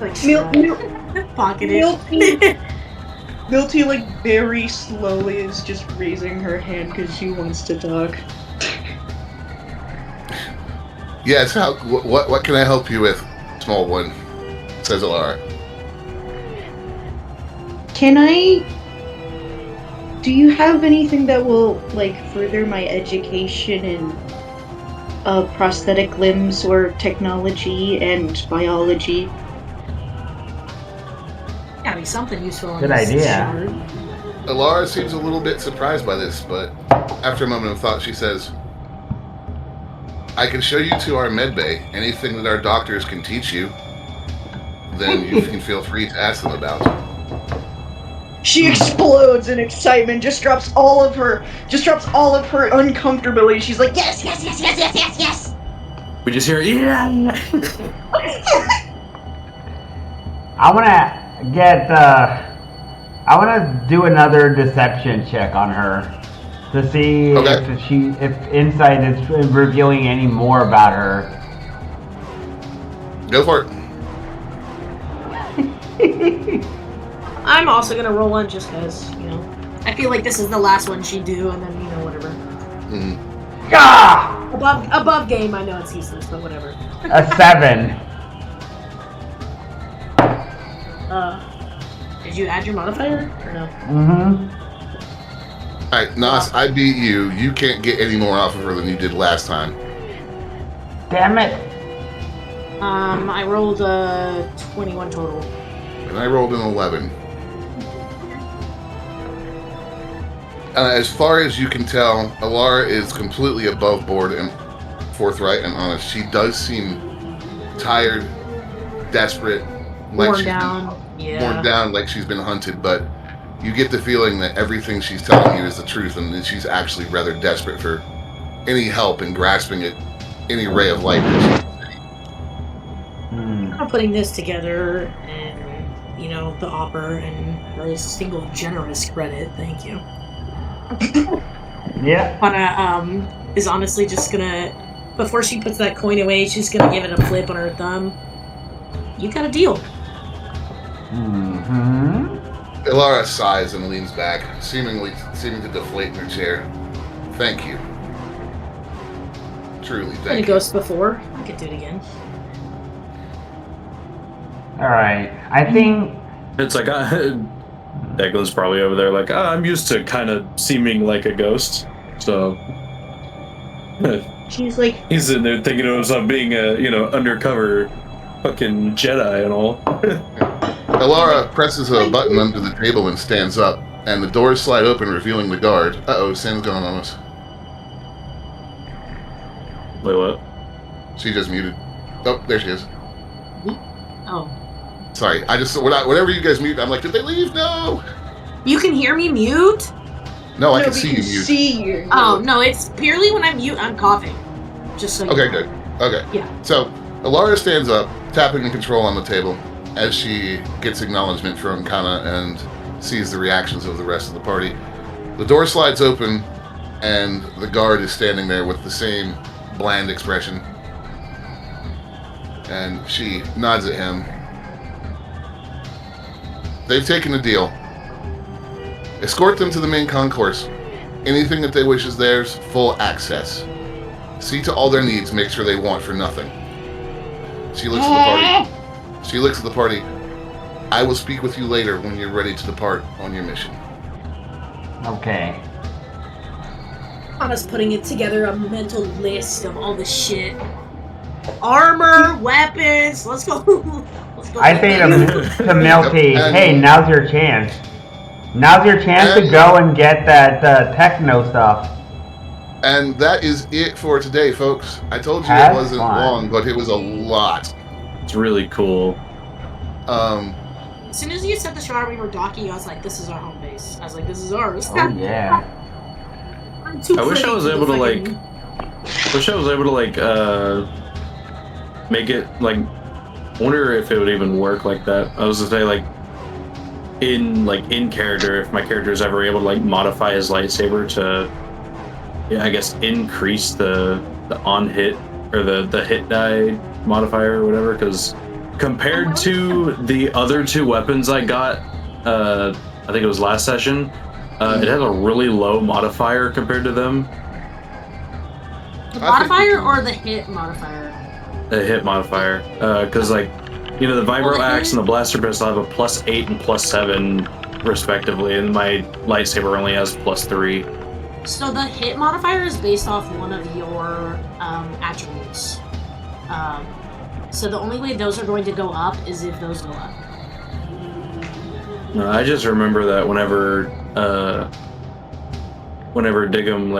Like, pocket Milty, Milty, like, very slowly is just raising her hand because she wants to talk. Yes, what can I help you with, small one? Says Elara. Can I... Do you have anything that will, like, further my education in prosthetic limbs or technology and biology? Gotta be something useful. in Good this idea. shard. Elara seems a little bit surprised by this, but after a moment of thought, she says, I can show you to our med bay. Anything that our doctors can teach you, then you can feel free to ask them about. She explodes in excitement, just drops all of her uncomfortability. She's like, yes, yes, yes, yes, yes, yes, yes. We just hear, yeah. I want to do another deception check on her to see if insight is revealing any more about her. Go for it. I'm also gonna roll one just because, I feel like this is the last one she'd do, and then, whatever. Mm-hmm. Ah! Above game, I know it's useless, but whatever. A 7. Did you add your modifier, or no? Mm-hmm. Alright, Nas, I beat you. You can't get any more off of her than you did last time. Damn it. I rolled a 21 total. And I rolled an 11. As far as you can tell, Alara is completely above board and forthright and honest. She does seem tired, desperate, Worn down. worn down, like she's been hunted. But you get the feeling that everything she's telling you is the truth, and that she's actually rather desperate for any help in grasping at any ray of light that she I'm putting this together, and the offer and a single generous credit. Thank you. Yeah. Hana is honestly just gonna, before she puts that coin away, she's gonna give it a flip on her thumb. You got a deal. Mm-hmm. Alara sighs and leans back, seeming to deflate in her chair. Thank you. Truly, Been a thank you. ghost before. I could do it again. Alright. I think... It's like, Declan's probably over there like, I'm used to kind of seeming like a ghost. So, She's like, he's sitting there thinking of himself being a, undercover fucking Jedi and all. Alara presses a button under the table and stands up, and the doors slide open, revealing the guard. Uh-oh, Sam's gone on us. Wait, what? She just muted. Oh, there she is. Oh. Sorry, I just whenever you guys mute, I'm like, did they leave? No. You can hear me mute? No, I no, can we see can you mute. see you. Oh, no, it's purely when I'm mute, I'm coughing. Just so you Okay, know. good. Okay. Yeah. So, Alara stands up, tapping the control on the table, as she gets acknowledgement from Kana and sees the reactions of the rest of the party. The door slides open, and the guard is standing there with the same bland expression. And she nods at him. They've taken a deal. Escort them to the main concourse. Anything that they wish is theirs, full access. See to all their needs, make sure they want for nothing. She looks at the party. She looks at the party. I will speak with you later when you're ready to depart on your mission. Okay. Hana's putting it together, a mental list of all the shit. Armor, weapons, let's go. Let's go. I say to Milty, Yep, and- hey, now's your chance. Now's your chance to And- go and get that techno stuff. And that is it for today, folks. I told you Have it wasn't fun. long, but it was a lot. It's really cool. As soon as you said the shard we were docking, I was like, this is our home base. I was like, this is ours. Oh yeah. I'm too I wish I pretty was for the able to fucking- make it like. Wonder if it would even work like that. I was to say like in character, if my character is ever able to like modify his lightsaber to, I guess increase the on hit or the hit die modifier or whatever. Because compared to the other two weapons I got, I think it was last session, it has a really low modifier compared to them. The I think modifier you can- or the hit modifier? A hit modifier, because the vibro axe and the blaster pistol have a +8 and +7 respectively, and my lightsaber only has +3. So the hit modifier is based off one of your attributes. So the only way those are going to go up is if those go up. I just remember that whenever Diggum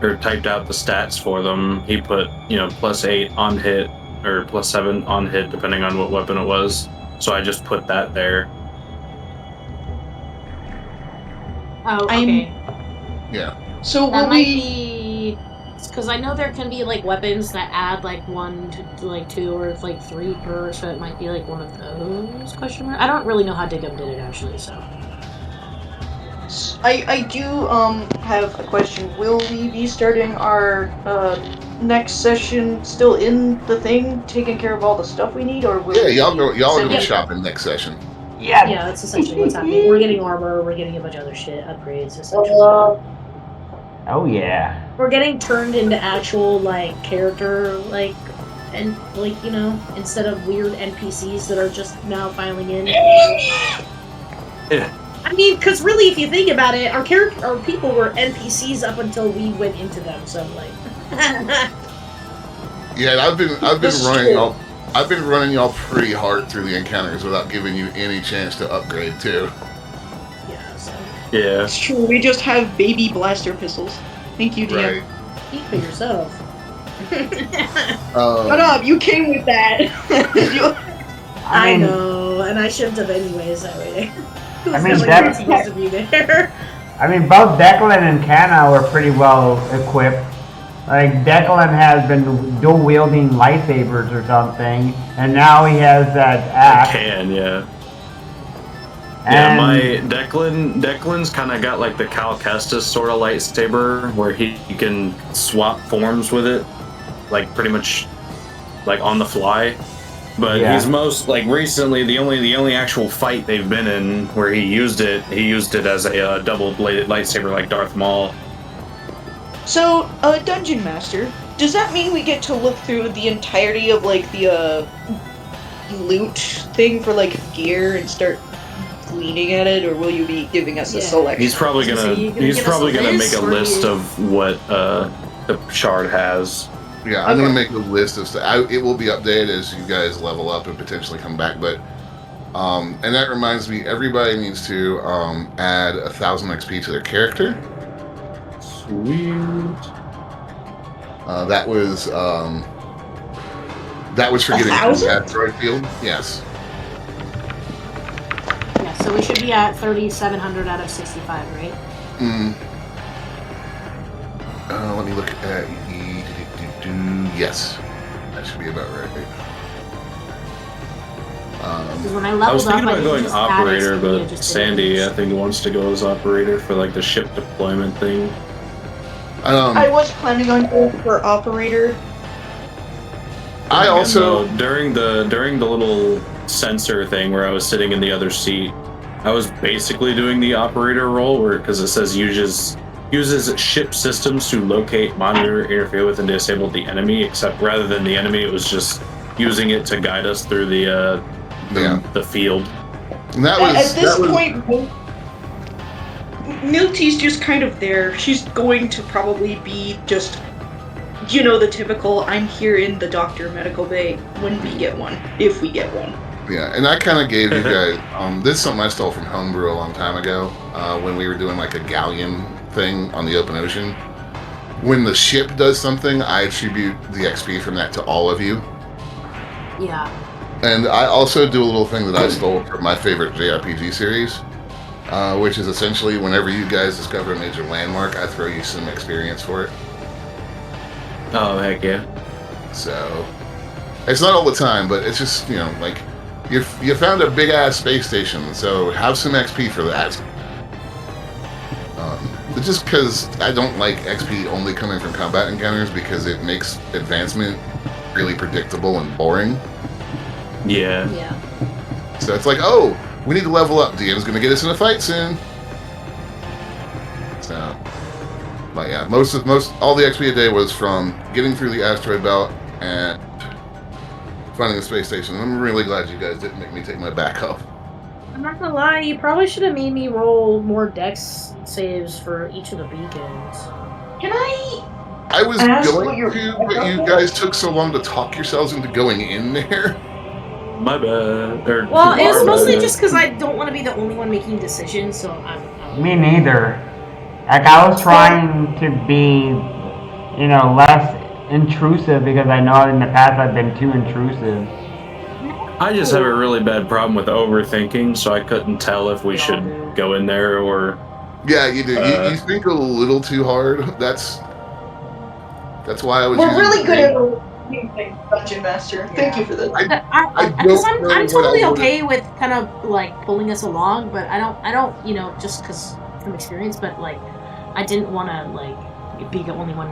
or typed out the stats for them. He put, +8 on hit or +7 on hit, depending on what weapon it was. So I just put that there. Oh, I'm- okay. Yeah. So That will might we? be because I know there can be like weapons that add like 1 to like 2 or like 3 per, so it might be like one of those question mark. I don't really know how Diggum did it actually, so. I do have a question. Will we be starting our next session still in the thing, taking care of all the stuff we need, or will Yeah, we y'all are send go it- shopping next session. Yeah. Yeah, that's essentially what's happening. We're getting armor, we're getting a bunch of other shit, upgrades, essentially. Oh yeah. We're getting turned into actual like character like and like instead of weird NPCs that are just now filing in. Yeah. I mean, because really, if you think about it, our people were NPCs up until we went into them. So like, Yeah, and I've been That's running true. y'all. I've been running y'all pretty hard through the encounters without giving you any chance to upgrade too. yeah. So Yeah. It's true. We just have baby blaster pistols. Thank you, DM. Right. speak for yourself. Shut up! You came with that. You- I mean, know, and I shouldn't have anyways. That way. I mean, like that- we're supposed to be there. I mean, both Declan and Kana were pretty well equipped. Like, Declan has been dual wielding lightsabers or something, and now he has that I axe. can, yeah. And My Declan's kind of got like the Cal Kestis sort of lightsaber where he can swap forms with it, like pretty much like on the fly. But Yeah. he's most like recently the only actual fight they've been in where he used it as a double-bladed lightsaber like Darth Maul. So, Dungeon Master, does that mean we get to look through the entirety of like the loot thing for like gear and start gleaning at it, or will you be giving us a Yeah. selection? He's probably So gonna you gonna he's give us probably a gonna make list, a or list you- of what the shard has. Yeah, I'm gonna Okay. make a list of stuff. It will be updated as you guys level up and potentially come back. But and that reminds me, everybody needs to add 1,000 XP to their character. Sweet. That was for getting into 1,000? the asteroid field. Yes. Yeah, so we should be at 3,700 out of 65, right? Mm. Let me look at yes, that should be about right. Because when I I leveled was thinking up, about I going just add operator, XP, but I just Sandy, didn't. I think, wants to go as operator for like the ship deployment thing. I was planning on going for operator. I also And, during the little sensor thing where I was sitting in the other seat, I was basically doing the operator role, where because it says uses ship systems to locate, monitor, interfere with, and disable the enemy. Except rather than the enemy, it was just using it to guide us through the field. and that At was this that was, point, Milty's just kind of there. She's going to probably be just, the typical, I'm here in the doctor medical bay when we get one, if we get one. yeah, and I kind of gave you guys this is something I stole from Homebrew a long time ago when we were doing like a galleon thing on the open ocean. When the ship does something, I attribute the XP from that to all of you. Yeah. And I also do a little thing that I stole from my favorite JRPG series, which is essentially whenever you guys discover a major landmark, I throw you some experience for it. Oh heck yeah! So it's not all the time, but it's just like you found a big ass space station, so have some XP for that. It's just because I don't like XP only coming from combat encounters because it makes advancement really predictable and boring. Yeah. Yeah. So it's like, oh, we need to level up. DM's gonna get us in a fight soon. So, but yeah, all the XP a day was from getting through the asteroid belt and finding the space station. I'm really glad you guys didn't make me take my back off. I'm not gonna lie, you probably should have made me roll more dex saves for each of the beacons. Can I? I was Ask going what your to, but you guys took so long to talk yourselves into going in there. My bad. Or Well, it was our mostly bad. just because I don't want to be the only one making decisions, so I'm me neither. Like, I was trying to be less intrusive because I know in the past I've been too intrusive. I just have a really bad problem with overthinking, so I couldn't tell if we should go in there or. Yeah, you do. You think a little too hard. That's why I was. We're using really good the- at Dungeon Master. Thank you for that. I'm totally okay with kind of like pulling us along, but I don't, just because from experience, but like, I didn't want to like be the only one.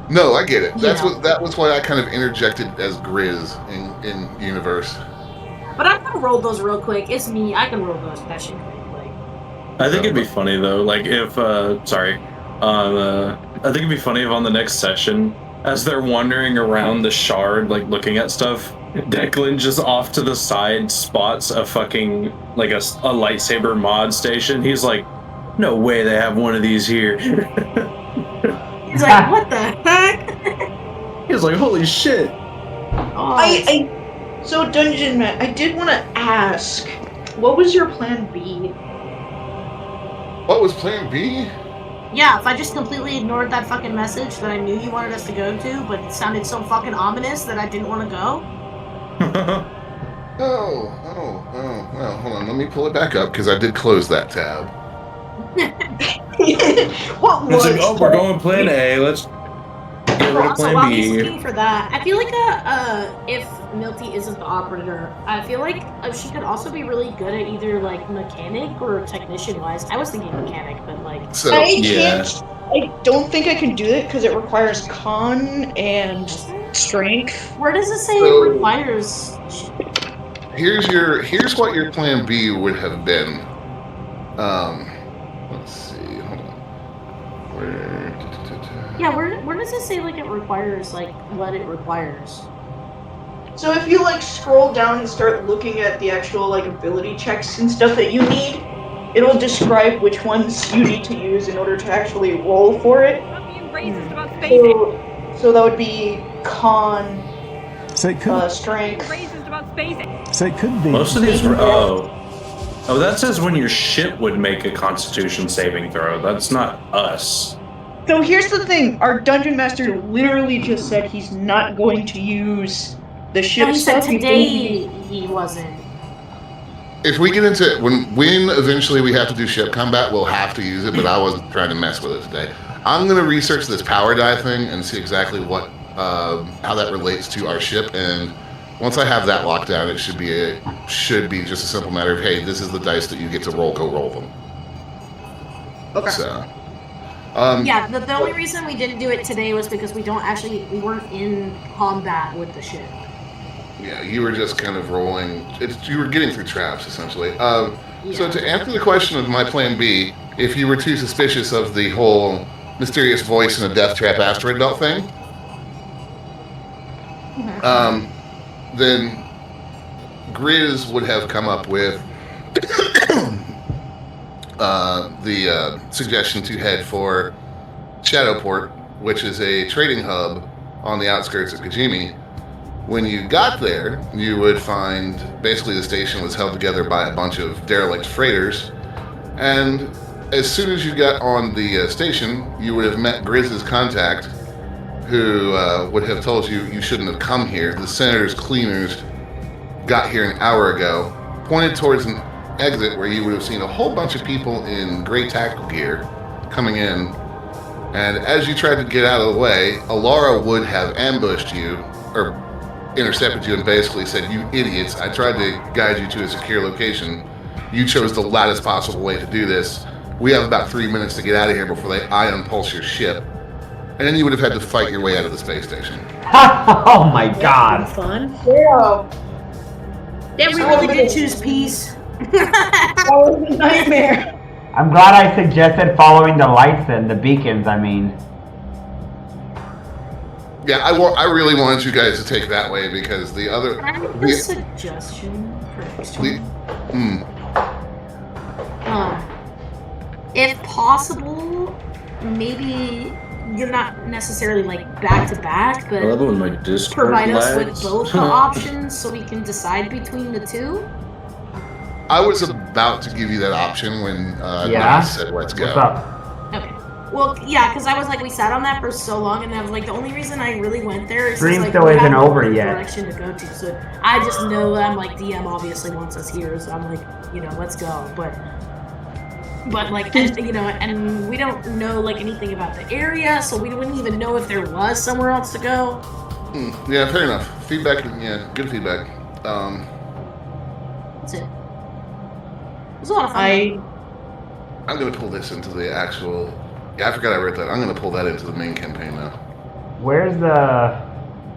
No, I get it. Yeah. That was why I kind of interjected as Grizz in universe. But I'm gonna roll those real quick. It's me. I can roll those. That shit quick. Like, I think it'd be funny though, like if I think it'd be funny if on the next session, as they're wandering around the shard, like looking at stuff, Declan just off to the side spots a fucking like a lightsaber mod station. He's like, no way they have one of these here. he's like, what the heck? He's like, holy shit. Oh, So Dungeon Man, I did want to ask, what was your plan B? What was Plan B? yeah, if I just completely ignored that fucking message that I knew you wanted us to go to, but it sounded so fucking ominous that I didn't want to go. Well, hold on. Let me pull it back up because I did close that tab. What It's was? like, oh, we're going Plan A. Let's get rid of Also, Plan while he's B. looking for that, I feel like if Milty isn't the operator, I feel like she could also be really good at either like mechanic or technician wise. I was thinking mechanic, but like So I don't think I can do it because it requires con and strength. where does it say So- it requires? here's what your Plan B would have been. Let's see. Hold on. Yeah, where does it say like it requires like what it requires? So if you like scroll down and start looking at the actual like ability checks and stuff that you need, it'll describe which ones you need to use in order to actually roll for it. So that would be con, So it could. strength. So it could be. Most of these were. Oh, that says when your ship would make a Constitution saving throw. That's not us. So here's the thing: our dungeon master literally just said he's not going to use the ship No, he said stuff. today he wasn't. If we get into when eventually we have to do ship combat, we'll have to use it. But I wasn't trying to mess with it today. I'm gonna research this power die thing and see exactly what how that relates to our ship. And once I have that locked down, it should be just a simple matter of, hey, this is the dice that you get to roll. Go roll them. Okay. So. Yeah, the only reason we didn't do it today was because we weren't in combat with the ship. Yeah, you were just kind of rolling. You were getting through traps, essentially. So to answer the question of my Plan B, if you were too suspicious of the whole mysterious voice in a death trap asteroid belt thing, then Grizz would have come up with the suggestion to head for Shadowport, which is a trading hub on the outskirts of Kajimi. When you got there, you would find basically the station was held together by a bunch of derelict freighters, and as soon as you got on the station, you would have met Grizz's contact, who would have told you you shouldn't have come here. The senator's cleaners got here an hour ago, pointed towards an exit where you would have seen a whole bunch of people in gray tactical gear coming in, and as you tried to get out of the way, Alara would have ambushed you, or intercepted you and basically said, you idiots, I tried to guide you to a secure location. You chose the loudest possible way to do this. We have about 3 minutes to get out of here before they ion pulse your ship. And then you would have had to fight your way out of the space station. Oh my god. Fun. Yeah, Yeah, we really did choose peace. that was a nightmare. I'm glad I suggested following the lights then, the beacons, I mean. Yeah, I really wanted you guys to take that way because the other... Can I make a suggestion for next time? If possible, maybe you're not necessarily like back to back, I love it but when my Discord provide us with lags. both the options so we can decide between the two. I was about to give you that option when Yeah? Nate said let's go. What's up? Okay. Well, yeah, because I was like, we sat on that for so long, and I was like, the only reason I really went there is Stream like, still we isn't had no over other yet. direction to go to. So I just know that I'm like, DM obviously wants us here, so I'm like, you know, let's go. But like, and, you know, and we don't know like anything about the area, so we wouldn't even know if there was somewhere else to go. Yeah, fair enough. Feedback, yeah, good feedback. That's it. It was a lot of fun. I'm gonna pull this into the actual. Yeah, I forgot I read that. I'm gonna pull that into the main campaign now. Where's the?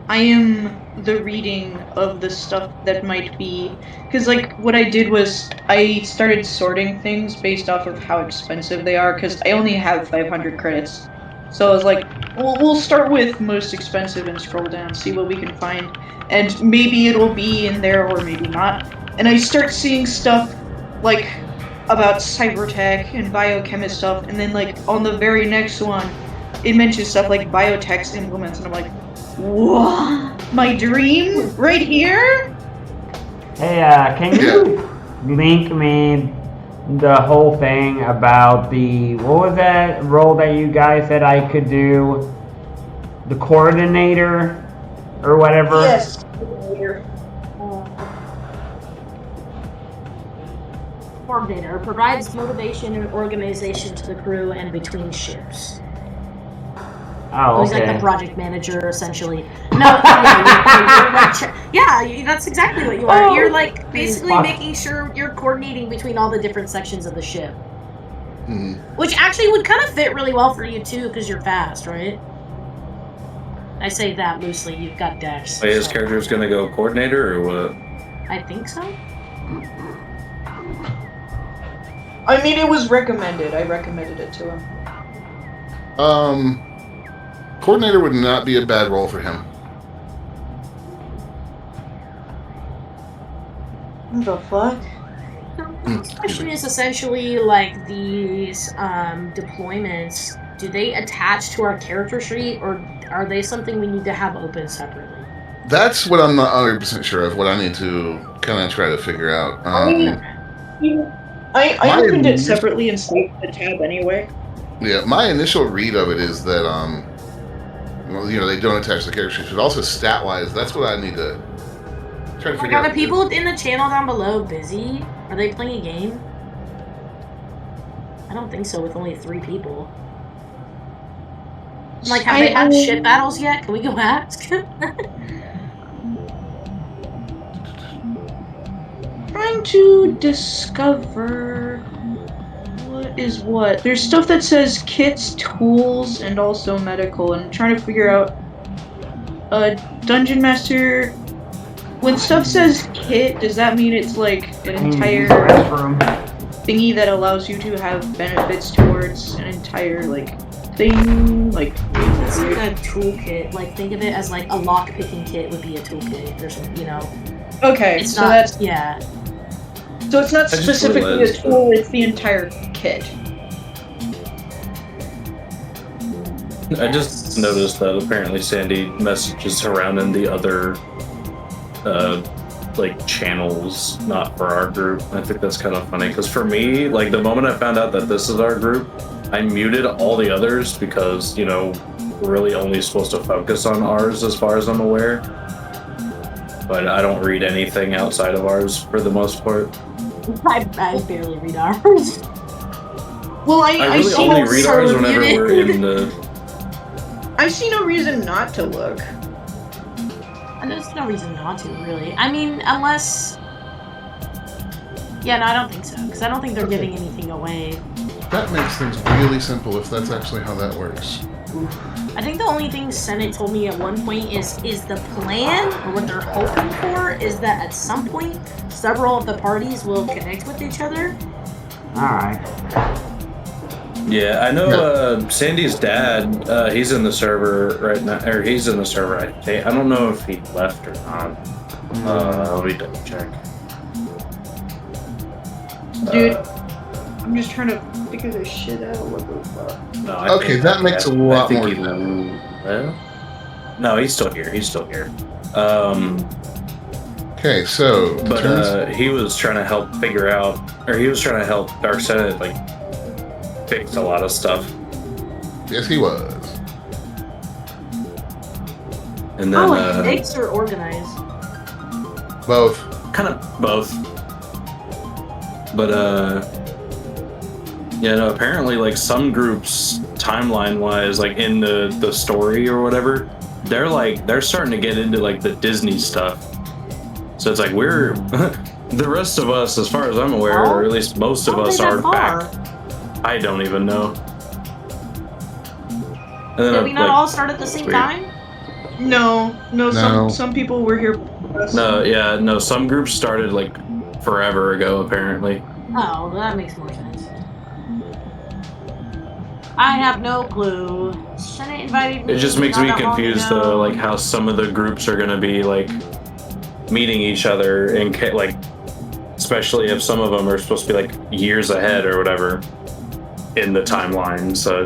I am the reading of the stuff that might be, because like what I did was I started sorting things based off of how expensive they are, because I only have 500 credits. So I was like, we'll start with most expensive and scroll down, see what we can find, and maybe it'll be in there or maybe not. And I start seeing stuff like about cybertech and biochemist stuff, and then like on the very next one, it mentions stuff like biotech implements, and I'm like, what? My dream right here? Hey, can you link me the whole thing about the, what was that role that you guys said I could do? The coordinator or whatever? Yes. Coordinator provides motivation and organization to the crew and between ships. Oh, He's like okay. the project manager, essentially. No, yeah, that's exactly what you are. You're like basically making sure you're coordinating between all the different sections of the ship. Mm-hmm. Which actually would kind of fit really well for you too, because you're fast, right? I say that loosely. You've got Dex. Wait, his character's gonna go coordinator or what? I think so. I mean, it was recommended. I recommended it to him. Coordinator would not be a bad role for him. What the fuck? The question is essentially like these deployments. Do they attach to our character sheet, or are they something we need to have open separately? That's what I'm not 100% sure of. What I need to kind of try to figure out. I My opened it initial- separately and saved the tab anyway. Yeah, my initial read of it is that well, you know, they don't attach the character sheet, but also stat-wise, that's what I need to try to Like, figure out. are the people in the channel down below busy? Are they playing a game? I don't think so. With only 3 people. Like, have they had ship battles yet? Can we go ask? Trying to discover what is what. There's stuff that says kits, tools, and also medical, and I'm trying to figure out Dungeon Master. When stuff says kit, does that mean it's like an entire thingy that allows you to have benefits towards an entire like thing? Like It's like a toolkit. Like, think of it as like a lock-picking kit would be a toolkit. There's, you know. okay, It's so not. that's Yeah. so it's not I just specifically a realized tool; it's the entire kit. I just noticed that apparently Sandy messages around in the other like channels, not for our group. I think that's kind of funny because for me, like the moment I found out that this is our group, I muted all the others because, you know, we're really only supposed to focus on ours as far as I'm aware. But I don't read anything outside of ours for the most part. I barely read ours. Well, I really see only no read so ours whenever muted. we're in the. I see no reason not to look. And there's no reason not to, really. I mean, unless... Yeah, no, I don't think so. Because I don't think they're giving anything away. That makes things really simple if that's actually how that works. I think the only thing Senate told me at one point is the plan, or what they're hoping for, is that at some point, several of the parties will connect with each other. Alright. Yeah, I know Sandy's dad, he's in the server right now, or he's in the server, I think. I don't know if he left or not. Let me double check. Dude, I'm just trying to figure this shit out. What the fuck? No, I Okay, think- that makes a I lot think more he sense. left. No, he's still here. He's still here. Okay, so in terms- But he was trying to help figure out, or he was trying to help Dark Senate like fix a lot of stuff. Yes, he was. And then eggs are organized. Both. kind of both. But yeah, no, apparently like some groups timeline wise, like in the story or whatever, they're starting to get into like the Disney stuff. So it's like we're the rest of us, as far as I'm aware, or at least most of us are back. I don't even know. And then Did we not all start at the same time? No. Some people were here. No, some groups started like forever ago, apparently. Oh, well, that makes more sense. I have no clue. Senate invited me. It just makes not me that long confused ago. though, like how some of the groups are gonna be like meeting each other and like, especially if some of them are supposed to be like years ahead or whatever in the timeline. So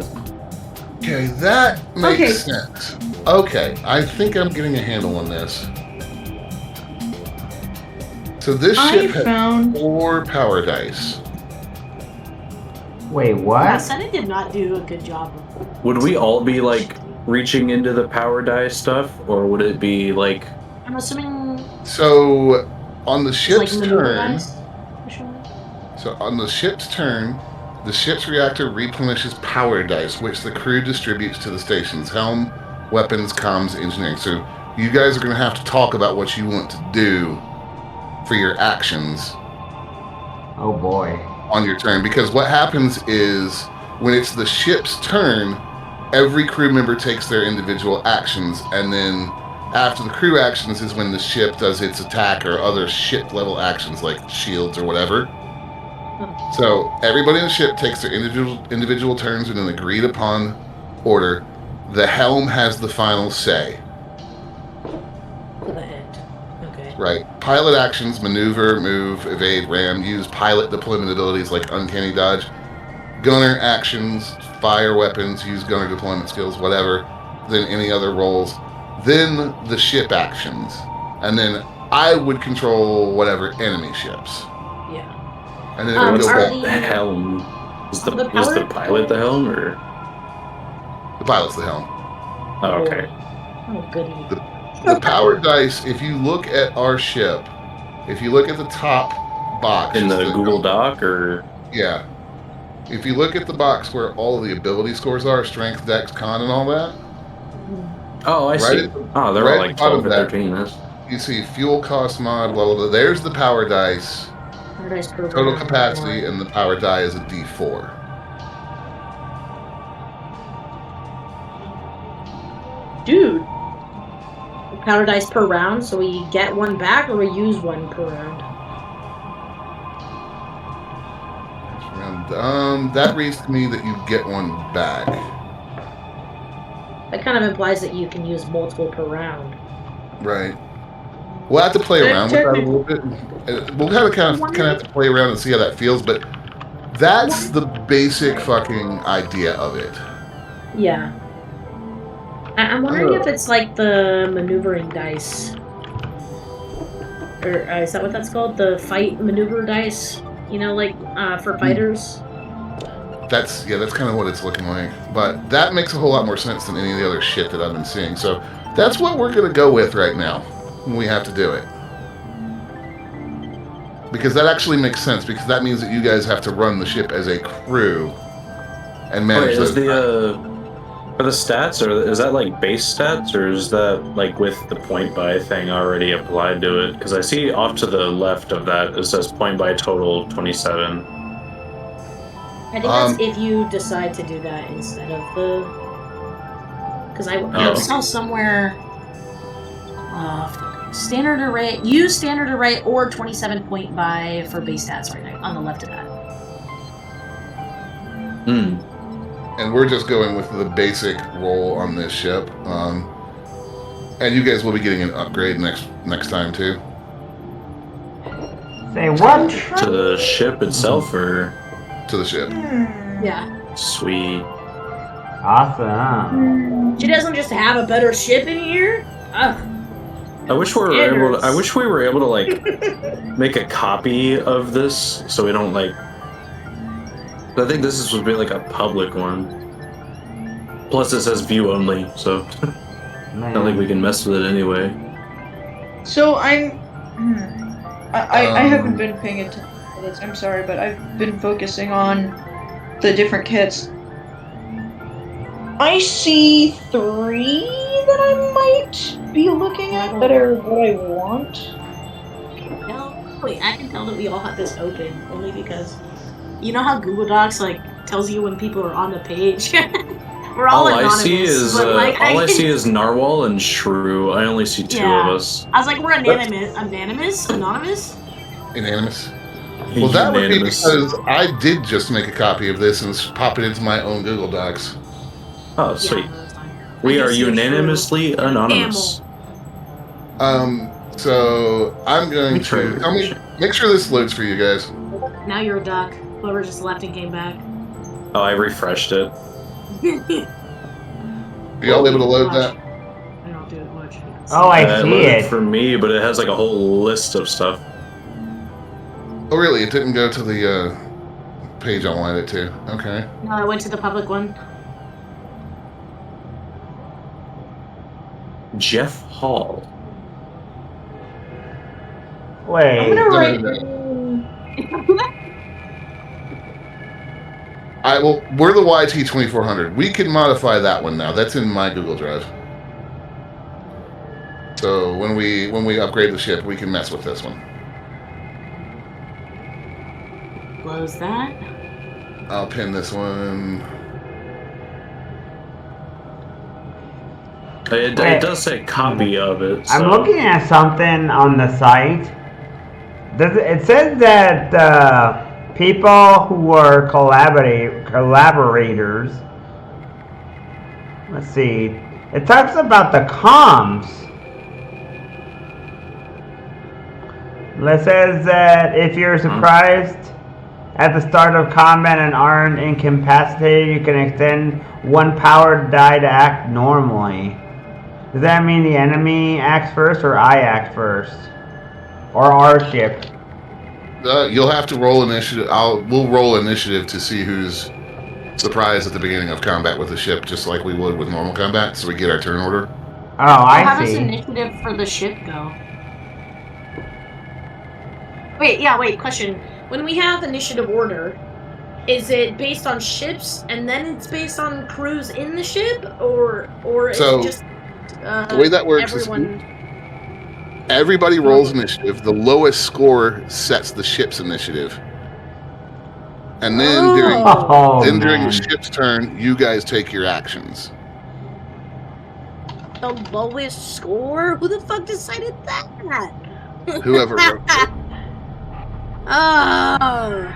Okay, that makes sense. Okay, I think I'm getting a handle on this. So this ship has 4 power dice. Wait, Yeah, what? Senate did not do a good job. would we all be like reaching into the power die stuff, or would it be like? I'm assuming So on the it's ship's like maneuver turn, dice. so on the ship's turn, the ship's reactor replenishes power dice, which the crew distributes to the station's helm, weapons, comms, engineering. So you guys are going to have to talk about what you want to do for your actions Oh boy. on your turn, because what happens is when it's the ship's turn, every crew member takes their individual actions, and then after the crew actions is when the ship does its attack or other ship level actions like shields or whatever. So everybody in the ship takes their individual turns in an agreed upon order. The helm has the final say. To the end. Okay. Right. Pilot actions, maneuver, move, evade, ram, use pilot deployment abilities like uncanny dodge. Gunner actions, fire weapons, use gunner deployment skills, whatever. Then any other roles. Then the ship actions. And then I would control whatever enemy ships. Yeah. And then it would What's go are back. the helm? Is the power- pilot the helm, or? The pilot's the helm. Oh, okay. Oh, goody. The power dice, if you look at our ship, if you look at the top box. In the it's Google Doc, or? Yeah. If you look at the box where all of the ability scores are, strength, dex, con, and all that, Oh, I Right see. at the- Oh, they're right all at like the bottom 12 or of that. 13. That's... you see fuel cost mod, blah, blah, blah. There's the power dice, Paradise program. total capacity, and the power die is a D4. Dude, Power dice per round, so we get one back or we use one per round. And, that reads to me that you get one back. That kind of implies that you can use multiple per round. Right. We'll have to play around with that a little bit. We'll kind of have to play around and see how that feels, but that's the basic fucking idea of it. Yeah. I'm wondering if it's like the maneuvering dice. Or is that what that's called? The fight maneuver dice? You know, like for fighters? That's kind of what it's looking like. But that makes a whole lot more sense than any of the other shit that I've been seeing. So that's what we're going to go with right now when we have to do it. Because that actually makes sense, because that means that you guys have to run the ship as a crew and manage Wait, those. Are the stats, or is that like base stats, or is that like with the point buy thing already applied to it? Because I see off to the left of that it says point buy total 27. I think that's if you decide to do that instead of the. Because I saw somewhere. Standard array. Use standard array or 27 point buy for base stats right now on the left of that. Hmm. And we're just going with the basic roll on this ship. And you guys will be getting an upgrade next time too. Say what? To the ship itself, or To the ship. Yeah. sweet? Awesome. She doesn't just have a better ship in here? Ugh. I wish we were able to like make a copy of this, so we don't like. I think this would be like a public one. Plus, it says view only, so I don't think we can mess with it anyway. So I haven't been paying attention to this. I'm sorry, but I've been focusing on the different kits. I see 3 that I might be looking at that are what I want. No, wait, I can tell that we all have this open only because you know how Google Docs like tells you when people are on the page. We're all anonymous. I see is Narwhal and Shrew. I only see 2 of us. I was like, we're anonymous. Unanimous. Well, that would be because I did just make a copy of this and pop it into my own Google Docs. Oh, sweet. We are unanimously anonymous. So I'm going to make sure this loads for you guys. Now you're a duck. Whoever just left and came back. Oh, I refreshed it. Are y'all able to load that? I don't do it much. Oh, I see it. For me, but it has like a whole list of stuff. Oh, really? It didn't go to the page I wanted it to. Okay. No, I went to the public one. Jeff Hall. Wait. I'm gonna write. We're the YT2400. We can modify that one now. That's in my Google Drive. So when we upgrade the ship, we can mess with this one. Close that. I'll pin this one. It does say copy of it. So. I'm looking at something on the site. It says that people who are collaborators. Let's see. It talks about the comms. It says that if you're surprised at the start of combat and aren't incapacitated, you can extend one power die to act normally. Does that mean the enemy acts first or I act first? Or our ship? You'll have to roll initiative. We'll roll initiative to see who's surprised at the beginning of combat with the ship, just like we would with normal combat, so we get our turn order. Oh, I see. How does initiative for the ship go? Wait, question. When we have initiative order, is it based on ships and then it's based on crews in the ship, or is it just the way that works is everybody rolls initiative. The lowest score sets the ship's initiative, and then during the ship's turn, you guys take your actions. The lowest score? Who the fuck decided that? Whoever wrote it. Oh.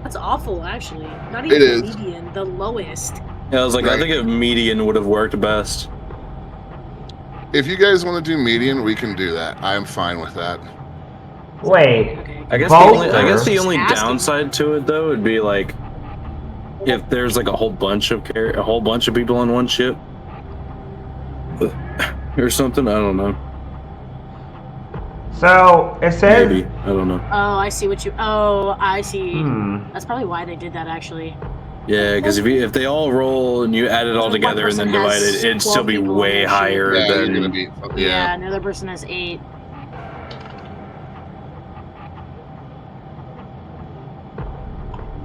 That's awful, actually. Not even the median, the lowest. Yeah, I was like, I think a median would have worked best. If you guys want to do median, we can do that. I'm fine with that. Wait. I guess the only downside to it though would be like if there's like a whole bunch of people on one ship or something. I don't know. So it says. Maybe I don't know. Oh, I see what you. Oh, I see. That's probably why they did that, actually. Yeah, because if they all roll and you add it all together and then divide it, it'd still be way higher than. You're gonna be. Yeah, another person has 8.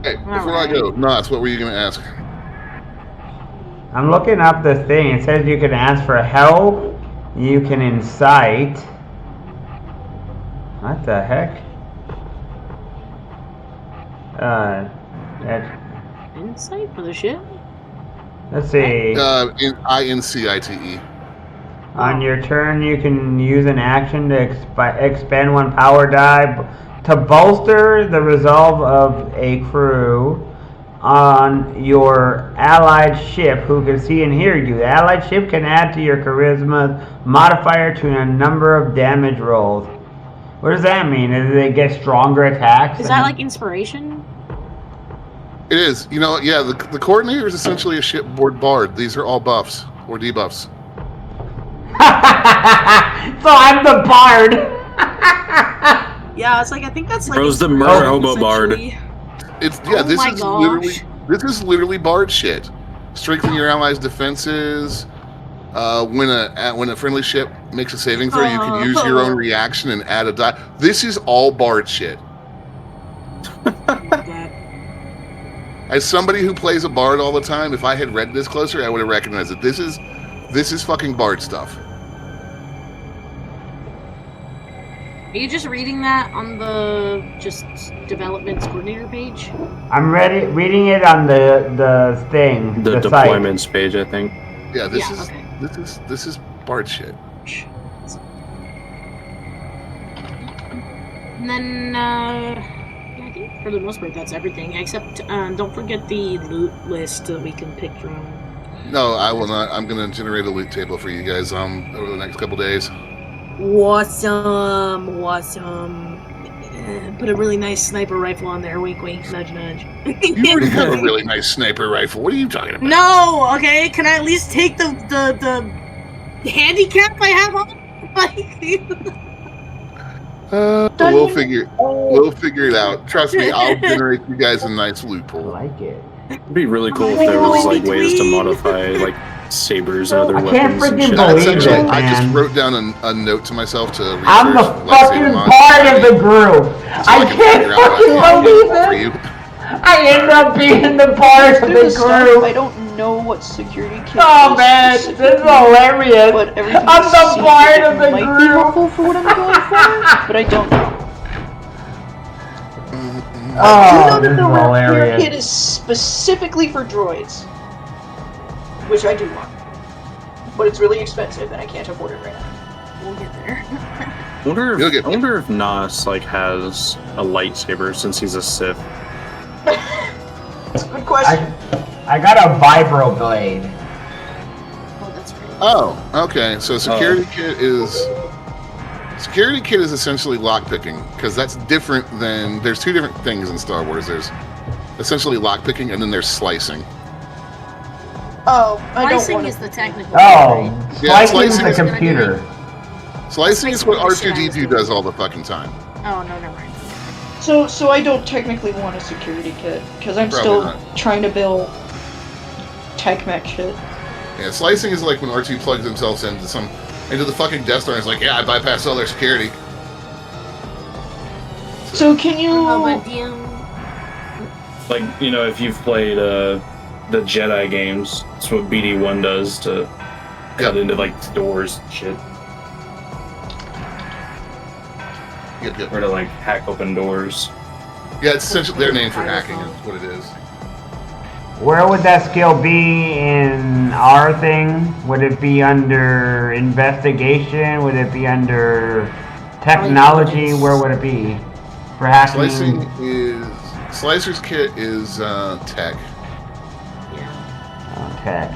Hey, before I go, Knots, what were you gonna ask? I'm looking up this thing. It says you can ask for help. You can incite. What the heck? Insight for the ship? Let's see. INCITE. On your turn, you can use an action to expend one power die to bolster the resolve of a crew on your allied ship who can see and hear you. The allied ship can add to your charisma modifier to a number of damage rolls. What does that mean? Do they get stronger attacks? Is that like inspiration? It is. You know, yeah, the coordinator is essentially a shipboard bard. These are all buffs or debuffs. So I'm the bard. Yeah, it's like I think that's like Rose the Murder Hobo Bard. This is literally This is literally Bard shit. Strengthen your allies' defenses. When a friendly ship makes a saving throw, you can use your own reaction and add a die. This is all Bard shit. As somebody who plays a Bard all the time, if I had read this closer, I would have recognized it. This is fucking Bard stuff. Are you just reading that on the just developments coordinator page? I'm reading it on the thing. The site. deployments page, I think. Yeah, this okay. is Bard shit. And then, I think for the most part that's everything, except don't forget the loot list that we can pick from. No, I will not. I'm gonna generate a loot table for you guys over the next couple days. Awesome. Put a really nice sniper rifle on there. Wink, wink, nudge, nudge. You already have a really nice sniper rifle. What are you talking about? No, okay. Can I at least take the handicap I have on? We'll figure it out. Trust me, I'll generate you guys a nice loot I pool. like it. It'd be really cool if there was like ways to modify like sabers and other I can't weapons and freaking shit. believe Essentially, it, I just man. wrote down a note to myself to research I'm the fucking part of the group. I can't fucking believe it. I end up being the part of the group. I don't know what security kit Oh is man, this is specifically, hilarious. but everything I'm the seems part like of the it might be group. helpful for what I'm going for, but I don't know. Oh, I do know this that is the repair hilarious. kit is specifically for droids, which I do want, but it's really expensive and I can't afford it right now. We'll get there. I wonder You'll get I wonder if Nas like has a lightsaber since he's a Sith. That's a good question. I got a vibro blade. Oh, that's right. Oh, okay. So security kit is essentially lockpicking because that's different than there's two different things in Star Wars. There's essentially lockpicking and then there's slicing. Oh, I don't Slicing want is the technical. Oh, right? Yeah, slicing is slicing the is- computer. Slicing is what Slicing is R2D2 does all the fucking time. Oh no, never mind. So I don't technically want a security kit because I'm Probably still not. trying to build tech mech shit. Yeah, slicing is like when R2 plugs himself into the fucking Death Star and is like, yeah, I bypassed all their security. So can you? Oh, but DM. Like, you know, if you've played the Jedi games, that's what BD1 does to cut into like doors and shit. Yep. Or to like hack open doors. Yeah, it's essentially their name for hacking is what it is. Where would that skill be in our thing? Would it be under investigation? Would it be under technology? Where would it be? For hacking? Slicer's kit is tech. Yeah. Okay.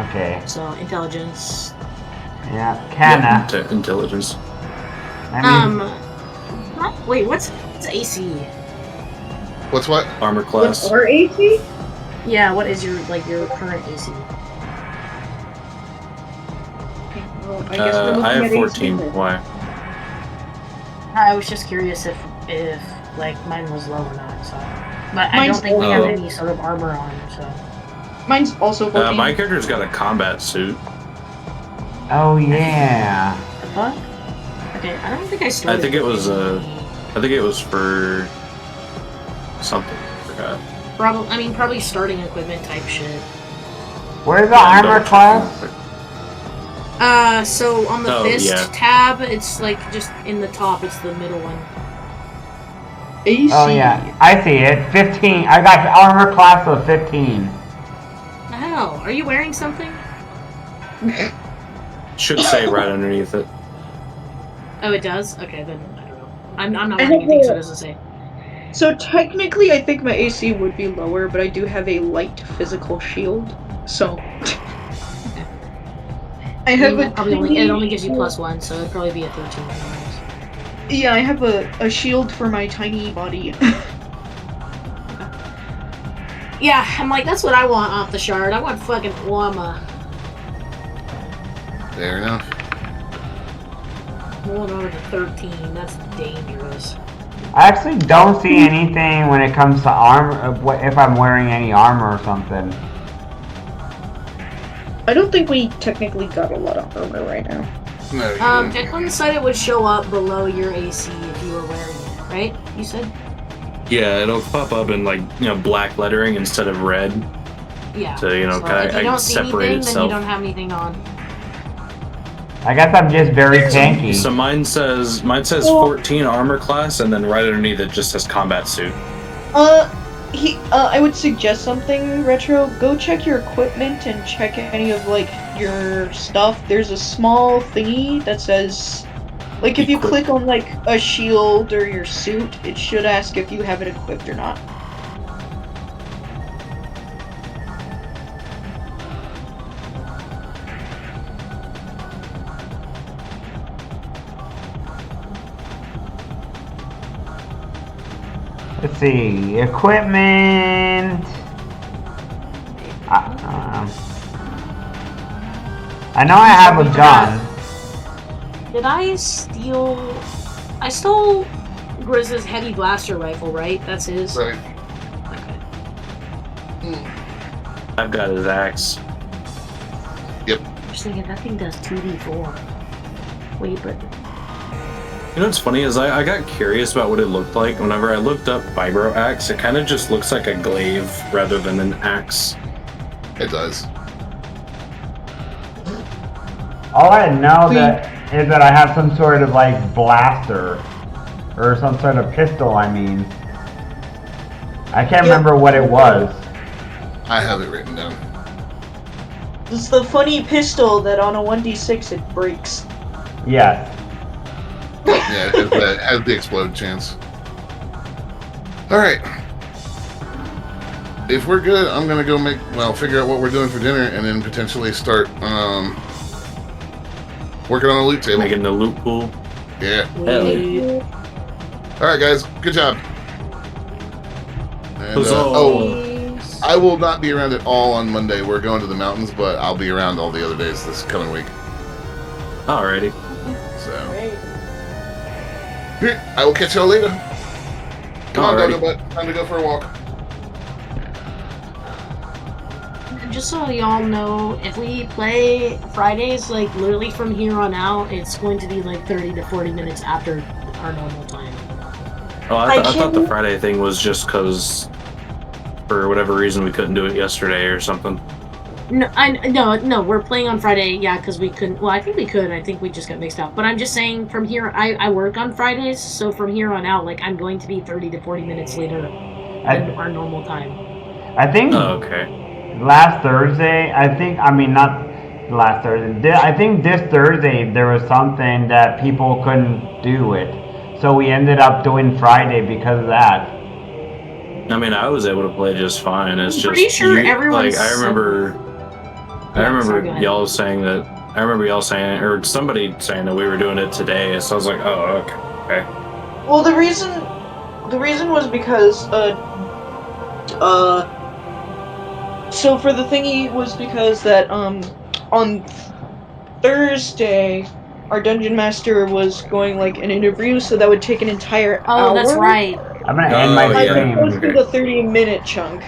Okay. So intelligence. Yeah. Kinda. To intelligence. I mean, Wait, what's AC? What's what? Armor class. Or AC? Yeah, what is your current AC? Well, I guess we're looking I have at 14. AC. Why? I was just curious if like mine was low or not. So, but I Mine's don't think we have low. any sort of armor on. So. Mine's also 14. My character's got a combat suit. oh yeah. The fuck? Okay, I don't think I started. I think it was for something. I forgot. Probably starting equipment type shit. Where's the Yeah, armor double check class? real quick. So on the Oh, fist yeah. tab, it's like just in the top. It's the middle one. AC. Oh yeah, I see it. 15. I got armor class of 15. The hell? Are you wearing something? Should say right underneath it. Oh, it does. Okay, then I don't know. I'm not I wearing have anything, a- so it doesn't say. So technically, I think my AC would be lower, but I do have a light physical shield. So I have a It only gives you +1, so it'd probably be a 13. Otherwise. Yeah, I have a shield for my tiny body. Yeah, I'm like, that's what I want off the shard. I want fucking llama. Fair enough. Rolling over to 13. That's dangerous. I actually don't see anything when it comes to armor, if I'm wearing any armor or something. I don't think we technically got a lot of armor right now. No, you don't. Declan said it would show up below your AC if you were wearing it, right? You said? Yeah, it'll pop up in like black lettering instead of red. Yeah. So if you I don't see separate anything, itself. then you don't have anything on. I guess I'm just very tanky. So mine says 14 armor class, and then right underneath it just says combat suit. I would suggest something, Retro. Go check your equipment and check any of like your stuff. There's a small thingy that says, like, if you click on like a shield or your suit, it should ask if you have it equipped or not. Let's see, equipment. I know I have a gun. Did I steal? I stole Grizz's heavy blaster rifle, right? That's his. Right. Okay. I've got his axe. Yep. I'm just thinking that thing does 2d4. Wait, but You know what's funny is I got curious about what it looked like. Whenever I looked up Vibro Axe, it kind of just looks like a glaive rather than an axe. It does. All I know is that I have some sort of like blaster or some sort of pistol. I mean, I can't remember what it was. I have it written down. It's the funny pistol that on a 1d6 it breaks. Yes. Yeah, it has the explode chance. Alright. If we're good, I'm gonna go figure out what we're doing for dinner and then potentially start working on a loot table. Making the loot pool. Yeah. Hell yeah. Alright guys, good job. And, Huzzah. I will not be around at all on Monday. We're going to the mountains, but I'll be around all the other days this coming week. Alrighty. So here, I will catch y'all later. Come on, Alrighty. Dodo Butt. Time to go for a walk. just so y'all know, if we play Fridays, like literally from here on out, it's going to be like 30 to 40 minutes after our normal time. Oh, I thought the Friday thing was just because, for whatever reason, we couldn't do it yesterday or something. No, we're playing on Friday, yeah, because we couldn't. Well, I think we could. I think we just got mixed up. But I'm just saying, from here, I work on Fridays, so from here on out, like, I'm going to be 30 to 40 minutes later than our normal time. I think Oh, okay. last Thursday, I think this Thursday there was something that people couldn't do it. So we ended up doing Friday because of that. I mean, I was able to play just fine. It's I'm just pretty sure everyone's like I remember sorry, go ahead. y'all saying that. I remember y'all saying, or somebody saying that we were doing it today. So I was like, oh, okay. Well, the reason was because so for the thingy was because that on Thursday our dungeon master was going like an interview, so that would take an entire hour. Oh, that's right. I'm gonna end my Oh, As yeah. stream. opposed to the 30-minute chunk.